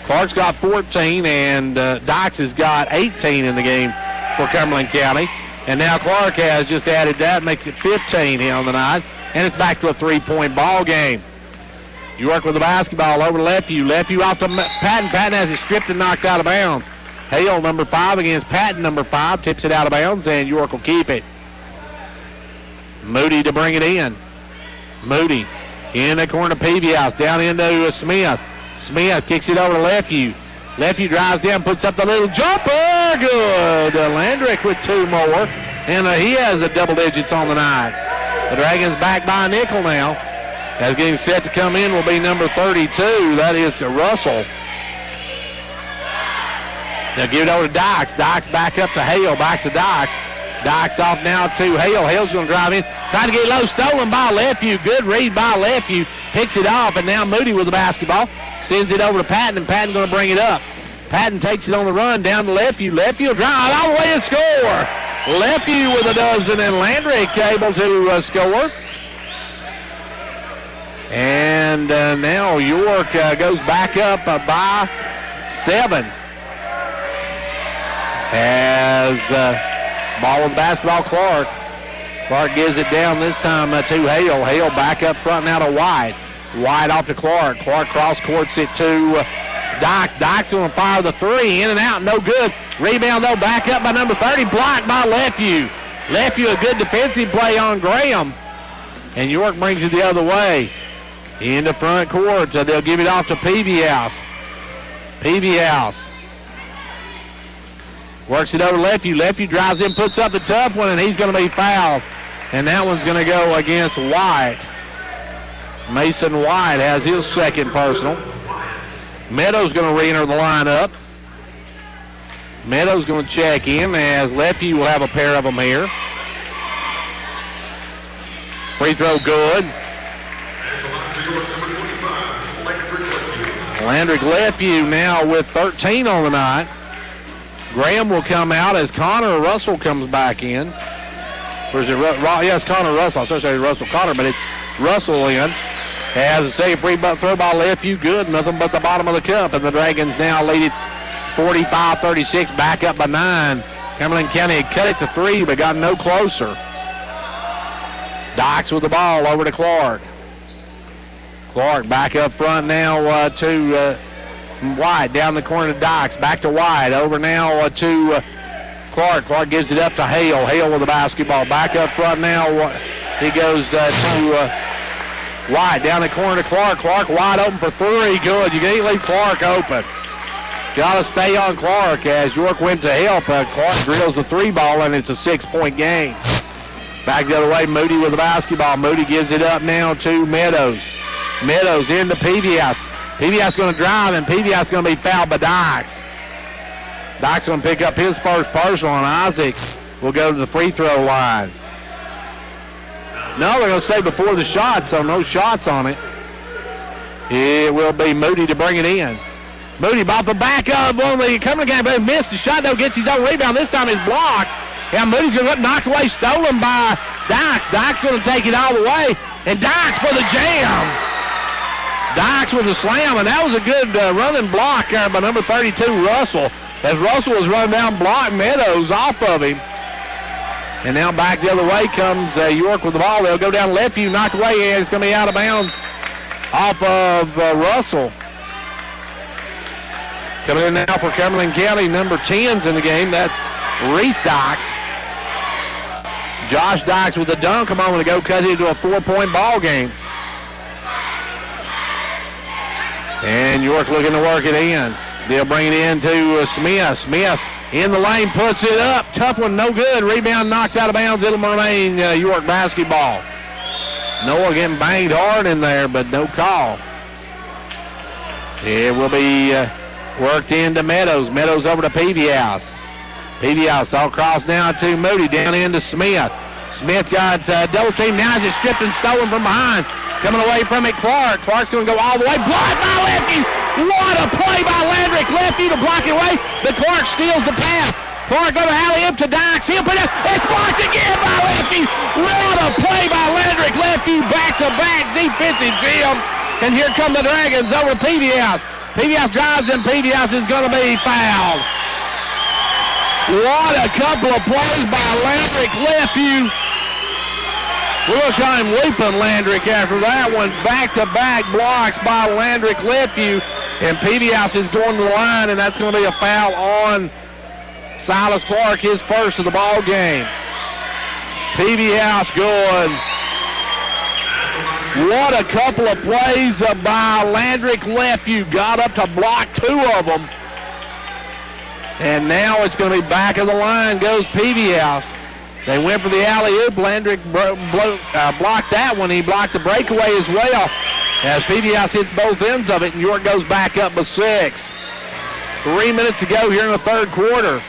Clark's got 14, and Dykes has got 18 in the game for Cumberland County. And now Clark has just added that, makes it 15 here on the night, and it's back to a three-point ball game. York with the basketball over to Lefeview. Lefeview off to Patton. Patton has it stripped and knocked out of bounds. Hale, number 5, against Patton, number 5, tips it out of bounds, and York will keep it. Moody to bring it in. Moody in the corner to Peavy House, down into Smith. Smith kicks it over to Lefeview. Lefeview drives down, puts up the little jumper. Good. Landrick with two more, and he has a double digits on the night. The Dragons back by a nickel now. As getting set to come in will be number 32. That is Russell. They'll give it over to Dykes. Dykes back up to Hale. Back to Dykes. Dykes off now to Hale. Hale's going to drive in. Trying to get low. Stolen by Lefeview. Good read by Lefeview. Picks it off, and now Moody with the basketball. Sends it over to Patton, and Patton going to bring it up. Patton takes it on the run down to Lefeview. Lefeview drive all the way and score. Lefeview with a dozen, and Landrick able to score. And now York goes back up by 7. As ball with basketball, Clark. Clark gives it down this time to Hale. Hale back up front now to White. White off to Clark. Clark cross courts it to Dykes. Dykes going to fire the three. In and out, no good. Rebound, though, back up by number 30. Blocked by Lefeview. Lefeview, a good defensive play on Graham. And York brings it the other way. In the front court, they'll give it off to Peavy House. Peavy House works it over to Lefeview. Lefeview drives in, puts up the tough one, and he's going to be fouled. And that one's going to go against White. Mason White has his second personal. Meadows going to re-enter the lineup. Meadows going to check in as Lefeview will have a pair of them here. Free throw good. Landrick Lefeview now with 13 on the night. Graham will come out as Connor Russell comes back in. Or is it yes, Connor Russell. I was supposed to say Russell Connor, but it's Russell in. Has a second free throw by Lefeview. Good. Nothing but the bottom of the cup. And the Dragons now lead it 45-36. Back up by 9. Cumberland County had cut it to 3, but got no closer. Dykes with the ball over to Clark. Clark back up front now to White. Down the corner to Dykes. Back to White. Over now to Clark. Clark gives it up to Hale. Hale with the basketball. Back up front now. He goes to White. Down the corner to Clark. Clark wide open for 3. Good. You can't leave Clark open. Got to stay on Clark as York went to help. Clark drills the 3 ball, and it's a 6-point game. Back the other way, Moody with the basketball. Moody gives it up now to Meadows. Meadows into Peavy House. Peavy House going to drive, and Peavy House going to be fouled by Dykes. Dykes going to pick up his first personal, and Isaac will go to the free throw line. No, they're going to say before the shot, so no shots on it. It will be Moody to bring it in. Moody bought the back of one of the Cumberland County, but missed the shot, though, gets his own rebound. This time it's blocked. Yeah, Moody's going to get knocked away, stolen by Dykes. Dykes going to take it all the way, and Dykes for the jam. Dykes with a slam, and that was a good running block there by number 32, Russell. as Russell was running down block. Meadows off of him. And now back the other way comes York with the ball. They'll go down left view, knocked away, and it's going to be out of bounds off of Russell. Coming in now for Cumberland County, number 10's in the game. That's Reese Dykes. Josh Dykes with a dunk a moment ago, cut it into a 4-point ball game. And York looking to work it in. They'll bring it in to Smith. Smith in the lane, puts it up. Tough one, no good. Rebound knocked out of bounds. It'll remain York basketball. Noah getting banged hard in there, but no call. It will be worked into Meadows. Meadows over to Peavyhouse. Peavyhouse all across now to Moody, down into Smith. Smith got double team. Now he's stripped and stolen from behind. Coming away from it, Clark. Clark's going to go all the way. Blocked by Lefty. What a play by Landrick. Lefty to block it away, but Clark steals the pass. Clark go to alley-oop to Dykes. He'll put it. It's blocked again by Lefty. What a play by Landrick. Lefty back-to-back defensive gems. And here come the Dragons over to Peavyhouse. Peavyhouse drives, and Peavyhouse is going to be fouled. What a couple of plays by Landrick Lefty. Look, I'm leaping Landrick after that one. Back-to-back blocks by Landrick Lefty. And Peavyhouse is going to the line, and that's going to be a foul on Silas Clark, his first of the ball game. Peavyhouse good. What a couple of plays by Landrick Lefty. Got up to block two of them. And now it's going to be back of the line goes Peavyhouse. They went for the alley-oop. Landrick blocked that one. He blocked the breakaway as well as Peavyhouse hits both ends of it, and York goes back up by 6. 3 minutes to go here in the third quarter.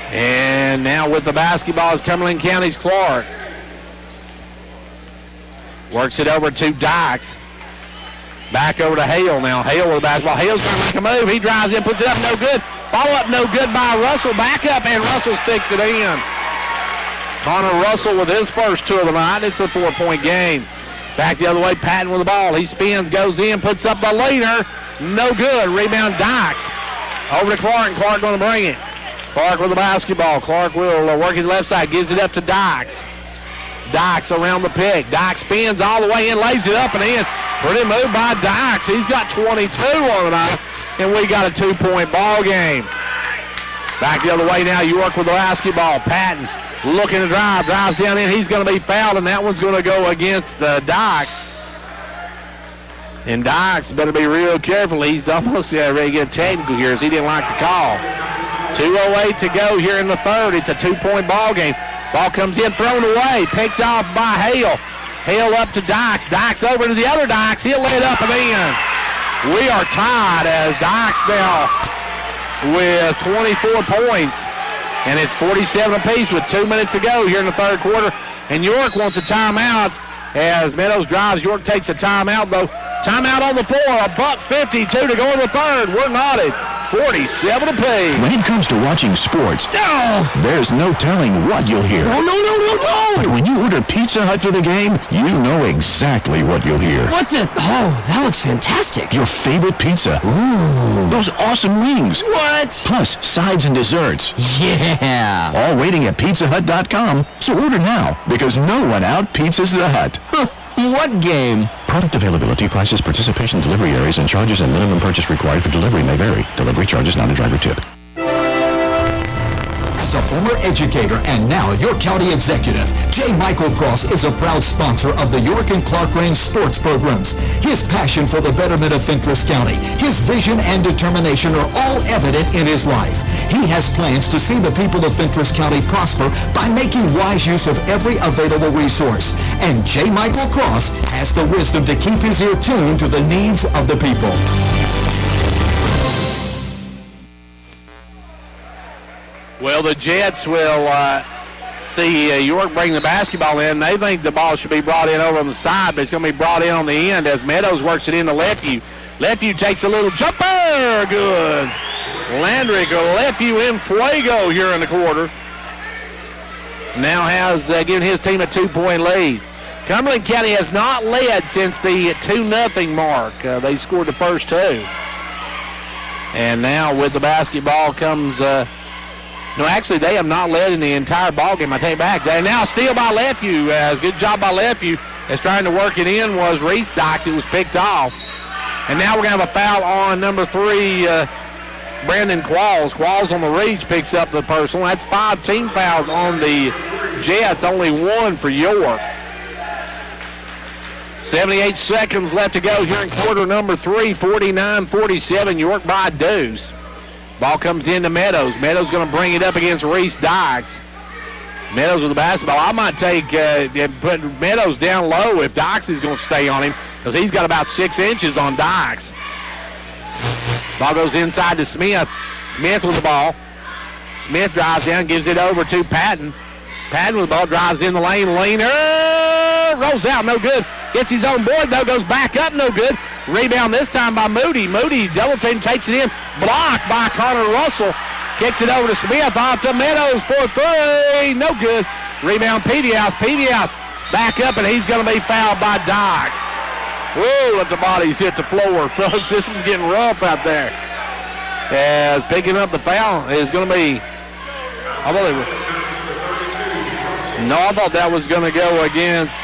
And now with the basketball is Cumberland County's Clark. Works it over to Dykes. Back over to Hale now. Hale with the basketball. Hale's trying to make a move. He drives in, puts it up, no good. Follow-up, no good by Russell. Back up, and Russell sticks it in. Connor Russell with his first two of the night. It's a 4-point game. Back the other way, Patton with the ball. He spins, goes in, puts up the leader. No good. Rebound Dykes. Over to Clark, and Clark going to bring it. Clark with the basketball. Clark will work his left side, gives it up to Dykes. Dykes around the pick. Dykes spins all the way in, lays it up and in. Pretty move by Dykes. He's got 22 on the night, and we got a 2-point ball game. Back the other way now, York with the basketball. Patton looking to drive, drives down in. He's going to be fouled, and that one's going to go against Dykes. And Dykes better be real careful. He's almost ready to get technical here as he didn't like the call. 2:08 to go here in the third. It's a 2-point ball game. Ball comes in, thrown away, picked off by Hale. Hale up to Dykes. Dykes over to the other Dykes. He'll lay it up and in. We are tied as Dykes now with 24 points. And it's 47 apiece with 2 minutes to go here in the third quarter. And York wants a timeout as Meadows drives. York takes a timeout, though. Timeout on the floor. $1:52 to go in the third. We're knotted. 47 apiece. When it comes to watching sports, there's no telling what you'll hear. No. But when you order Pizza Hut for the game, you know exactly what you'll hear. What the? Oh, that looks fantastic. Your favorite pizza. Ooh. Those awesome wings. What? Plus sides and desserts. Yeah. All waiting at pizzahut.com. So order now, because no one out-pizzas the Hut. What game? Product availability, prices, participation, delivery areas, and charges and minimum purchase required for delivery may vary. Delivery charges not a driver tip. As a former educator and now your county executive, J. Michael Cross is a proud sponsor of the York and Clark Range sports programs. His passion for the betterment of Fentress County, his vision and determination are all evident in his life. He has plans to see the people of Fentress County prosper by making wise use of every available resource. And J. Michael Cross has the wisdom to keep his ear tuned to the needs of the people. Well, the Jets will see York bring the basketball in. They think the ball should be brought in over on the side, but it's going to be brought in on the end as Meadows works it into Lefty. Lefty takes a little jumper. Good. Landrick or Lefty in fuego here in the quarter. Now has given his team a 2-point lead. Cumberland County has not led since the 2-0 mark. They scored the first two. And now with the basketball comes, no, actually they have not led in the entire ball game. I take it back. They now steal by Lefeview. Good job by Lefeview. As trying to work it in was Reese Dykes. It was picked off. And now we're going to have a foul on number 3, Brandon Qualls. Qualls on the reach picks up the personal. That's 5 team fouls on the Jets, only 1 for York. 78 seconds left to go here in quarter number 3, 49-47, York by deuce. Ball comes into Meadows. Meadows going to bring it up against Reese Dykes. Meadows with the basketball. I might take put Meadows down low if Dykes is going to stay on him, because he's got about 6 inches on Dykes. Ball goes inside to Smith. Smith with the ball. Smith drives down, gives it over to Patton. Patton with the ball, drives in the lane. Leaner rolls out, no good. Gets his own board, though, goes back up, no good. Rebound this time by Moody. Moody double team, takes it in. Blocked by Connor Russell. Kicks it over to Smith, off to Meadows for 3. No good. Rebound Petehouse. Petehouse back up, and he's going to be fouled by Dykes. Whoa, let the bodies hit the floor. Folks, this one's getting rough out there. As picking up the foul is going to be, I thought that was going to go against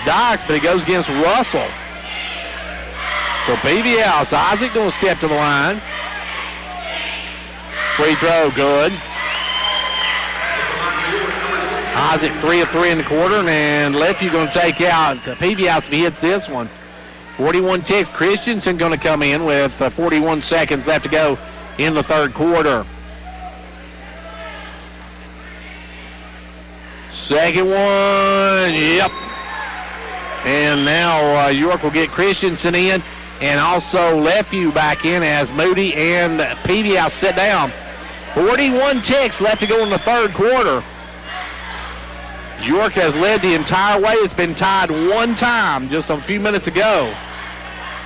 Dykes, but it goes against Russell. So Petehouse, Isaac going to step to the line. Free throw, good. Isaac 3 of 3 in the quarter, and Lefeview going to take out Petehouse if he hits this one. 41 ticks. Christensen going to come in with 41 seconds left to go in the third quarter. Second one, yep. And now York will get Christensen in, and also Lefeview back in as Moody and Petehouse sit down. 41 ticks left to go in the third quarter. York has led the entire way. It's been tied one time just a few minutes ago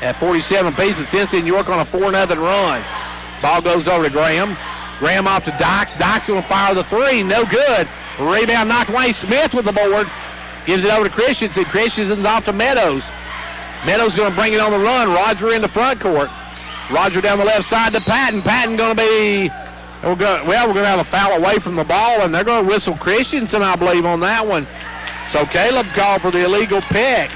at 47 apiece, but since then York on a 4-0 run. Ball goes over to Graham. Graham off to Dykes. Dykes going to fire the 3. No good. Rebound knocked away. Smith with the board. Gives it over to Christensen. Christensen's off to Meadows. Meadows going to bring it on the run. Roger in the front court. Roger down the left side to Patton. Patton going to be, we're going to have a foul away from the ball, and they're going to whistle Christensen, I believe, on that one. So Caleb called for the illegal pick.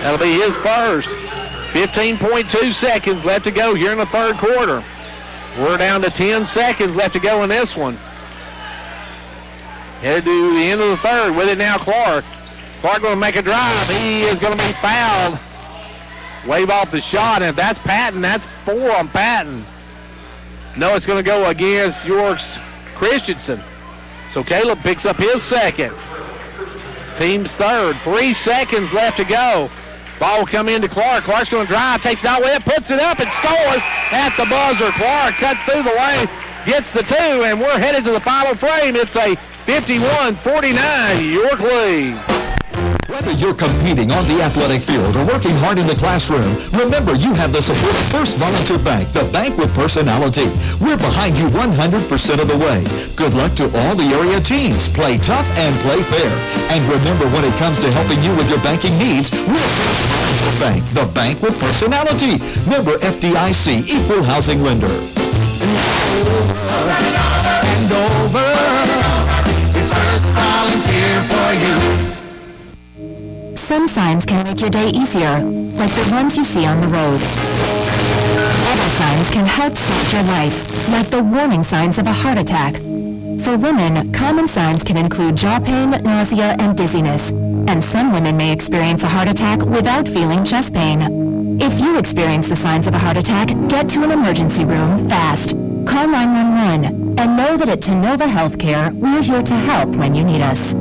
That'll be his first. 15.2 seconds left to go here in the third quarter. We're down to 10 seconds left to go in this one. Headed to the end of the third. With it now, Clark. Clark going to make a drive. He is going to be fouled. Wave off the shot, and if that's Patton, that's 4 on Patton. No, it's going to go against York's Christensen. So Caleb picks up his second. Team's third. 3 seconds left to go. Ball will come into Clark. Clark's going to drive, takes it out with it, puts it up, and scores at the buzzer. Clark cuts through the lane, gets the 2, and we're headed to the final frame. It's a 51-49 York lead. Whether you're competing on the athletic field or working hard in the classroom, remember you have the support of First Volunteer Bank, the bank with personality. We're behind you 100% of the way. Good luck to all the area teams. Play tough and play fair. And remember, when it comes to helping you with your banking needs, we're First Volunteer Bank, the bank with personality. Member FDIC, equal housing lender. And over, it's First Volunteer for you. Some signs can make your day easier, like the ones you see on the road. Other signs can help save your life, like the warning signs of a heart attack. For women, common signs can include jaw pain, nausea, and dizziness. And some women may experience a heart attack without feeling chest pain. If you experience the signs of a heart attack, get to an emergency room fast. Call 911 and know that at Tenova Healthcare, we're here to help when you need us.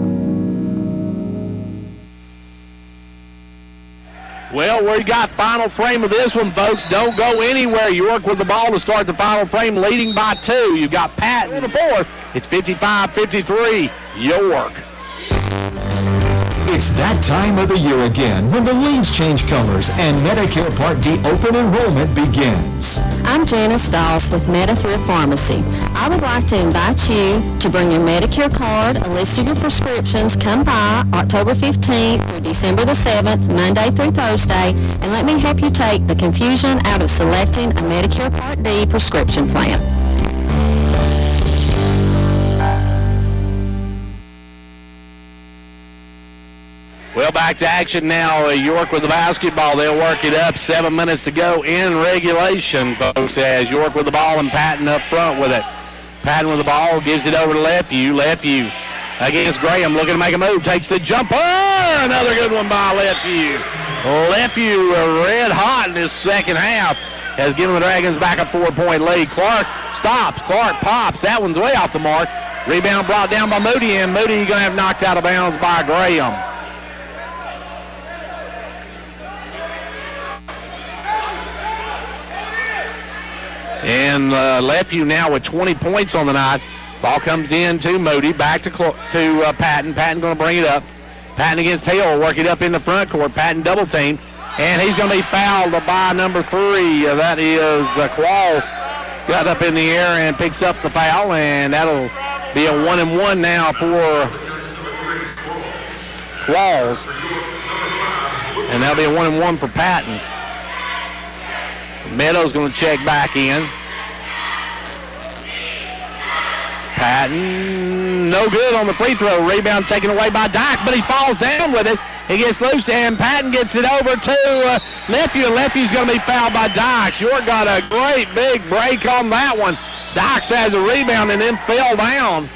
Well, we got final frame of this one, folks. Don't go anywhere. York with the ball to start the final frame, leading by 2. You've got Patton in the fourth. It's 55-53, York. It's that time of the year again when the leaves change colors and Medicare Part D open enrollment begins. I'm Janice Dawes with Meta-Thrift Pharmacy. I would like to invite you to bring your Medicare card, a list of your prescriptions, come by October 15th through December the 7th, Monday through Thursday, and let me help you take the confusion out of selecting a Medicare Part D prescription plan. Well, back to action now. York with the basketball. They'll work it up. 7 minutes to go in regulation, folks, as York with the ball and Patton up front with it. Patton with the ball, gives it over to Lefeview. Lefeview against Graham, looking to make a move. Takes the jumper. Another good one by Lefeview. Lefeview red hot in this second half has given the Dragons back a 4-point lead. Clark stops. Clark pops. That one's way off the mark. Rebound brought down by Moody, and Moody going to have knocked out of bounds by Graham. And Lefeview now with 20 points on the night. Ball comes in to Moody, back to Patton. Patton going to bring it up. Patton against Hill, work it up in the front court. Patton double team, and he's going to be fouled by number 3. That is Qualls. Got up in the air and picks up the foul, and that'll be a 1-and-1 now for Qualls. And that'll be a 1-and-1 for Patton. Meadows going to check back in. Patton, no good on the free throw. Rebound taken away by Dykes, but he falls down with it. He gets loose, and Patton gets it over to Lefeview. Lefiew's going to be fouled by Dykes. York got a great big break on that one. Dykes had the rebound and then fell down.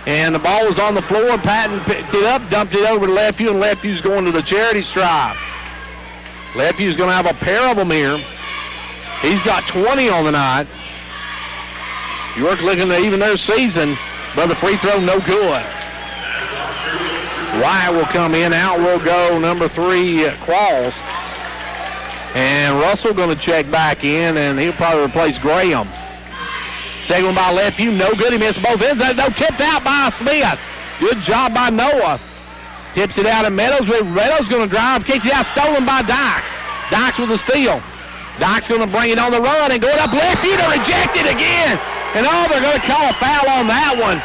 And the ball was on the floor. Patton picked it up, dumped it over to Lefeview, and Lefiew's going to the charity stripe. Lefiew's going to have a pair of them here. He's got 20 on the night. York looking to even their season, but the free throw no good. Wyatt will come in. Out will go number 3, Qualls. And Russell going to check back in, and he'll probably replace Graham. Second one by Lefeview, no good. He missed both ends. No, tipped out by Smith. Good job by Noah. Tips it out of Meadows. Meadows going to drive, kicks it out, stolen by Dykes. Dykes with the steal. Dykes going to bring it on the run and going up Lefeview to reject it again. And they're going to call a foul on that one.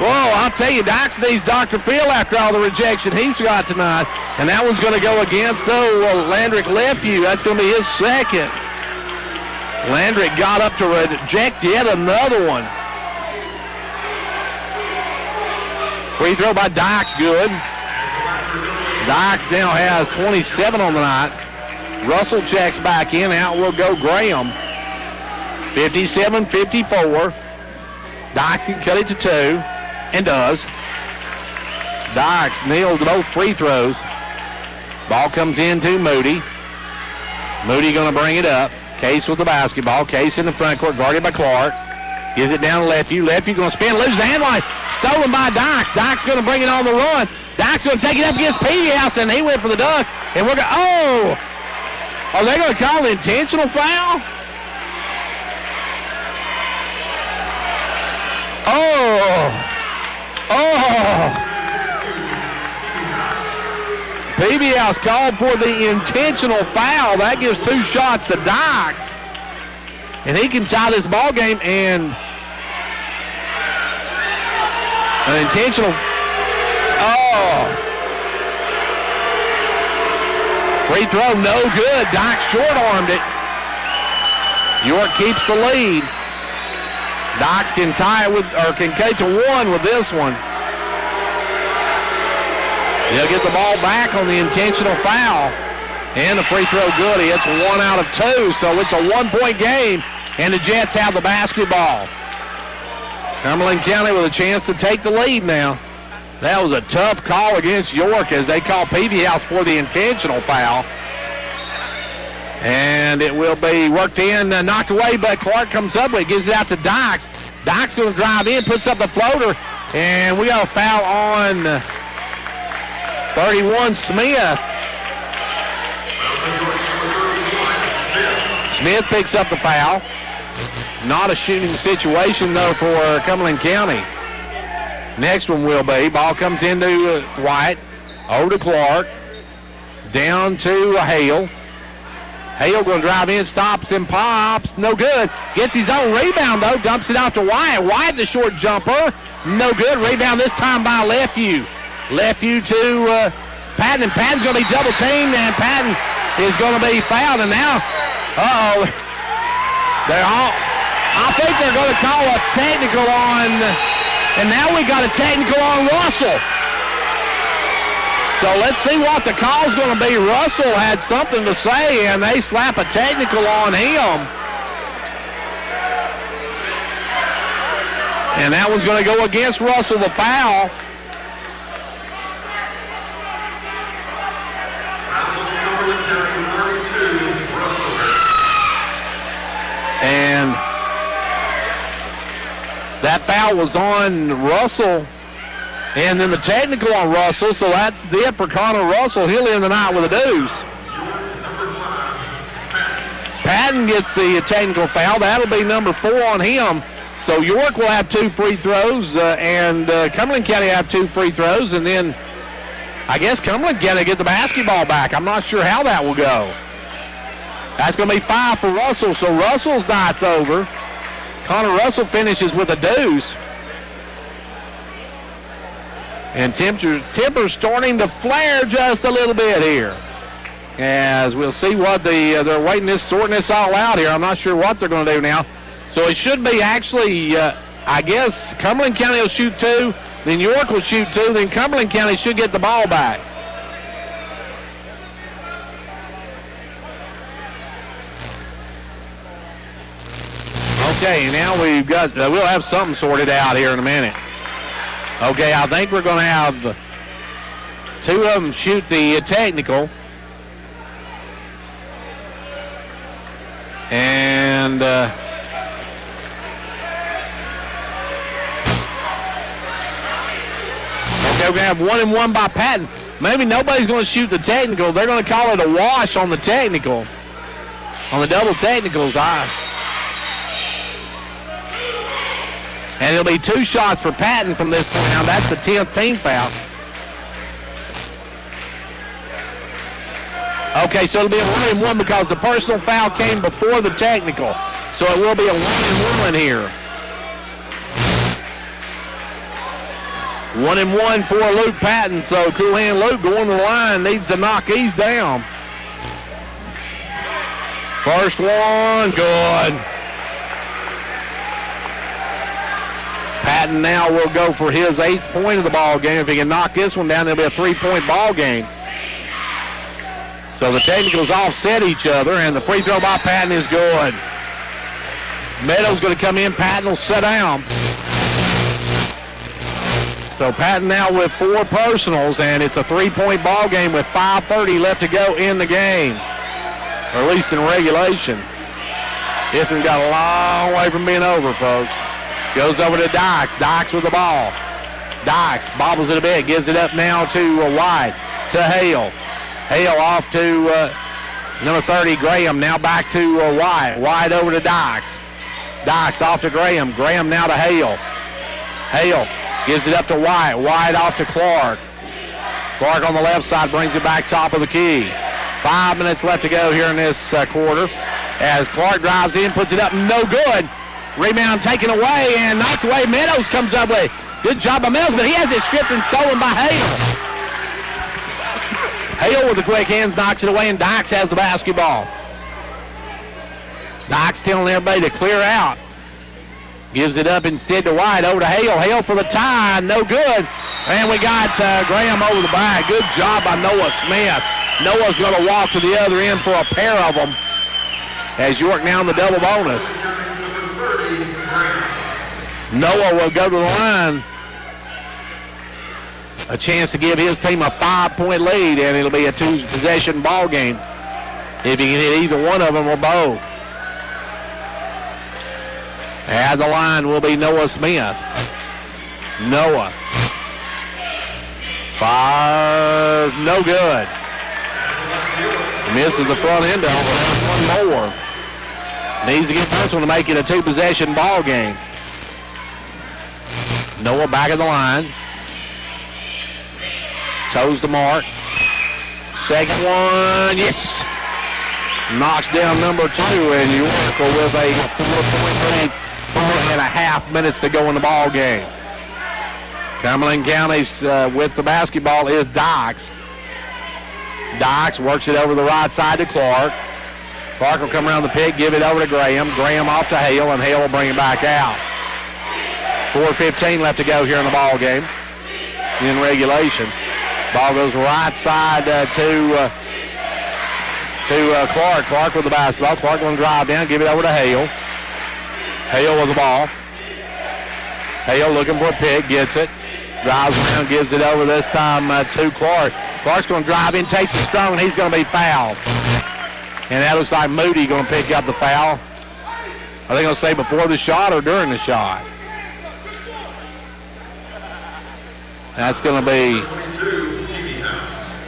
Whoa, I'll tell you, Dykes needs Dr. Phil after all the rejection he's got tonight. And that one's going to go against, Landrick Lefeview. That's going to be his second. Landrick got up to reject yet another one. Free throw by Dykes, good. Dykes now has 27 on the night. Russell checks back in. Out will go Graham. 57-54. Dykes can cut it to 2, and does. Dykes nailed both free throws. Ball comes in to Moody. Moody going to bring it up. Case with the basketball. Case in the front court, guarded by Clark. Gives it down to Lefeview. Lefeview going to spin, loses the hand line. Stolen by Dykes. Dykes going to bring it on the run. Dykes going to take it up against Peavy-House, and he went for the dunk. And we're going to, are they going to call an intentional foul? Peavy-House called for the intentional foul. That gives 2 shots to Dykes. And he can tie this ball game, and an intentional. Free throw, no good. Dykes short-armed it. York keeps the lead. Dykes can tie it with, or can cut to 1 with this one. He'll get the ball back on the intentional foul. And the free throw good. He hits 1 out of 2, so it's a 1-point game, and the Jets have the basketball. Cumberland County with a chance to take the lead now. That was a tough call against York as they call Peavy-House for the intentional foul. And it will be worked in, knocked away, but Clark comes up with it, gives it out to Dykes. Dykes going to drive in, puts up the floater, and we got a foul on 31, Smith. Smith picks up the foul. Not a shooting situation, though, for Cumberland County. Next one will be. Ball comes into White. Over to Clark. Down to Hale. Hale going to drive in, stops and pops. No good. Gets his own rebound, though. Dumps it off to Wyatt. Wyatt, the short jumper. No good. Rebound this time by Lefevue. Lefevue to Patton. And Patton's going to be double teamed, and Patton is going to be fouled. And now, I think they're going to call a technical on, and now we got a technical on Russell. So let's see what the call's going to be. Russell had something to say, and they slap a technical on him. And that one's going to go against Russell, the foul. And that foul was on Russell. And then the technical on Russell, so that's it for Connor Russell. He'll end the night with a deuce. Patton gets the technical foul. That'll be number 4 on him. So York will have 2 free throws, and Cumberland County have 2 free throws, and then I guess Cumberland County get the basketball back. I'm not sure how that will go. That's going to be 5 for Russell, so Russell's night's over. Connor Russell finishes with a deuce. And temper's starting to flare just a little bit here. As we'll see what they're waiting sorting this all out here. I'm not sure what they're going to do now. So it should be actually, I guess, Cumberland County will shoot 2, then York will shoot 2, then Cumberland County should get the ball back. Okay, now we've got, we'll have something sorted out here in a minute. Okay, I think we're going to have 2 of them shoot the technical. And okay, we're going to have 1 and 1 by Patton. Maybe nobody's going to shoot the technical. They're going to call it a wash on the technical. On the double technicals. And it'll be 2 shots for Patton from this point on. That's the 10th team foul. Okay, so it'll be a 1 and 1 because the personal foul came before the technical. So it will be a 1 and 1 here. 1 and 1 for Luke Patton. So Cool Hand Luke going to the line, needs to knock these down. First one, good. Patton now will go for his 8th point of the ball game. If he can knock this one down, it'll be a 3-point ball game. So the technicals offset each other, and the free throw by Patton is good. Meadows going to come in. Patton will sit down. So Patton now with 4 personals, and it's a 3-point ball game with 5:30 left to go in the game, or at least in regulation. This one's got a long way from being over, folks. Goes over to Dykes. Dykes with the ball. Dykes bobbles it a bit. Gives it up now to White. To Hale. Hale off to number 30, Graham. Now back to White. White over to Dykes. Dykes off to Graham. Graham now to Hale. Hale gives it up to White. White off to Clark. Clark on the left side brings it back top of the key. 5 minutes left to go here in this quarter. As Clark drives in, puts it up. No good. Rebound taken away and knocked away. Meadows comes up with good job by Meadows, but he has it stripped and stolen by Hale. Hale with the quick hands knocks it away, and Dykes has the basketball. Dykes telling everybody to clear out. Gives it up instead to White. Over to Hale. Hale for the tie. No good. And we got Graham over the back. Good job by Noah Smith. Noah's going to walk to the other end for a pair of them as York now in the double bonus. Noah will go to the line. A chance to give his team a 5-point lead, and it'll be a 2-possession ball game if he can hit either one of them or both. At the line will be Noah Smith. Noah. Fire, no good. Misses the front end of one more. Needs to get this one to make it a 2-possession ball game. Noah back of the line. Toes the mark. Second one, yes. Knocks down number 2, and York with a 4-point lead. 4.5 minutes to go in the ball game. Cumberland County's with the basketball is Dykes. Dykes works it over the right side to Clark. Clark will come around the pick, give it over to Graham. Graham off to Hale, and Hale will bring it back out. 4:15 left to go here in the ball game in regulation. Ball goes right side to Clark. Clark with the basketball. Clark going to drive down, give it over to Hale. Hale with the ball. Hale looking for a pick, gets it. Drives around, gives it over this time to Clark. Clark's going to drive in, takes it strong, and he's going to be fouled. And that looks like Moody going to pick up the foul. Are they going to say before the shot or during the shot? That's going to be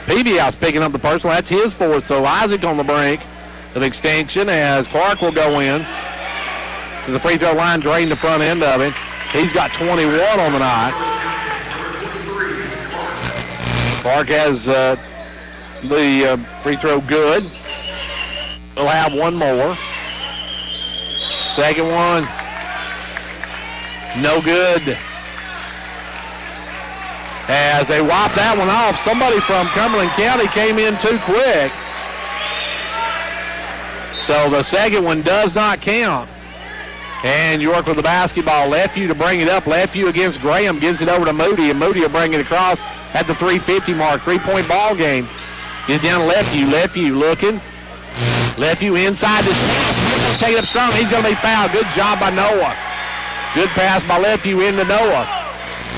Peavy House picking up the personal. That's his fourth. So Isaac on the brink of extension as Clark will go in to the free throw line, drain the front end of it. He's got 21 on the night. Clark has the free throw good. We'll have one more. Second one, no good. As they wipe that one off, somebody from Cumberland County came in too quick. So the second one does not count. And York with the basketball. Leftview to bring it up. Leftview against Graham. Gives it over to Moody, and Moody will bring it across at the 3:50 mark. 3-point ball game. Get down to Leftview. Leftview looking. Leftview inside the Smith. Take it up strong. He's going to be fouled. Good job by Noah. Good pass by Leftview into Noah.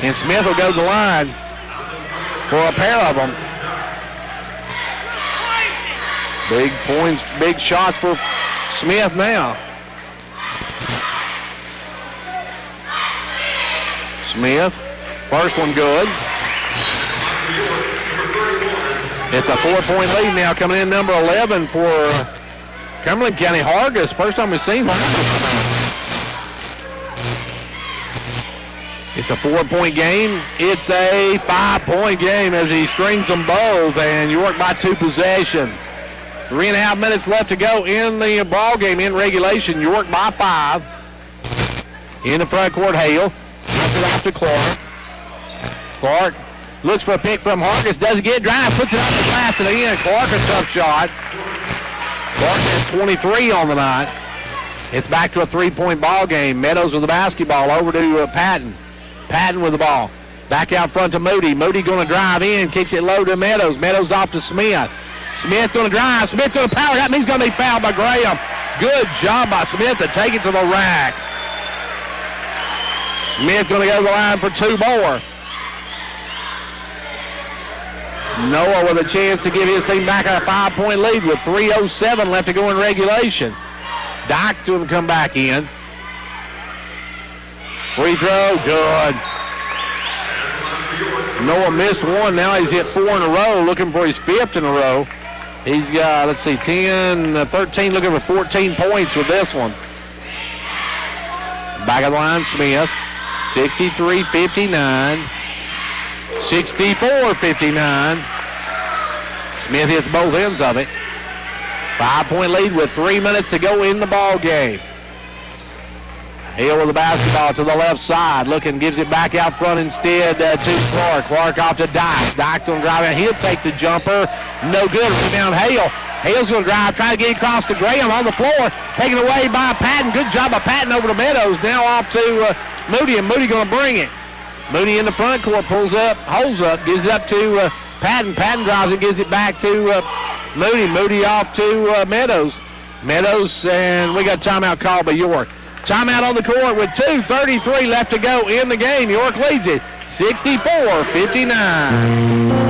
And Smith will go to the line for a pair of them. Big points, big shots for Smith now. Smith, first one good. It's a 4-point lead now coming in number 11 for Cumberland County. Hargis, first time we've seen Hargis. It's a 4-point game. It's a 5-point game as he strings them both, and York by 2 possessions. 3.5 minutes left to go in the ball game in regulation. York by 5. In the front court, Hale. Off to Clark. Clark looks for a pick from Hargis. Doesn't get drive. Puts it up the glass and in. Clark a tough shot. Clark has 23 on the night. It's back to a 3-point ball game. Meadows with the basketball over to Patton. Patton with the ball. Back out front to Moody. Moody going to drive in. Kicks it low to Meadows. Meadows off to Smith. Smith going to drive. Smith going to power it up. And he's going to be fouled by Graham. Good job by Smith to take it to the rack. Smith going to go to the line for 2 more. Noah with a chance to give his team back a 5-point lead with 3:07 left to go in regulation. Dyke to him come back in. Free throw, good. Noah missed one. Now he's hit 4 in a row, looking for his 5th in a row. He's got, 10, 13, looking for 14 points with this one. Back of the line, Smith. 63-59. 64-59. Smith hits both ends of it. 5-point lead with 3 minutes to go in the ball game. Hale with the basketball to the left side. Looking, gives it back out front instead to Clark. Clark off to Dyke. Dyke's going to drive in. He'll take the jumper. No good. Rebound Hale. Hale's going to drive, trying to get across to Graham on the floor. Taken away by Patton. Good job by Patton over to Meadows. Now off to Moody, and Moody going to bring it. Moody in the front court, pulls up, holds up, gives it up to Patton. Patton drives and gives it back to Moody. Moody off to Meadows. Meadows, and we got a timeout called by York. Timeout on the court with 2:33 left to go in the game. York leads it 64-59.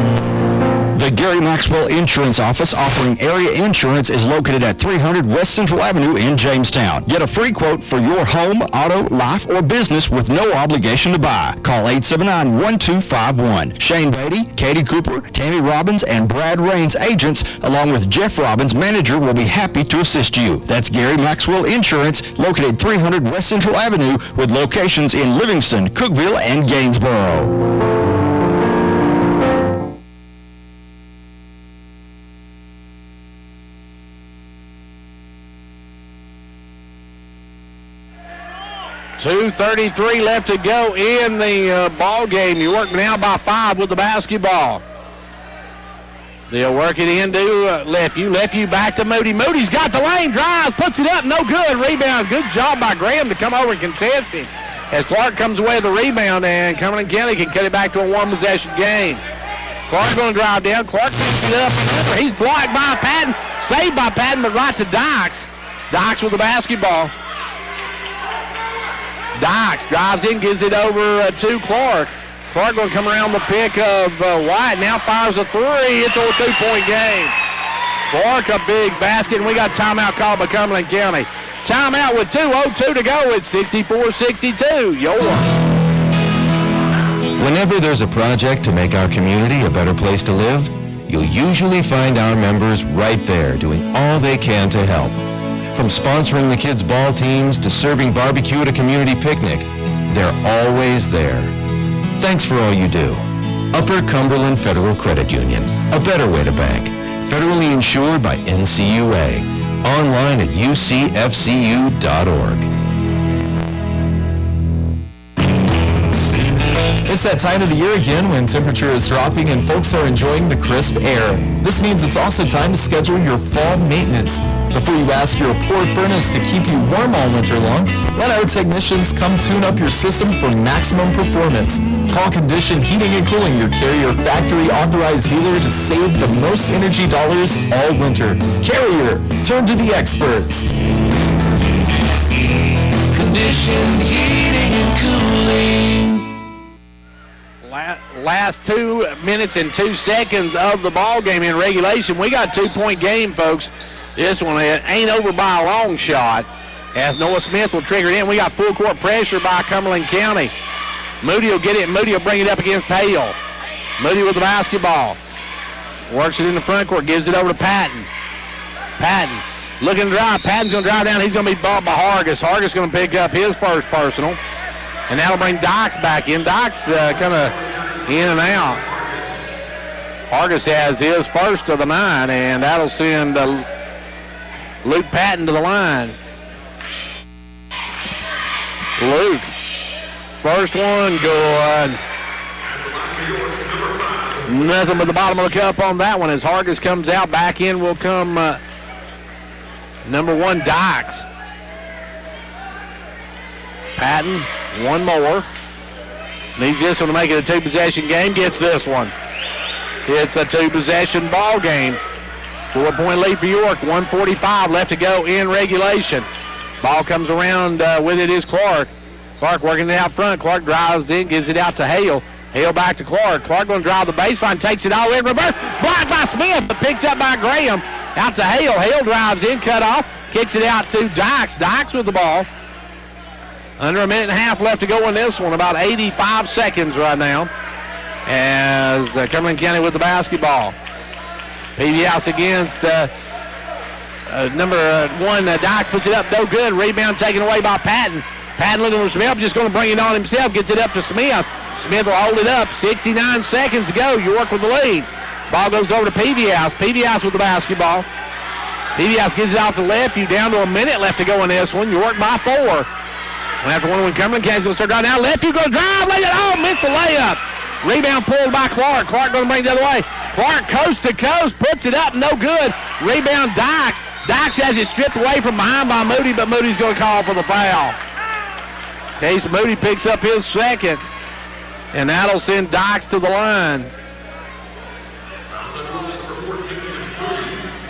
The Gary Maxwell Insurance Office offering area insurance is located at 300 West Central Avenue in Jamestown. Get a free quote for your home, auto, life, or business with no obligation to buy. Call 879-1251. Shane Beatty, Katie Cooper, Tammy Robbins, and Brad Raines agents, along with Jeff Robbins, manager, will be happy to assist you. That's Gary Maxwell Insurance, located 300 West Central Avenue with locations in Livingston, Cookeville, and Gainesboro. 2:33 left to go in the ball game. York now by 5 with the basketball. They'll work it into Lefeview back to Moody. Moody's got the lane, drive, puts it up, no good. Rebound, good job by Graham to come over and contest it. As Clark comes away with the rebound, and Cumberland County can cut it back to a one-possession game. Clark going to drive down. Clark picks it up. He's blocked by Patton, saved by Patton, but right to Dykes. Dykes with the basketball. Dykes drives in, gives it over to Clark. Clark going to come around the pick of White. Now fires a three. It's a 2-point game. Clark a big basket, and we got timeout called by Cumberland County. Timeout with 2:02 to go. It's 64-62. York. Whenever there's a project to make our community a better place to live, you'll usually find our members right there doing all they can to help. From sponsoring the kids' ball teams to serving barbecue at a community picnic, they're always there. Thanks for all you do. Upper Cumberland Federal Credit Union, a better way to bank. Federally insured by NCUA. Online at ucfcu.org. It's that time of the year again when temperature is dropping and folks are enjoying the crisp air. This means it's also time to schedule your fall maintenance. Before you ask your poor furnace to keep you warm all winter long, let our technicians come tune up your system for maximum performance. Call Condition Heating and Cooling, your Carrier factory authorized dealer, to save the most energy dollars all winter. Carrier, turn to the experts. Condition Heating and Cooling. Last 2 minutes and 2 seconds of the ball game in regulation. We got a 2-point game, folks. This one ain't over by a long shot, as Noah Smith will trigger it in. We got full court pressure by Cumberland County. Moody will get it. Moody will bring it up against Hale. Moody with the basketball. Works it in the front court. Gives it over to Patton. Patton looking to drive. Patton's going to drive down. He's going to be bumped by Hargis. Hargis going to pick up his first personal. And that'll bring Dykes back in. Dykes kind of in and out. Hargis has his first of the 9, and that'll send Luke Patton to the line. Luke, first one good. Nothing but the bottom of the cup on that one as Hargis comes out. Back in will come number 1, Dykes. Patton, one more. Needs this one to make it a 2-possession game. Gets this one. It's a 2-possession ball game. 4-point lead for York. 1:45 left to go in regulation. Ball comes around with it is Clark. Clark working it out front. Clark drives in, gives it out to Hale. Hale back to Clark. Clark going to drive the baseline, takes it all in reverse. Blocked by Smith, but picked up by Graham. Out to Hale. Hale drives in, cut off, kicks it out to Dykes. Dykes with the ball. Under a minute and a half left to go in this one. About 85 seconds right now as Cumberland County with the basketball. PV House against number 1. Dykes puts it up, no good. Rebound taken away by Patton. Patton looking for Smith, just going to bring it on himself. Gets it up to Smith. Smith will hold it up. 69 seconds to go. York with the lead. Ball goes over to PV House. PV House with the basketball. PV House gives it off to Lefeview. Down to a minute left to go in this one. York by 4. After one when Cumberland County's going to start driving now. Lefeview going to drive, lay it. Oh, missed the layup. Rebound pulled by Clark. Clark going to bring it the other way. Clark coast to coast, puts it up, no good. Rebound Dykes. Dykes has it stripped away from behind by Moody, but Moody's going to call for the foul. Case Moody picks up his second, and that'll send Dykes to the line.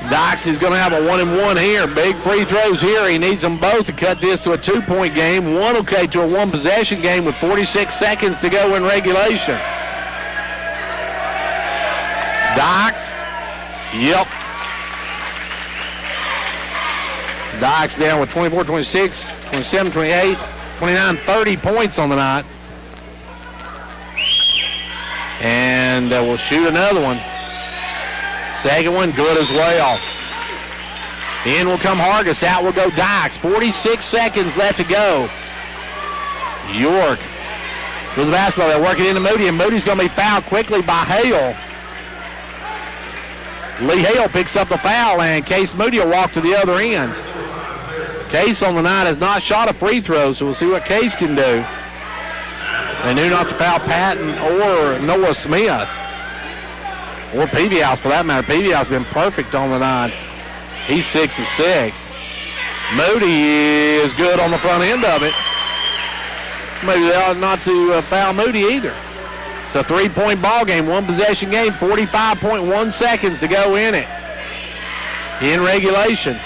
Dykes is going to have a 1-and-1 here. Big free throws here. He needs them both to cut this to a 2-point game. One okay to a 1-possession game with 46 seconds to go in regulation. Dykes. Yep. Dykes down with 24, 26, 27, 28, 29, 30 points on the night. And we'll shoot another one. Second one, good as well. In will come Hargis. Out will go Dykes. 46 seconds left to go. York with the basketball. They're working into Moody, and Moody's going to be fouled quickly by Hale. Lee Hale picks up the foul, and Case Moody will walk to the other end. Case on the night has not shot a free throw, so we'll see what Case can do. They knew not to foul Patton or Noah Smith. Or Peavy House, for that matter. Peavy House has been perfect on the night. He's 6 of 6. Moody is good on the front end of it. Maybe they ought not to foul Moody either. It's a 3-point ball game, 1-possession game, 45.1 seconds to go in it. In regulation.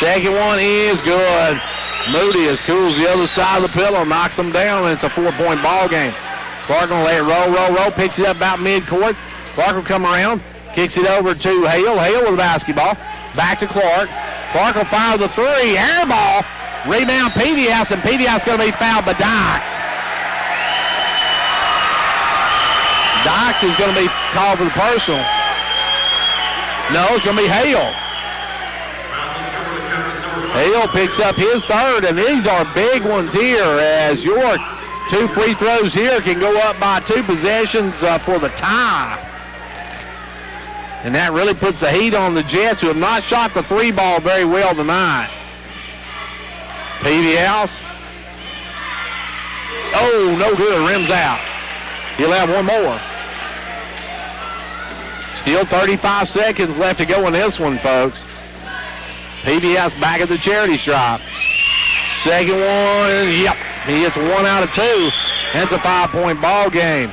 Second one is good. Moody is cool as the other side of the pillow, knocks them down, and it's a 4-point ball game. Clark will let it roll, picks it up about midcourt. Clark will come around, kicks it over to Hale. Hale with the basketball. Back to Clark. Clark will fire the three. Air ball. Rebound Peavy House, and Peavy House going to be fouled by Dykes. Dykes is going to be called for the personal. No, it's going to be Hale. Hale picks up his third, and these are big ones here as York, 2 free throws here, can go up by 2 possessions for the tie. And that really puts the heat on the Jets, who have not shot the 3 ball very well tonight. Peavy House. Oh, no good, rims out. He'll have one more. Still 35 seconds left to go in this one, folks. Peavy House back at the charity stripe. Second one, yep, he hits 1 out of 2. That's a 5-point ball game.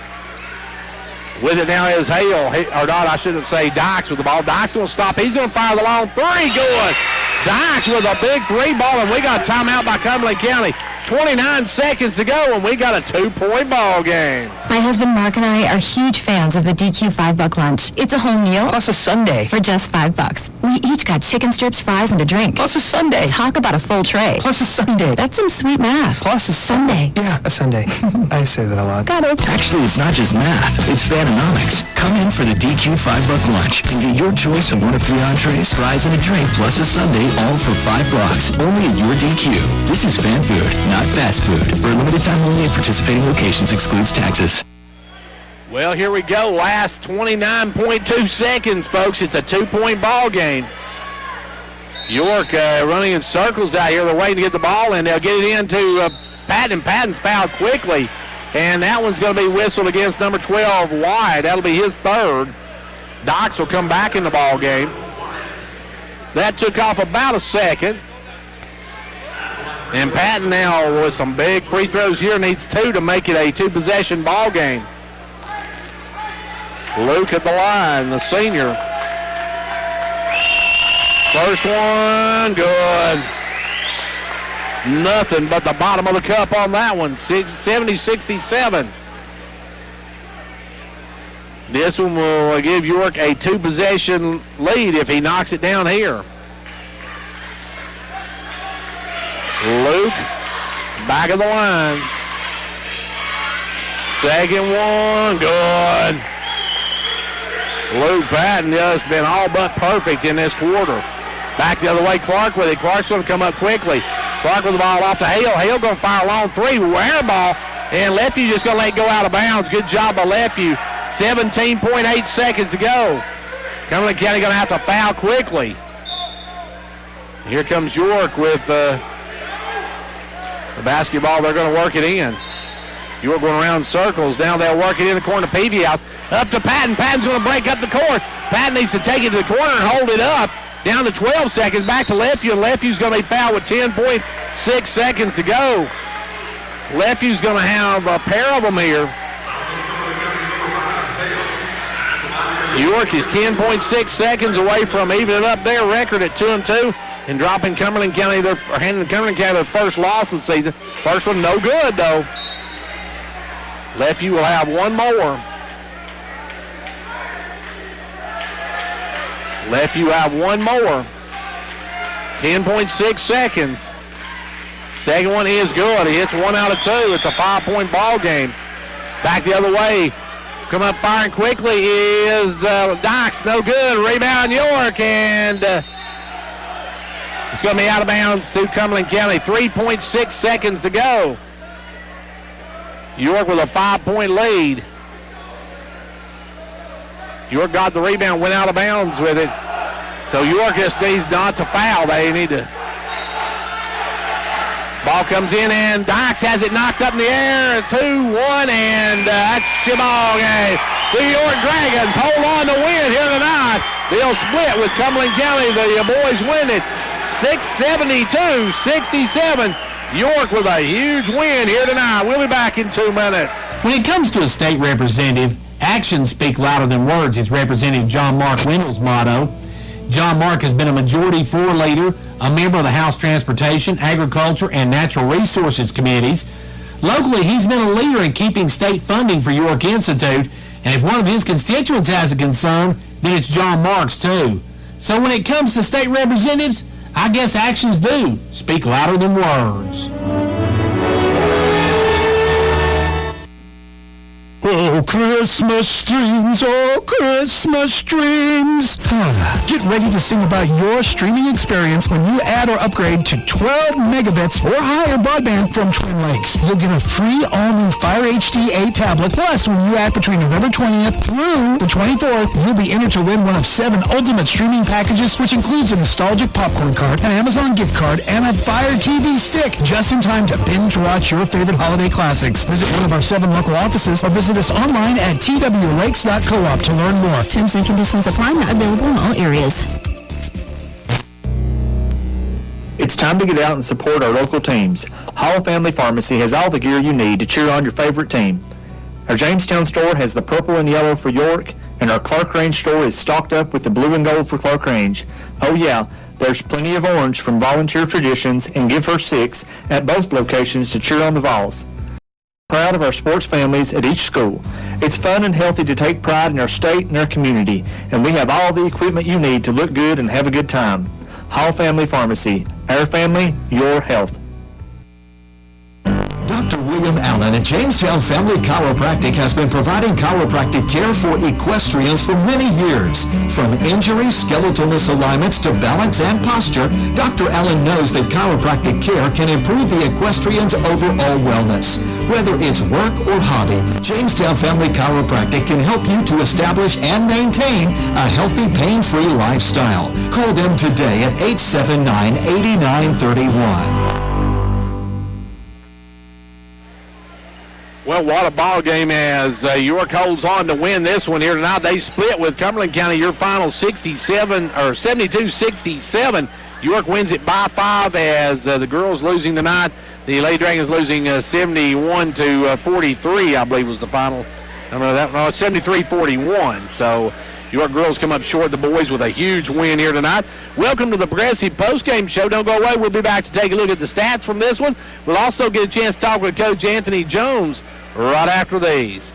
With it now is Hale, or not, I shouldn't say Dykes with the ball. Dykes going to stop. He's going to fire the long 3. Good. Dykes with a big 3 ball, and we got a timeout by Cumberland County. 29 seconds to go, and we got a 2-point ball game. My husband Mark and I are huge fans of the DQ $5 lunch. It's a whole meal. Plus a sundae. For just $5. We each got chicken strips, fries, and a drink. Plus a sundae. Talk about a full tray. Plus a sundae. That's some sweet math. Plus a sundae. Yeah, a sundae. I say that a lot. Got it. Actually, it's not just math. It's Fanonomics. Come in for the DQ $5 lunch and get your choice of one of 3 entrees, fries, and a drink, plus a sundae, all for $5. Only at your DQ. This is fan food, not fast food. For a limited time only at participating locations, excludes taxes. Well, here we go. Last 29.2 seconds, folks. It's a 2-point ball game. York running in circles out here. They're waiting to get the ball, and they'll get it into Patton. Patton's fouled quickly, and that one's going to be whistled against number 12, White. That'll be his third. Dykes will come back in the ball game. That took off about a second. And Patton now with some big free throws here needs 2 to make it a 2-possession ball game. Luke at the line, the senior. First one, good. Nothing but the bottom of the cup on that one, 70-67. This one will give York a 2-possession lead if he knocks it down here. Luke, back of the line. Second one, good. Luke Patton has been all but perfect in this quarter. Back the other way, Clark with it. Clark's going to come up quickly. Clark with the ball off to Hale. Hale going to fire a long 3. Air ball. And Lefevue just going to let it go out of bounds. Good job by Lefevue. 17.8 seconds to go. Cumberland County going to have to foul quickly. Here comes York with the basketball. They're going to work it in. York going around in circles. Now they'll work it in the corner to Peavy House. Up to Patton. Patton's going to break up the court. Patton needs to take it to the corner and hold it up. Down to 12 seconds. Back to Lefevue. And Lefevue's going to be fouled with 10.6 seconds to go. Lefevue's going to have a pair of them here. York is 10.6 seconds away from evening up their record at 2-2 and dropping Cumberland County, handing Cumberland County their first loss of the season. First one no good though. Lefevue will have one more. Lefevue have one more. 10.6 seconds. Second one is good. He hits 1 out of 2. It's a 5-point ball game. Back the other way. Come up firing quickly is Dykes. No good. Rebound York, and it's going to be out of bounds to Cumberland County. 3.6 seconds to go. York with a 5-point lead. York got the rebound, went out of bounds with it. So York just needs not to foul. They need to Ball comes in, and Dykes has it knocked up in the air. 2-1, and that's your ball game. The York Dragons hold on to win here tonight. They'll split with Cumberland County. The boys win it 672-67. York with a huge win here tonight. We'll be back in 2 minutes. When it comes to a state representative, actions speak louder than words is Representative John Mark Wendell's motto. John Mark has been a Majority 4 leader, a member of the House Transportation, Agriculture, and Natural Resources Committees. Locally, he's been a leader in keeping state funding for York Institute, and if one of his constituents has a concern, then it's John Mark's too. So when it comes to state representatives, I guess actions do speak louder than words. Oh, Christmas dreams, oh, Christmas dreams. Get ready to sing about your streaming experience when you add or upgrade to 12 megabits or higher broadband from Twin Lakes. You'll get a free all-new Fire HD 8 tablet. Plus, when you add between November 20th through the 24th, you'll be entered to win one of 7 ultimate streaming packages, which includes a nostalgic popcorn card, an Amazon gift card, and a Fire TV stick, just in time to binge watch your favorite holiday classics. Visit one of our 7 local offices or visit us online at twlakes.coop to learn more. Terms and conditions apply, not available in all areas. It's time to get out and support our local teams. Hall Family Pharmacy has all the gear you need to cheer on your favorite team. Our Jamestown store has the purple and yellow for York, and our Clark Range store is stocked up with the blue and gold for Clark Range. Oh yeah, there's plenty of orange from Volunteer Traditions and Give Her 6 at both locations to cheer on the Vols. Proud of our sports families at each school. It's fun and healthy to take pride in our state and our community, and we have all the equipment you need to look good and have a good time. Hall Family Pharmacy. Our family, your health. Dr. William Allen at Jamestown Family Chiropractic has been providing chiropractic care for equestrians for many years. From injuries, skeletal misalignments to balance and posture, Dr. Allen knows that chiropractic care can improve the equestrian's overall wellness. Whether it's work or hobby, Jamestown Family Chiropractic can help you to establish and maintain a healthy, pain-free lifestyle. Call them today at 879-8931. Well, what a ball game as York holds on to win this one here tonight. They split with Cumberland County. Your final 72-67. York wins it by 5 as the girls losing tonight. The Lady Dragons losing 71-43, I believe was the final. I don't know that. No, it's 73-41. So York girls come up short. The boys with a huge win here tonight. Welcome to the Progressive Postgame Show. Don't go away. We'll be back to take a look at the stats from this one. We'll also get a chance to talk with Coach Anthony Jones right after these.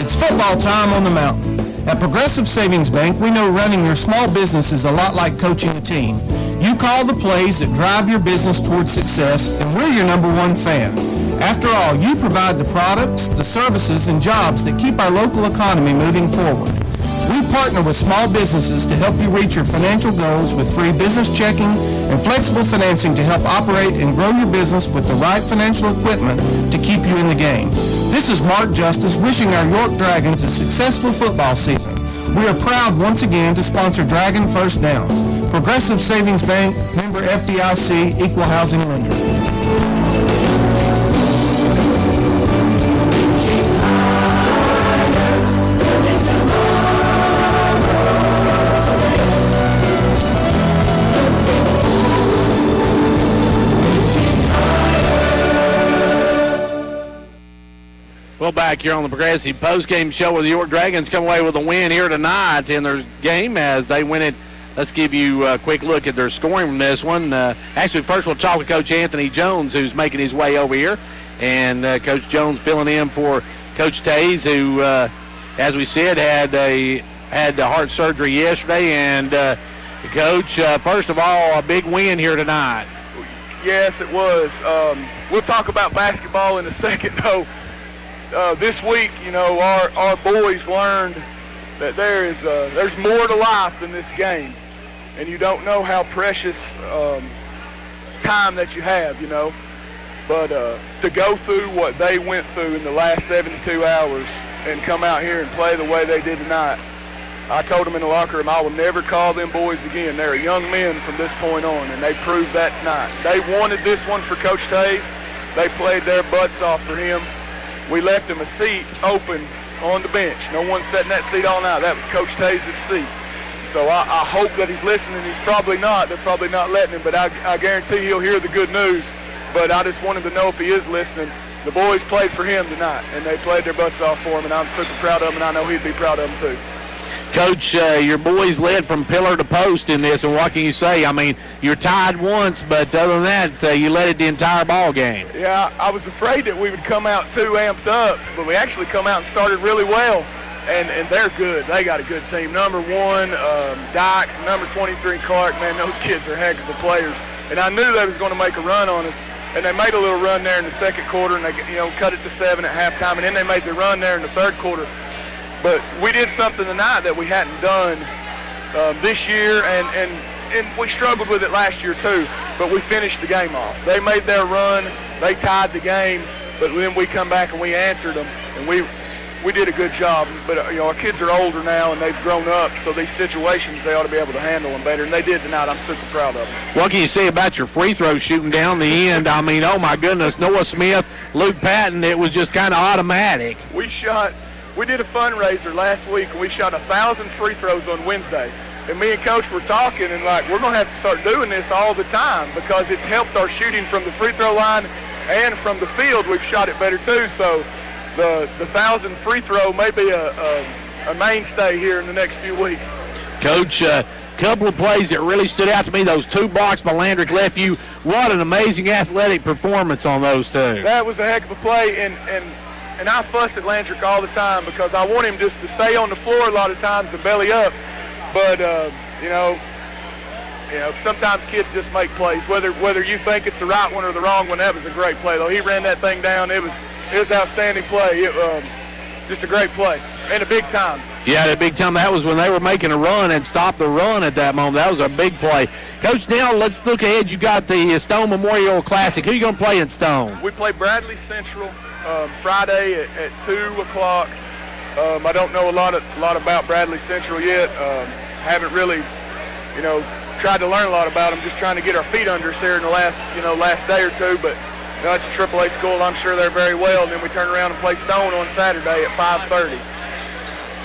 It's football time on the mountain. At Progressive Savings Bank, we know running your small business is a lot like coaching a team. You call the plays that drive your business towards success, and we're your number one fan. After all, you provide the products, the services, and jobs that keep our local economy moving forward. We partner with small businesses to help you reach your financial goals with free business checking and flexible financing to help operate and grow your business with the right financial equipment to keep you in the game. This is Mark Justice wishing our York Dragons a successful football season. We are proud once again to sponsor Dragon First Downs. Progressive Savings Bank, member FDIC, equal housing lender. Well, back here on the Progressive Postgame Show where the York Dragons come away with a win here tonight in their game as they win it. Let's give you a quick look at their scoring from this one. Actually, first we'll talk with Coach Anthony Jones, who's making his way over here. And Coach Jones filling in for Coach Tays, who, as we said, had the heart surgery yesterday. And, Coach, first of all, a big win here tonight. Yes, it was. We'll talk about basketball in a second, though. This week, you know, our boys learned that there's more to life than this game, and you don't know how precious time that you have, you know. But to go through what they went through in the last 72 hours and come out here and play the way they did tonight, I told them in the locker room, I will never call them boys again. They're young men from this point on, and they proved that tonight. They wanted this one for Coach Tays. They played their butts off for him. We left him a seat open on the bench. No one sat in that seat all night. That was Coach Tays' seat. So I hope that he's listening. He's probably not. They're probably not letting him, but I guarantee he'll hear the good news. But I just want him to know if he is listening. The boys played for him tonight, and they played their butts off for him, and I'm super proud of them, and I know he'd be proud of them too. Coach, your boys led from pillar to post in this, and what can you say? I mean, you're tied once, but other than that, you led it the entire ball game. Yeah, I was afraid that we would come out too amped up, but we actually come out and started really well, and they're good. They got a good team. Number 1, Dykes, number 23, Clark. Man, those kids are heck of the players, and I knew they was going to make a run on us, and they made a little run there in the second quarter, and they cut it to 7 at halftime, and then they made the run there in the third quarter. But we did something tonight that we hadn't done this year, and we struggled with it last year too, but we finished the game off. They made their run, they tied the game, but then we come back and we answered them, and we did a good job. But our kids are older now and they've grown up, so these situations they ought to be able to handle them better, and they did tonight. I'm super proud of them. What can you say about your free throw shooting down the end? I mean, oh my goodness, Noah Smith, Luke Patton, it was just kind of automatic. We did a fundraiser last week, and we shot 1,000 free throws on Wednesday. And me and Coach were talking, and we're going to have to start doing this all the time because it's helped our shooting from the free throw line and from the field. We've shot it better too. So the 1,000 free throw may be a mainstay here in the next few weeks. Coach, couple of plays that really stood out to me. Those 2 blocks by Landrick left you. What an amazing athletic performance on those 2. That was a heck of a play, and I fuss at Landrick all the time because I want him just to stay on the floor a lot of times and belly up. But sometimes kids just make plays. Whether you think it's the right one or the wrong one, that was a great play though. He ran that thing down. It was outstanding play. Just a great play and a big time. Yeah, the big time. That was when they were making a run and stopped the run at that moment. That was a big play. Coach, now let's look ahead. You got the Stone Memorial Classic. Who are you going to play in Stone? We play Bradley Central Friday at 2 o'clock. I don't know a lot about Bradley Central yet. Haven't really, tried to learn a lot about them. Just trying to get our feet under us here in the last day or two. But it's a AAA school. I'm sure they're very well. And then we turn around and play Stone on Saturday at 5:30.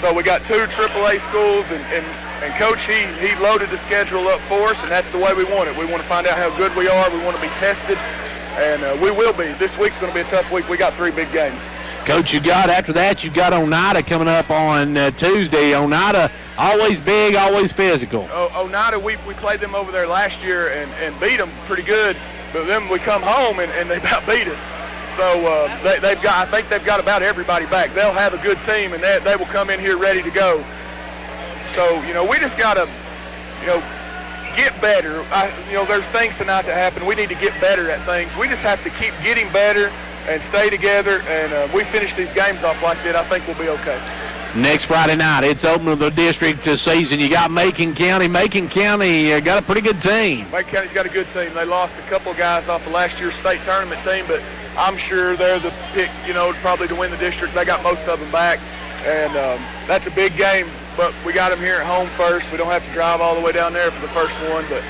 So we got 2 AAA schools, and Coach, he loaded the schedule up for us, and that's the way we want it. We want to find out how good we are. We want to be tested, and we will be. This week's going to be a tough week. We got 3 big games. Coach, after that, you got Oneida coming up on Tuesday. Oneida, always big, always physical. Oneida, we played them over there last year and beat them pretty good, but then we come home and they about beat us. So I think they've got about everybody back. They'll have a good team, and they will come in here ready to go. So, we just got to, get better. There's things tonight that happen. We need to get better at things. We just have to keep getting better and stay together, and we finish these games off like that, I think we'll be okay. Next Friday night, it's open to the district season. You got Macon County. Macon County got a pretty good team. Macon County's got a good team. They lost a couple of guys off of last year's state tournament team, but I'm sure they're the pick, probably to win the district. They got most of them back, and that's a big game, but we got them here at home first. We don't have to drive all the way down there for the first one, but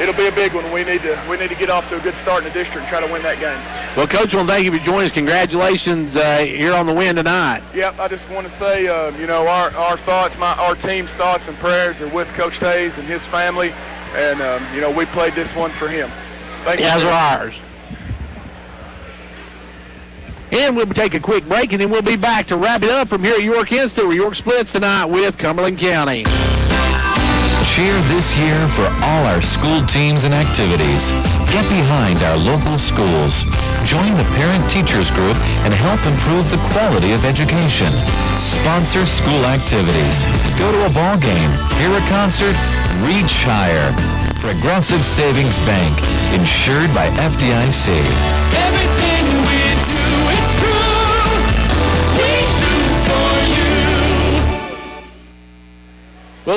it'll be a big one. We need to get off to a good start in the district and try to win that game. Well, Coach, thank you for joining us. Congratulations here on the win tonight. Yep, I just want to say, our thoughts, our team's thoughts and prayers are with Coach Tays and his family, and we played this one for him. Thank you. As are ours. And we'll take a quick break, and then we'll be back to wrap it up from here at York Institute, where York splits tonight with Cumberland County. Cheer this year for all our school teams and activities. Get behind our local schools. Join the parent-teachers group and help improve the quality of education. Sponsor school activities. Go to a ball game, hear a concert, reach higher. Progressive Savings Bank, insured by FDIC. Everything we do, it's true. We do for you.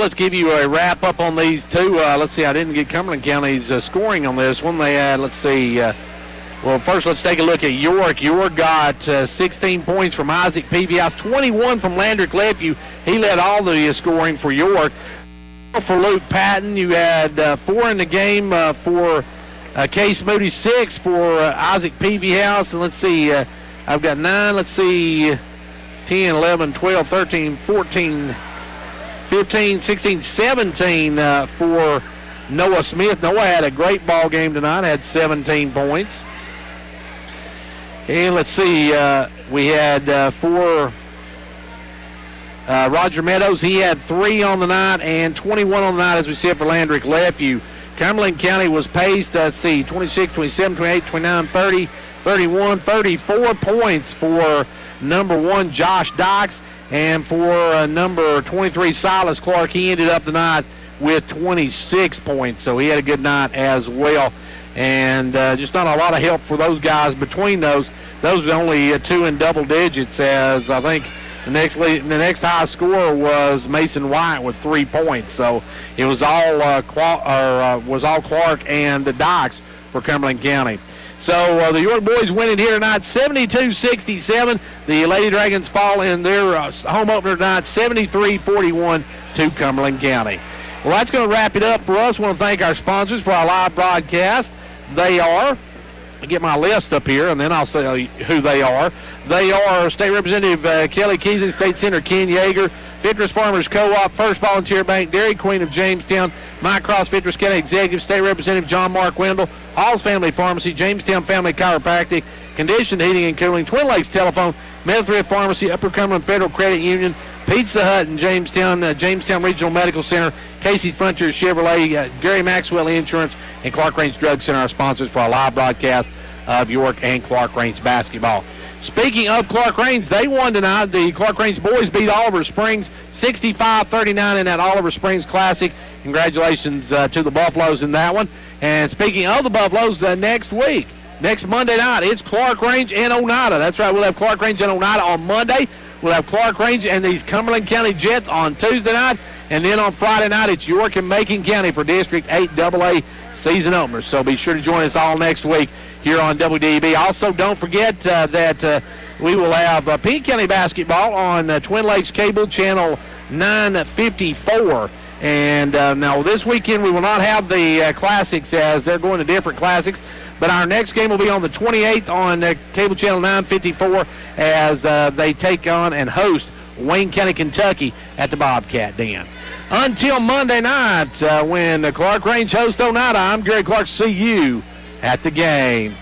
let's give you a wrap-up on these two. Let's see, I didn't get Cumberland County's scoring on this one. They had, let's see, well, first let's take a look at York. York got 16 points from Isaac Peavyhouse, 21 from Landrick Lefew. He led all the scoring for York. For Luke Patton, you had 4 in the game for Case Moody, 6 for Isaac Peavyhouse. And let's see, I've got 9, let's see, 10, 11, 12, 13, 14, 15, 16, 17 for Noah Smith. Noah had a great ball game tonight, had 17 points. And let's see, we had for Roger Meadows, he had 3 on the night and 21 on the night, as we said, for Landrick Lefew. Cumberland County was paced, let's see, 26, 27, 28, 29, 30, 31, 34 points for number 1, Josh Dykes, and for number 23, Silas Clark. He ended up the night with 26 points, so he had a good night as well. And just not a lot of help for those guys between those. Those were only 2 in double digits, as I think the next high scorer was Mason White with 3 points. So it was all Clark and Dykes for Cumberland County. So the York boys winning here tonight, 72-67. The Lady Dragons fall in their home opener tonight, 73-41 to Cumberland County. Well, that's going to wrap it up for us. I want to thank our sponsors for our live broadcast. They are, I'll get my list up here, and then I'll say who they are. They are State Representative Kelly Keesley, State Senator Ken Yeager, Fitness Farmers Co-op, First Volunteer Bank, Dairy Queen of Jamestown, Mike Cross, Fitness County Executive, State Representative John Mark Wendell, Hall's Family Pharmacy, Jamestown Family Chiropractic, Conditioned Heating and Cooling, Twin Lakes Telephone, Medthrift Pharmacy, Upper Cumberland Federal Credit Union, Pizza Hut in Jamestown, Jamestown Regional Medical Center, Casey Frontier Chevrolet, Gary Maxwell Insurance, and Clark Range Drug Center are sponsors for our live broadcast of York and Clark Range basketball. Speaking of Clark Range, they won tonight. The Clark Range boys beat Oliver Springs 65-39 in that Oliver Springs Classic. Congratulations to the Buffaloes in that one. And speaking of the Buffaloes, next Monday night, it's Clark Range and Oneida. That's right, we'll have Clark Range and Oneida on Monday. We'll have Clark Range and these Cumberland County Jets on Tuesday night. And then on Friday night, it's York and Macon County for District 8 AA season opener. So be sure to join us all next week here on WDEB. Also, don't forget that we will have Peake County basketball on Twin Lakes Cable Channel 954. And now this weekend we will not have the classics, as they're going to different classics. But our next game will be on the 28th on Cable Channel 954 as they take on and host Wayne County, Kentucky at the Bobcat Den. Until Monday night when Clark Range hosts Oneida, I'm Gary Clark. See you at the game.